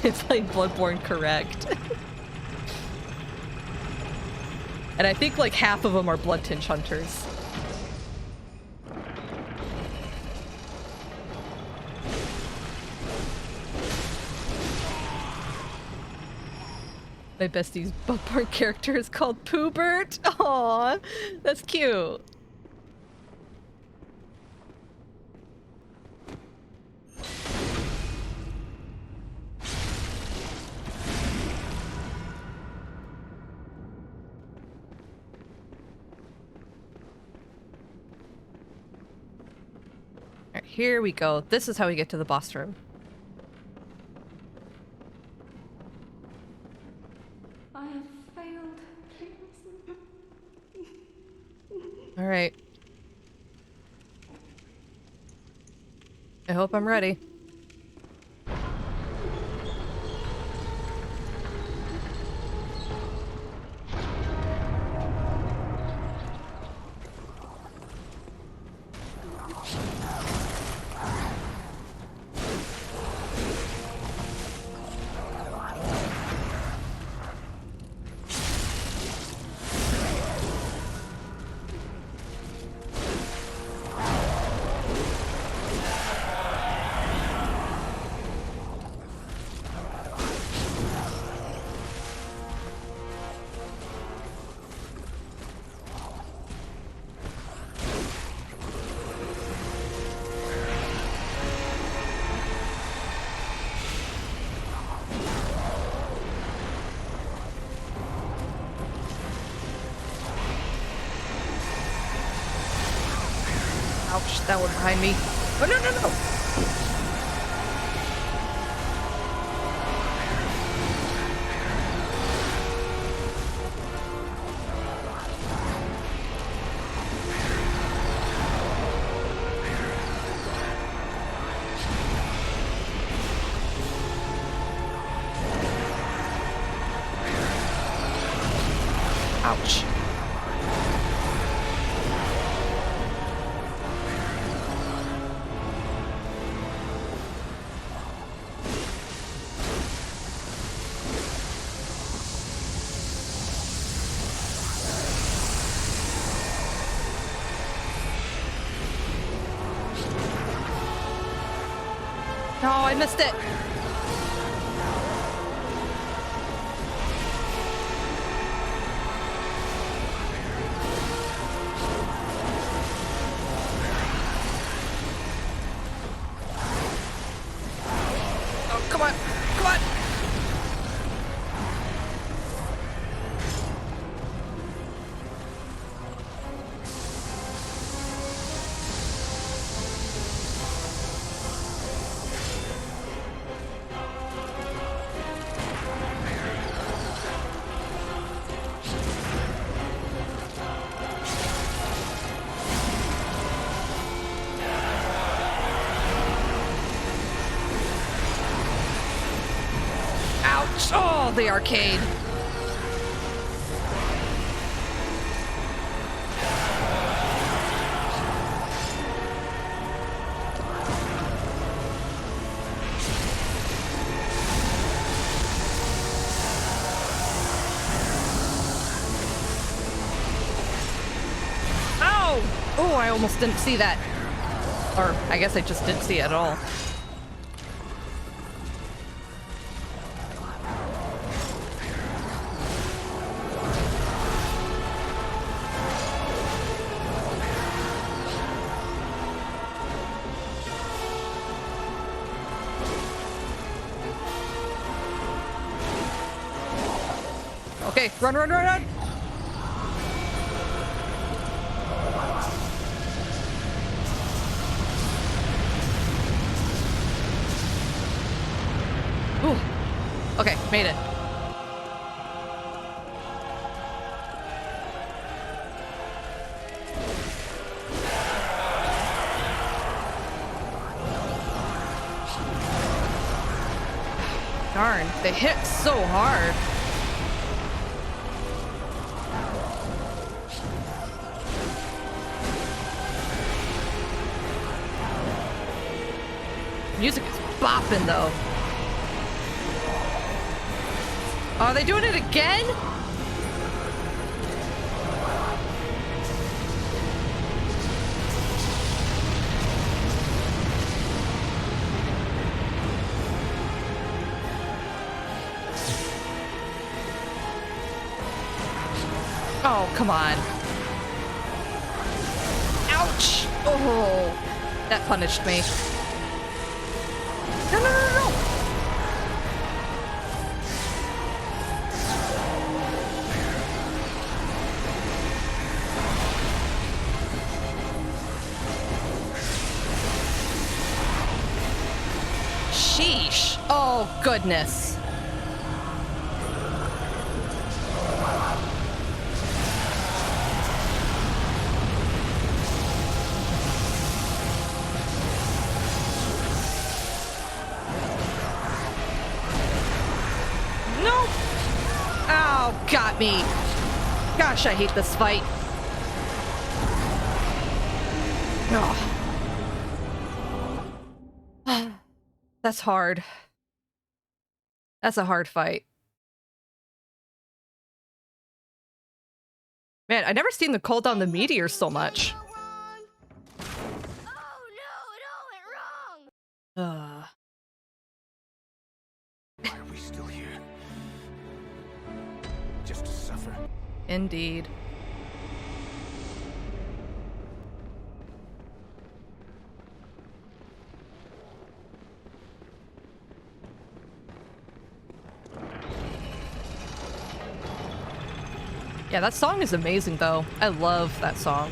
It's like Bloodborne correct. And I think like half of them are Bloodtinge hunters. My bestie's Bloodborne character is called Poobert. Aww, that's cute. Alright, here we go. This is how we get to the boss room. I have failed. Please. Alright. I hope I'm ready. Ouch, that one behind me. Oh, no, no, no! Ouch. No, I missed it. Oh, come on. Come on. Ouch. Oh, the arcade. Ow! Oh, I almost didn't see that. Or I guess I just didn't see it at all. Okay, run, run, run, run! Ooh. Okay, made it. Darn, they hit so hard. Music is bopping though. Are they doing it again? Oh, come on. Ouch! Oh, that punished me. No, no, no, no, no! Sheesh. Oh, goodness. Nope. Oh, got me. Gosh, I hate this fight. Oh. That's hard. That's a hard fight. Man, I never seen the cold on the meteor so much. Oh no, it all went wrong. Why are we still here? Just to suffer. Indeed. Yeah, that song is amazing though. I love that song.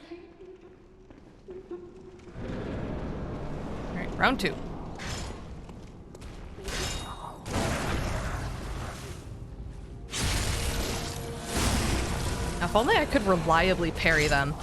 please. Alright, round 2. Now, if only I could reliably parry them.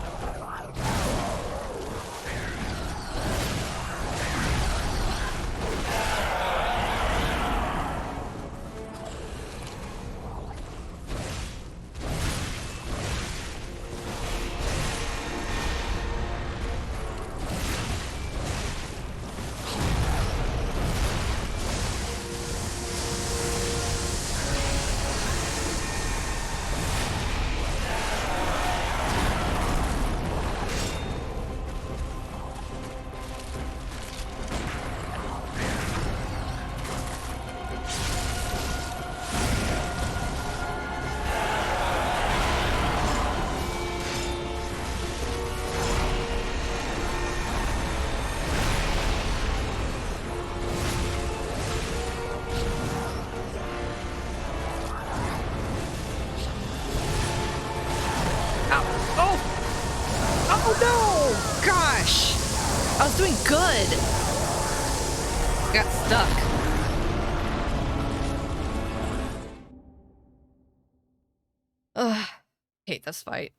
I was doing good. Got stuck. Ugh. Hate this fight.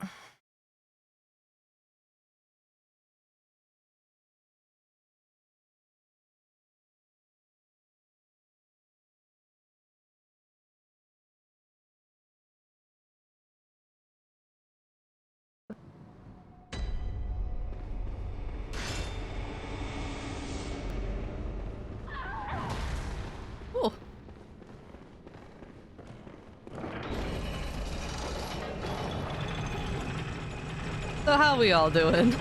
Ooh. So how we all doing?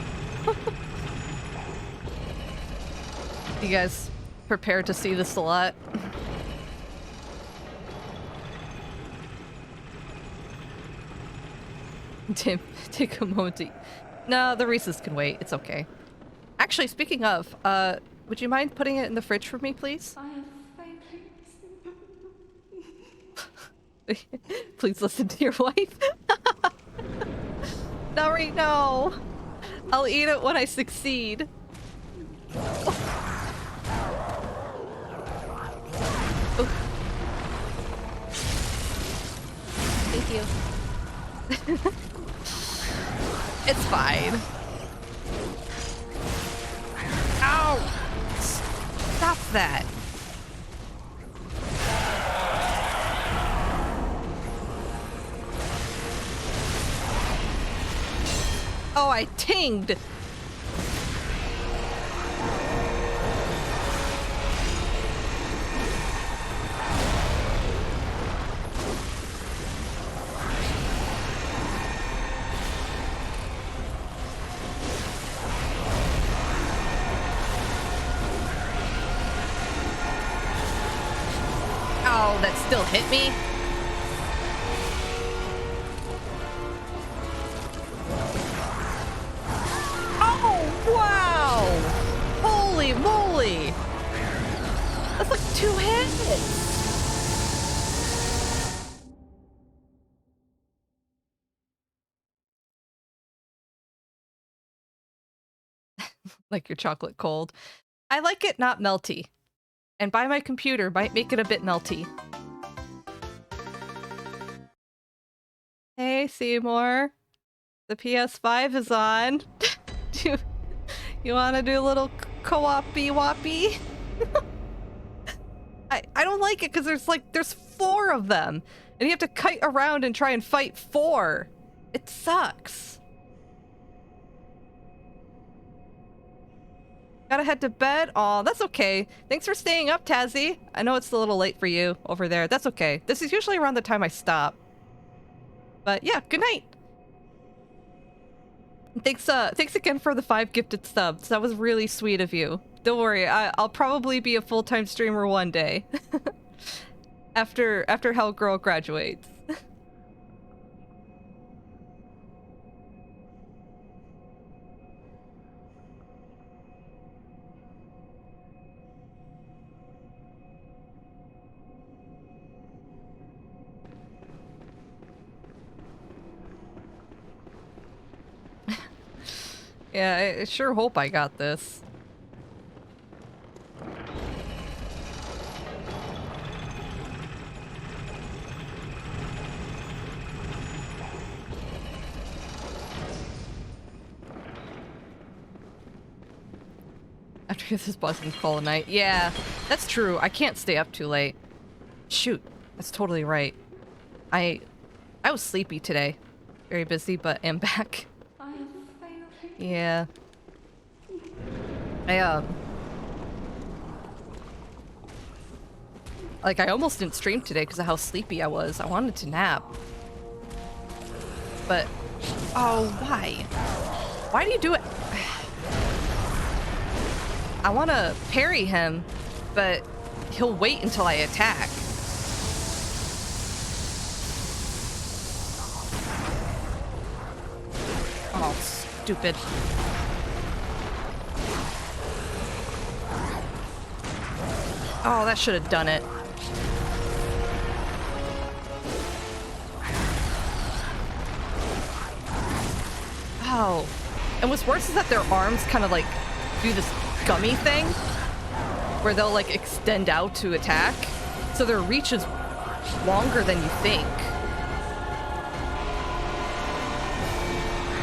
You guys prepared to see this a lot? Tim, take a moment to... No, the Reese's can wait. It's okay. Actually, speaking of, would you mind putting it in the fridge for me, please? I am afraid, please. Please listen to your wife. Nari, no. I'll eat it when I succeed. Oh. Thank you. It's fine. Ow! Stop that. Oh, I tinged. Oh, that still hit me? Oh, wow! Holy moly! That's like 2 hits! Like your chocolate cold. I like it not melty. And by my computer might make it a bit melty. Hey, Seymour. The PS5 is on. Do you want to do a little co-op-y woppy? I don't like it because there's 4 of them. And you have to kite around and try and fight 4. It sucks. Gotta head to bed? Aw, that's okay. Thanks for staying up, Tazzy. I know it's a little late for you over there. That's okay. This is usually around the time I stop. But yeah, good night. Thanks again for the 5 gifted subs. That was really sweet of you. Don't worry, I'll probably be a full-time streamer one day. after Hellgirl graduates. Yeah, I sure hope I got this. After this boss can call a night. Yeah, that's true. I can't stay up too late. Shoot, that's totally right. I was sleepy today. Very busy, but am back. I am failing. Yeah. Like, I almost didn't stream today because of how sleepy I was. I wanted to nap. But, oh, why? Why do you do it? I want to parry him, but he'll wait until I attack. Oh, stupid. Oh, that should have done it. Oh. And what's worse is that their arms kind of like do this gummy thing where they'll like extend out to attack. So their reach is longer than you think.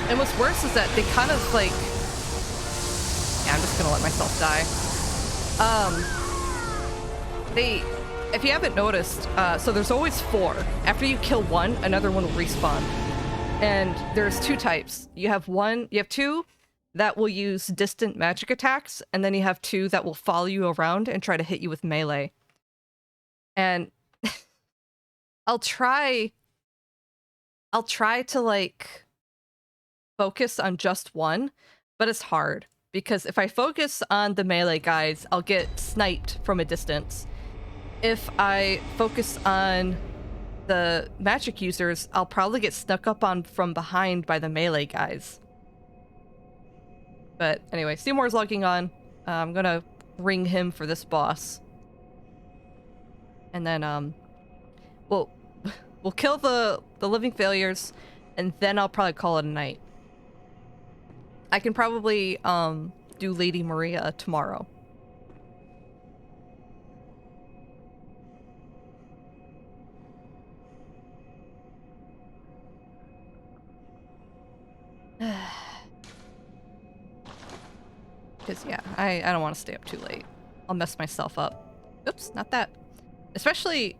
And what's worse is that they kind of like... Yeah, I'm just gonna let myself die. If you haven't noticed, so there's always 4. After you kill one, another one will respawn. And there's 2 types. You have 2 that will use distant magic attacks, and then you have 2 that will follow you around and try to hit you with melee. And I'll try to like focus on just one, but it's hard because if I focus on the melee guys, I'll get sniped from a distance. If I focus on the magic users, I'll probably get snuck up on from behind by the melee guys. But anyway, Seymour's logging on. I'm gonna ring him for this boss. And then, we'll kill the living failures, and then I'll probably call it a night. I can probably, do Lady Maria tomorrow. Because, yeah, I don't want to stay up too late. I'll mess myself up. Oops, not that. Especially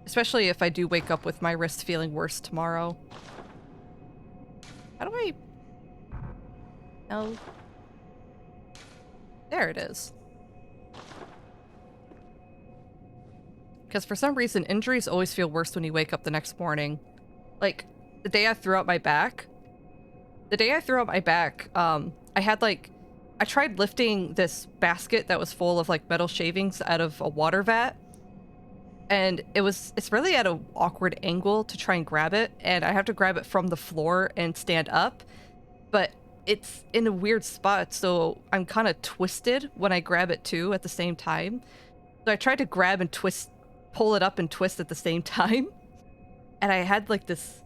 if I do wake up with my wrist feeling worse tomorrow. How do I... No. There it is. Because for some reason, injuries always feel worse when you wake up the next morning. Like, the day I threw out my back... I had, like... I tried lifting this basket that was full of, like, metal shavings out of a water vat. And it's really at an awkward angle to try and grab it. And I have to grab it from the floor and stand up. But it's in a weird spot, so I'm kind of twisted when I grab it, too, at the same time. So I tried to grab and twist... pull it up and twist at the same time. And I had, like, this...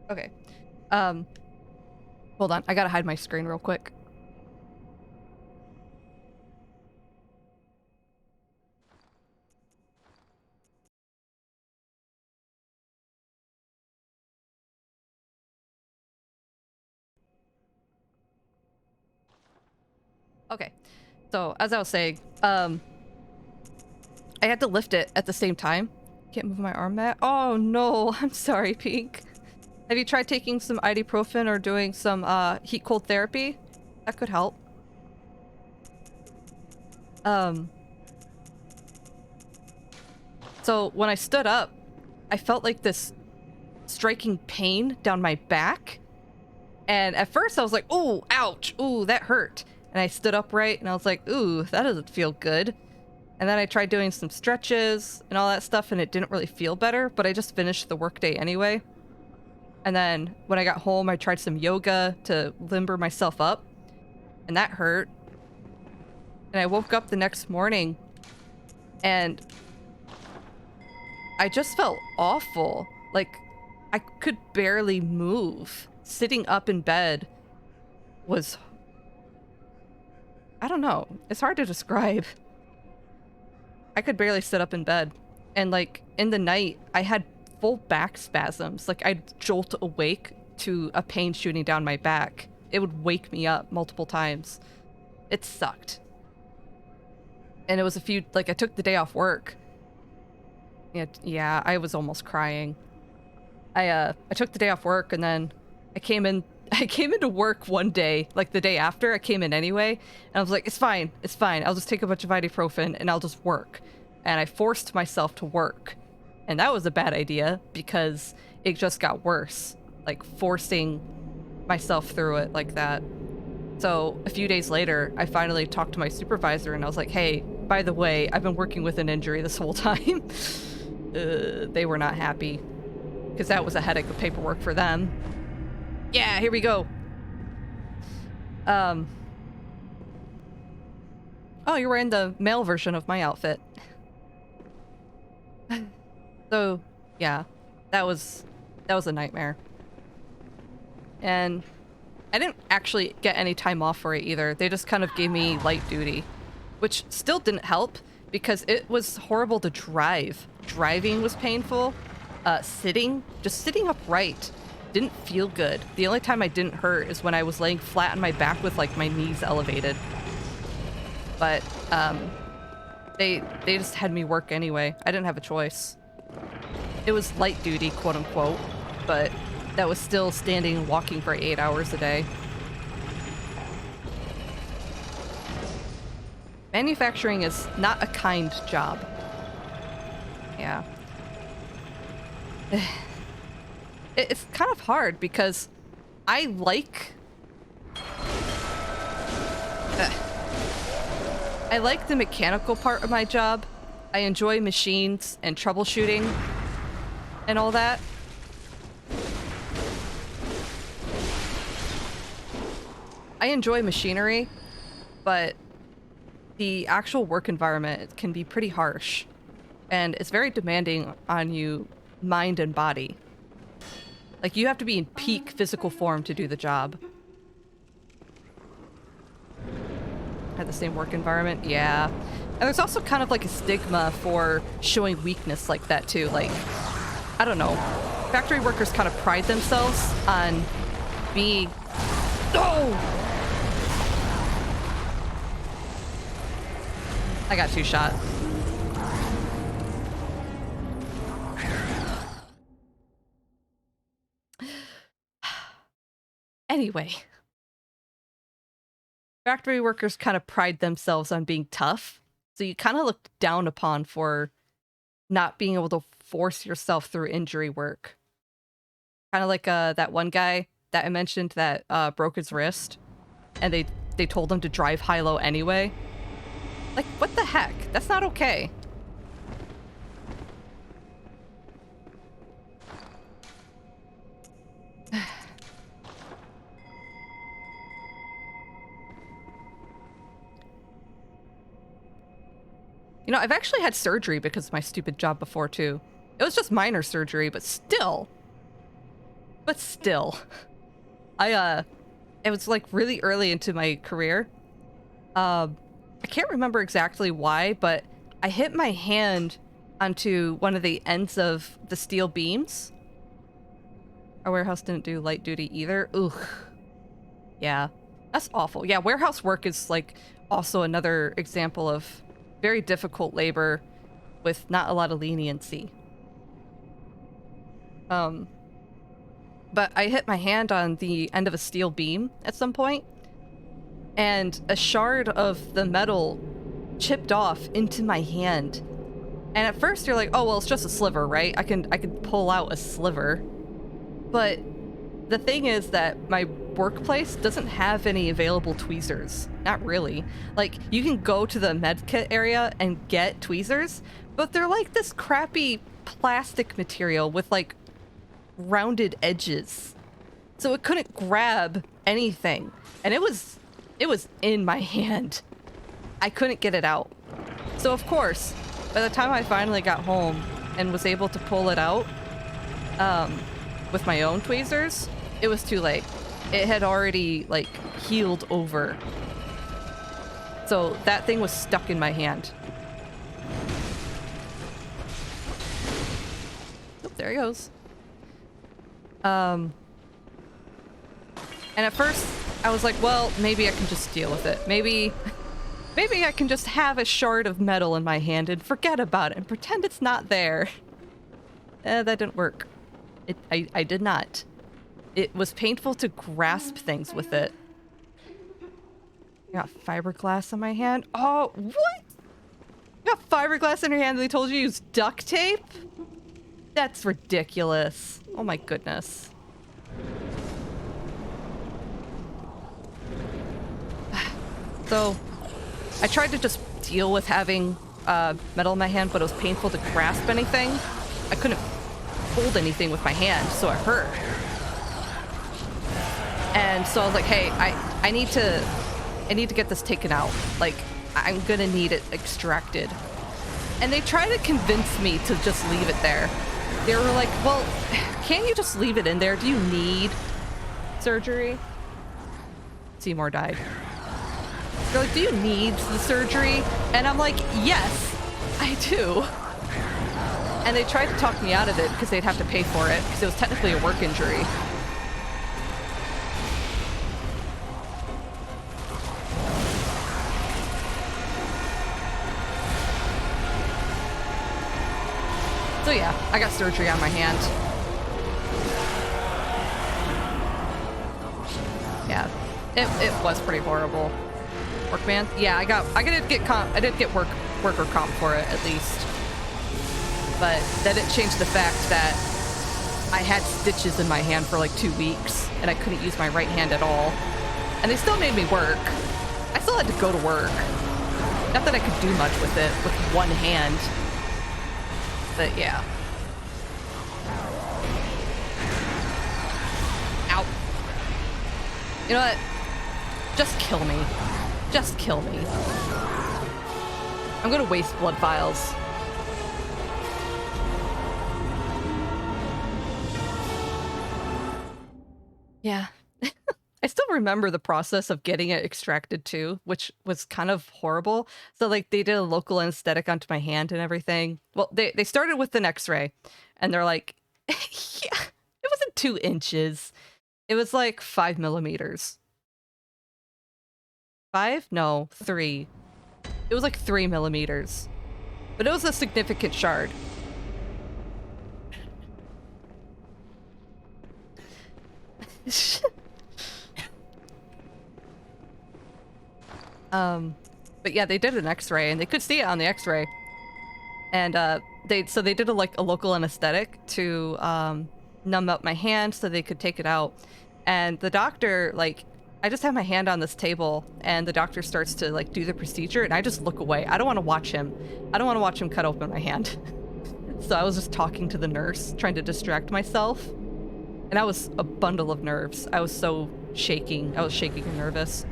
Okay. Hold on. I gotta hide my screen real quick. Okay. So, as I was saying, I had to lift it at the same time. Can't move my arm, Matt. Oh, no. I'm sorry, Pink. Have you tried taking some ibuprofen or doing some heat-cold therapy? That could help. So when I stood up, I felt like this striking pain down my back. And at first I was like, ooh, ouch, ooh, that hurt. And I stood upright and I was like, ooh, that doesn't feel good. And then I tried doing some stretches and all that stuff and it didn't really feel better, but I just finished the workday anyway. And then when I got home, I tried some yoga to limber myself up, and that hurt. And I woke up the next morning And I just felt awful. Like, I could barely move. Sitting up in bed was... I don't know. It's hard to describe. I could barely sit up in bed. And, like, in the night, I had full back spasms. Like, I'd jolt awake to a pain shooting down my back. It would wake me up multiple times. It sucked. And it was I took the day off work. Yeah, I was almost crying. I took the day off work, and then I came into work one day, like the day after. I came in anyway, and I was like, it's fine. I'll just take a bunch of ibuprofen and I'll just work. And I forced myself to work. And that was a bad idea because it just got worse. Like, forcing myself through it like that. So a few days later, I finally talked to my supervisor and I was like, hey, by the way, I've been working with an injury this whole time. They were not happy because that was a headache of paperwork for them. Yeah, here we go. Oh, you're wearing the male version of my outfit. So, yeah, that was a nightmare. And I didn't actually get any time off for it either. They just kind of gave me light duty, which still didn't help because it was horrible to drive. Driving was painful. Just sitting upright didn't feel good. The only time I didn't hurt is when I was laying flat on my back with like my knees elevated. But they just had me work anyway. I didn't have a choice. It was light duty, quote unquote, but that was still standing and walking for 8 hours a day. Manufacturing is not a kind job. Yeah. It's kind of hard because I like the mechanical part of my job. I enjoy machines and troubleshooting and all that. I enjoy machinery, but the actual work environment can be pretty harsh, and it's very demanding on you, mind and body. Like, you have to be in peak physical form to do the job. Had the same work environment? Yeah. And there's also kind of like a stigma for showing weakness like that too. Like, I don't know. Factory workers kind of pride themselves on being... Oh! I got two shot. Anyway. Factory workers kind of pride themselves on being tough. So you kind of look down upon for not being able to force yourself through injury work. Kind of like that one guy that I mentioned that broke his wrist. And they told him to drive high-low anyway. Like, what the heck? That's not okay. You know, I've actually had surgery because of my stupid job before, too. It was just minor surgery, but still. It was, like, really early into my career. I can't remember exactly why, but I hit my hand onto one of the ends of the steel beams. Our warehouse didn't do light duty either. Ugh. Yeah, that's awful. Yeah, warehouse work is, like, also another example of very difficult labor with not a lot of leniency. But I hit my hand on the end of a steel beam at some point, and a shard of the metal chipped off into my hand. And at first you're like, oh, well, it's just a sliver, right? I can pull out a sliver. But the thing is that my workplace doesn't have any available tweezers. Not really. Like, you can go to the medkit area and get tweezers, but they're like this crappy plastic material with like rounded edges. So it couldn't grab anything. And it was in my hand. I couldn't get it out. So of course, by the time I finally got home and was able to pull it out with my own tweezers, it was too late. It had already like healed over. So that thing was stuck in my hand. Oh, there he goes. And at first I was like, well, maybe I can just deal with it. Maybe I can just have a shard of metal in my hand and forget about it and pretend it's not there. That didn't work. I did not. It was painful to grasp things with it. I got fiberglass on my hand. Oh, what? You got fiberglass in your hand and they told you to use duct tape? That's ridiculous. Oh my goodness. So, I tried to just deal with having metal in my hand, but it was painful to grasp anything. I couldn't hold anything with my hand, so it hurt. And so I was like, hey, I need to get this taken out. Like, I'm gonna need it extracted. And they tried to convince me to just leave it there. They were like, well, can't you just leave it in there? Do you need surgery? Seymour died. They're like, do you need the surgery? And I'm like, yes, I do. And they tried to talk me out of it because they'd have to pay for it because it was technically a work injury. So yeah, I got surgery on my hand. Yeah, it was pretty horrible. Workman? Yeah, I did get worker comp for it at least. But that didn't change the fact that I had stitches in my hand for like 2 weeks and I couldn't use my right hand at all. And they still made me work. I still had to go to work. Not that I could do much with it with one hand. But yeah. Ow. You know what? Just kill me. Just kill me. I'm gonna waste blood vials. Yeah. I still remember the process of getting it extracted too, which was kind of horrible. So like they did a local anesthetic onto my hand and everything. Well, they started with an x-ray and they're like, yeah, it wasn't 2 inches. It was like 5 millimeters. 5? No, 3. It was like 3 millimeters. But it was a significant shard. But yeah, they did an x-ray and they could see it on the x-ray. And they did a local anesthetic to numb up my hand so they could take it out. And the doctor, like, I just have my hand on this table and the doctor starts to like do the procedure and I just look away. I don't want to watch him. I don't want to watch him cut open my hand. So I was just talking to the nurse, trying to distract myself. And I was a bundle of nerves. I was so shaking. I was shaking and nervous.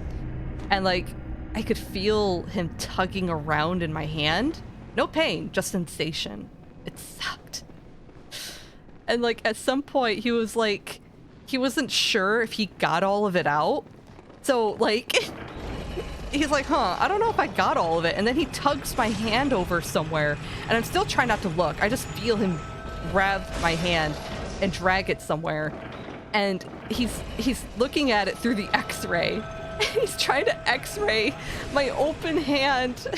And like, I could feel him tugging around in my hand. No pain, just sensation. It sucked. And like, at some point he was like, he wasn't sure if he got all of it out. So like, he's like, huh, I don't know if I got all of it. And then he tugs my hand over somewhere and I'm still trying not to look. I just feel him grab my hand and drag it somewhere. And he's looking at it through the x-ray. He's trying to x-ray my open hand.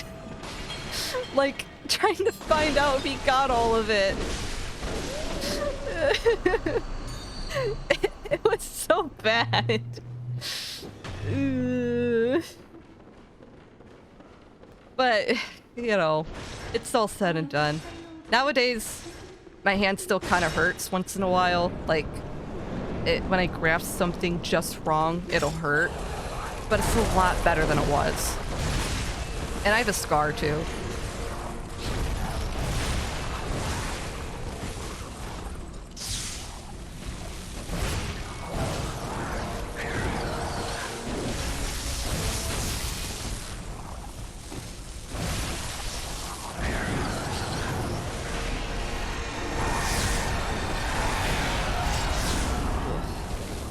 Like, trying to find out if he got all of it. It was so bad. But, you know, it's all said and done. Nowadays, my hand still kind of hurts once in a while. Like, when I grasp something just wrong, it'll hurt. But it's a lot better than it was. And I have a scar, too.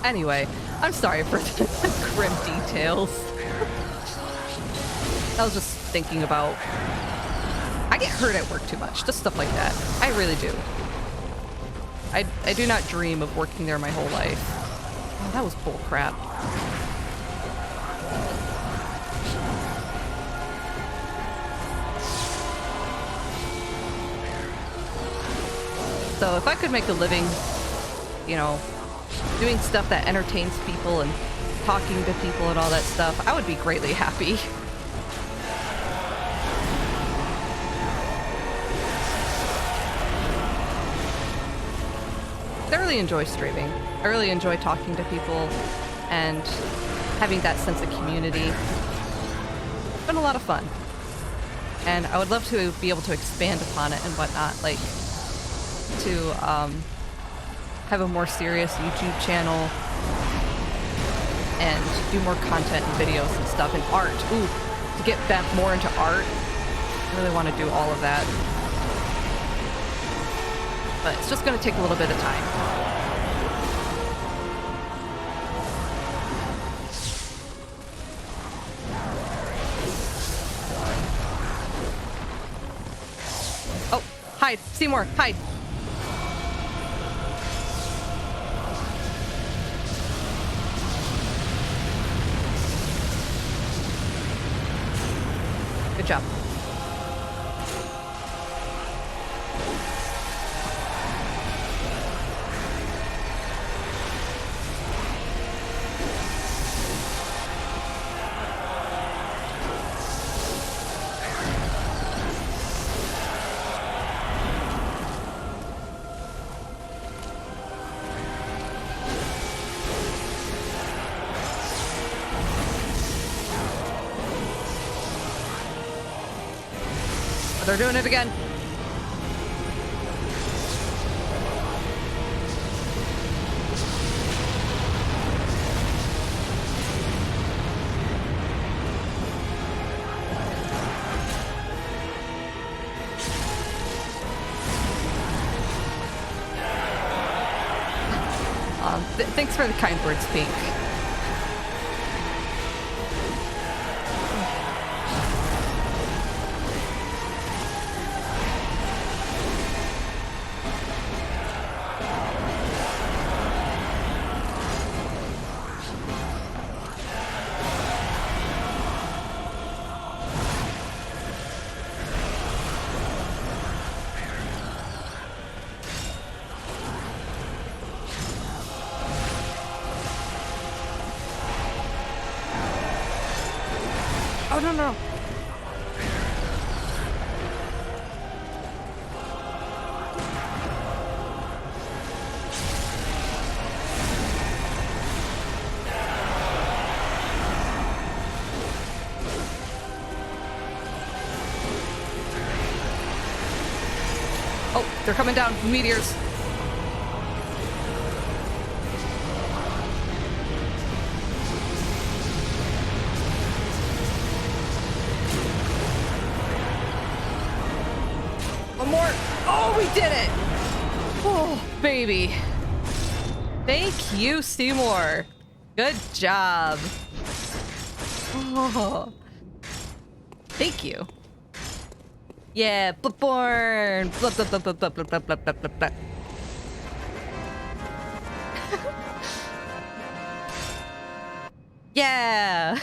Anyway, I'm sorry for the grim details. I was just thinking about... I get hurt at work too much, just stuff like that. I really do. I do not dream of working there my whole life. Oh, that was bullcrap. So if I could make a living, you know, doing stuff that entertains people and talking to people and all that stuff, I would be greatly happy. I really enjoy streaming. I really enjoy talking to people and having that sense of community. It's been a lot of fun. And I would love to be able to expand upon it and whatnot, like to have a more serious YouTube channel and do more content and videos and stuff and art. Ooh, to get back more into art. I really want to do all of that. But it's just going to take a little bit of time. Oh, hide. Seymour, hide. Good job. They're doing it again. Thanks for the kind words, Pink. Oh, no, no. Oh, they're coming down. Meteors. More. Oh, we did it! Oh, baby. Thank you, Seymour. Good job. Oh. Thank you. Yeah, Bloodborne. Blah, blah, blah, blah, blah, blah, blah, blah, blah, blah. Yeah.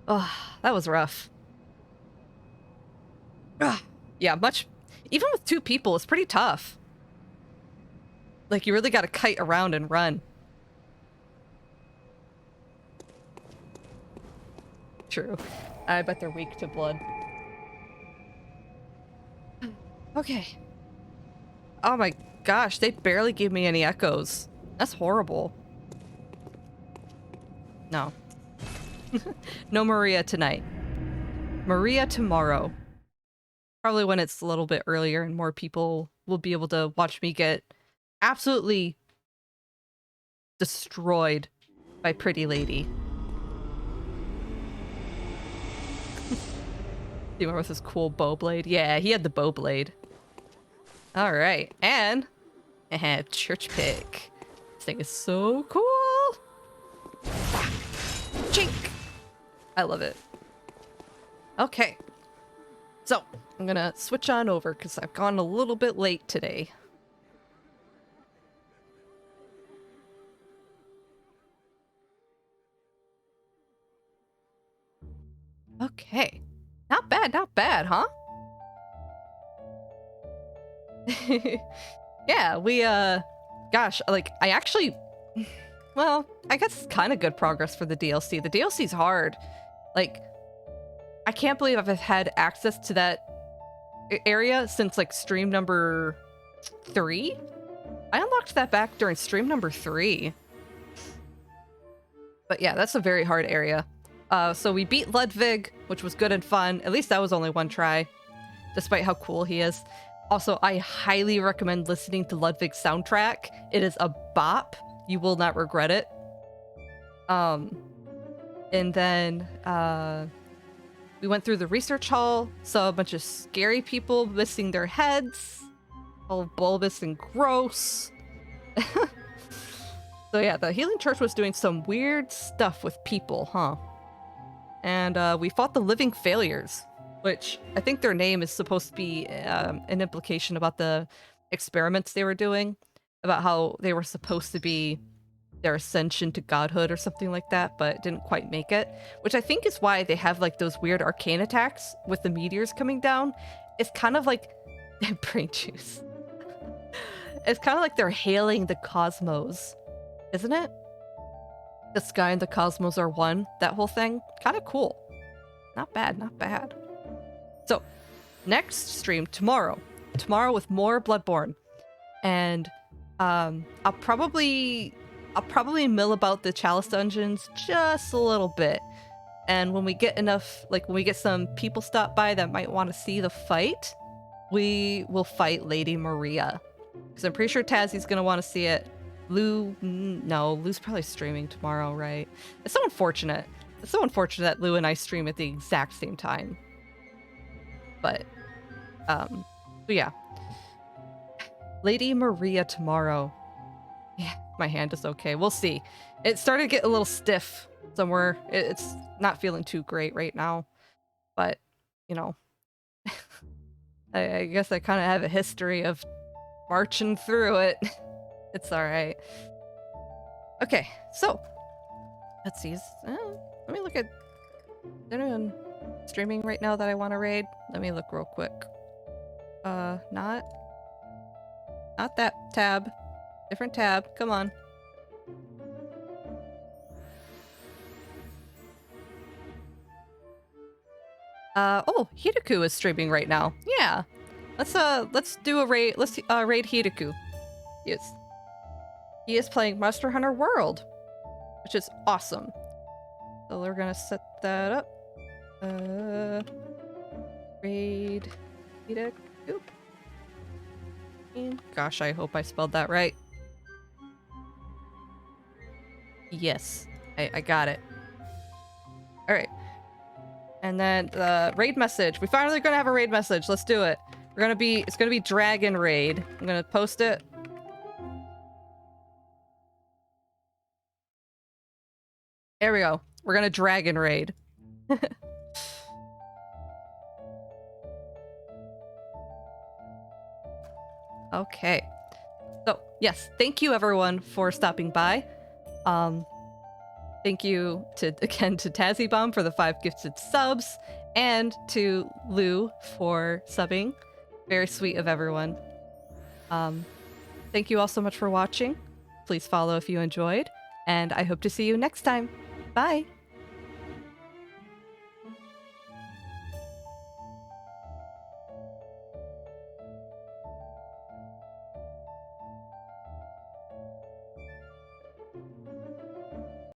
Oh, that was rough. Yeah, even with 2 people, it's pretty tough. Like, you really gotta kite around and run. True. I bet they're weak to blood. Okay. Oh my gosh, they barely gave me any echoes. That's horrible. No. No Maria tonight. Maria tomorrow. Probably when it's a little bit earlier and more people will be able to watch me get absolutely destroyed by Pretty Lady. Seymour with his cool bow blade. Yeah, he had the bow blade. Alright, and church pick. This thing is so cool. Chink. I love it. Okay. So, I'm gonna switch on over because I've gone a little bit late today. Okay. Not bad, huh? Yeah, we, gosh, like, I actually, well, I guess it's kind of good progress for the DLC. The DLC's hard. Like, I can't believe I've had access to that area since, like, stream number 3? I unlocked that back during stream number 3. But yeah, that's a very hard area. So we beat Ludwig, which was good and fun. At least that was only one try, despite how cool he is. Also, I highly recommend listening to Ludwig's soundtrack. It is a bop. You will not regret it. And then we went through the research hall, saw a bunch of scary people missing their heads, all bulbous and gross. So yeah, the Healing Church was doing some weird stuff with people, huh? And we fought the Living Failures, which I think their name is supposed to be an implication about the experiments they were doing, about how they were supposed to be their ascension to godhood or something like that, but didn't quite make it, which I think is why they have like those weird arcane attacks with the meteors coming down. It's kind of like brain juice. It's kind of like they're hailing the cosmos, isn't it? The sky and the cosmos are one, that whole thing. Kind of cool. Not bad, not bad. So, next stream tomorrow. Tomorrow with more Bloodborne. And I'll probably mill about the Chalice dungeons just a little bit. And when we get enough, like when we get some people stop by that might want to see the fight, we will fight Lady Maria. Because I'm pretty sure Tazzy's going to want to see it. Lou, no, Lou's probably streaming tomorrow, right? It's so unfortunate. It's so unfortunate that Lou and I stream at the exact same time. But yeah. Lady Maria tomorrow. Yeah, my hand is okay. We'll see. It started to get a little stiff somewhere. It's not feeling too great right now. But, you know, I guess I kind of have a history of marching through it. It's alright. Okay, so let's see. Let me look at... Is anyone streaming right now that I want to raid? Let me look real quick. Not that tab. Different tab. Come on. Oh, Hideku is streaming right now. Yeah. Let's do a raid. Let's raid Hideku. Yes. He is playing Monster Hunter World, which is awesome. So we're gonna set that up. Raid Hideku. Gosh, I hope I spelled that right. Yes, I got it. All right. And then the raid message. We finally gonna have a raid message. Let's do it. It's gonna be Dragon Raid. I'm gonna post it. There we go. We're gonna Dragon Raid. Okay. So, yes, thank you everyone for stopping by. Thank you again to Tazzy Bomb for the 5 gifted subs, and to Lou for subbing. Very sweet of everyone. Thank you all so much for watching. Please follow if you enjoyed, and I hope to see you next time. Bye!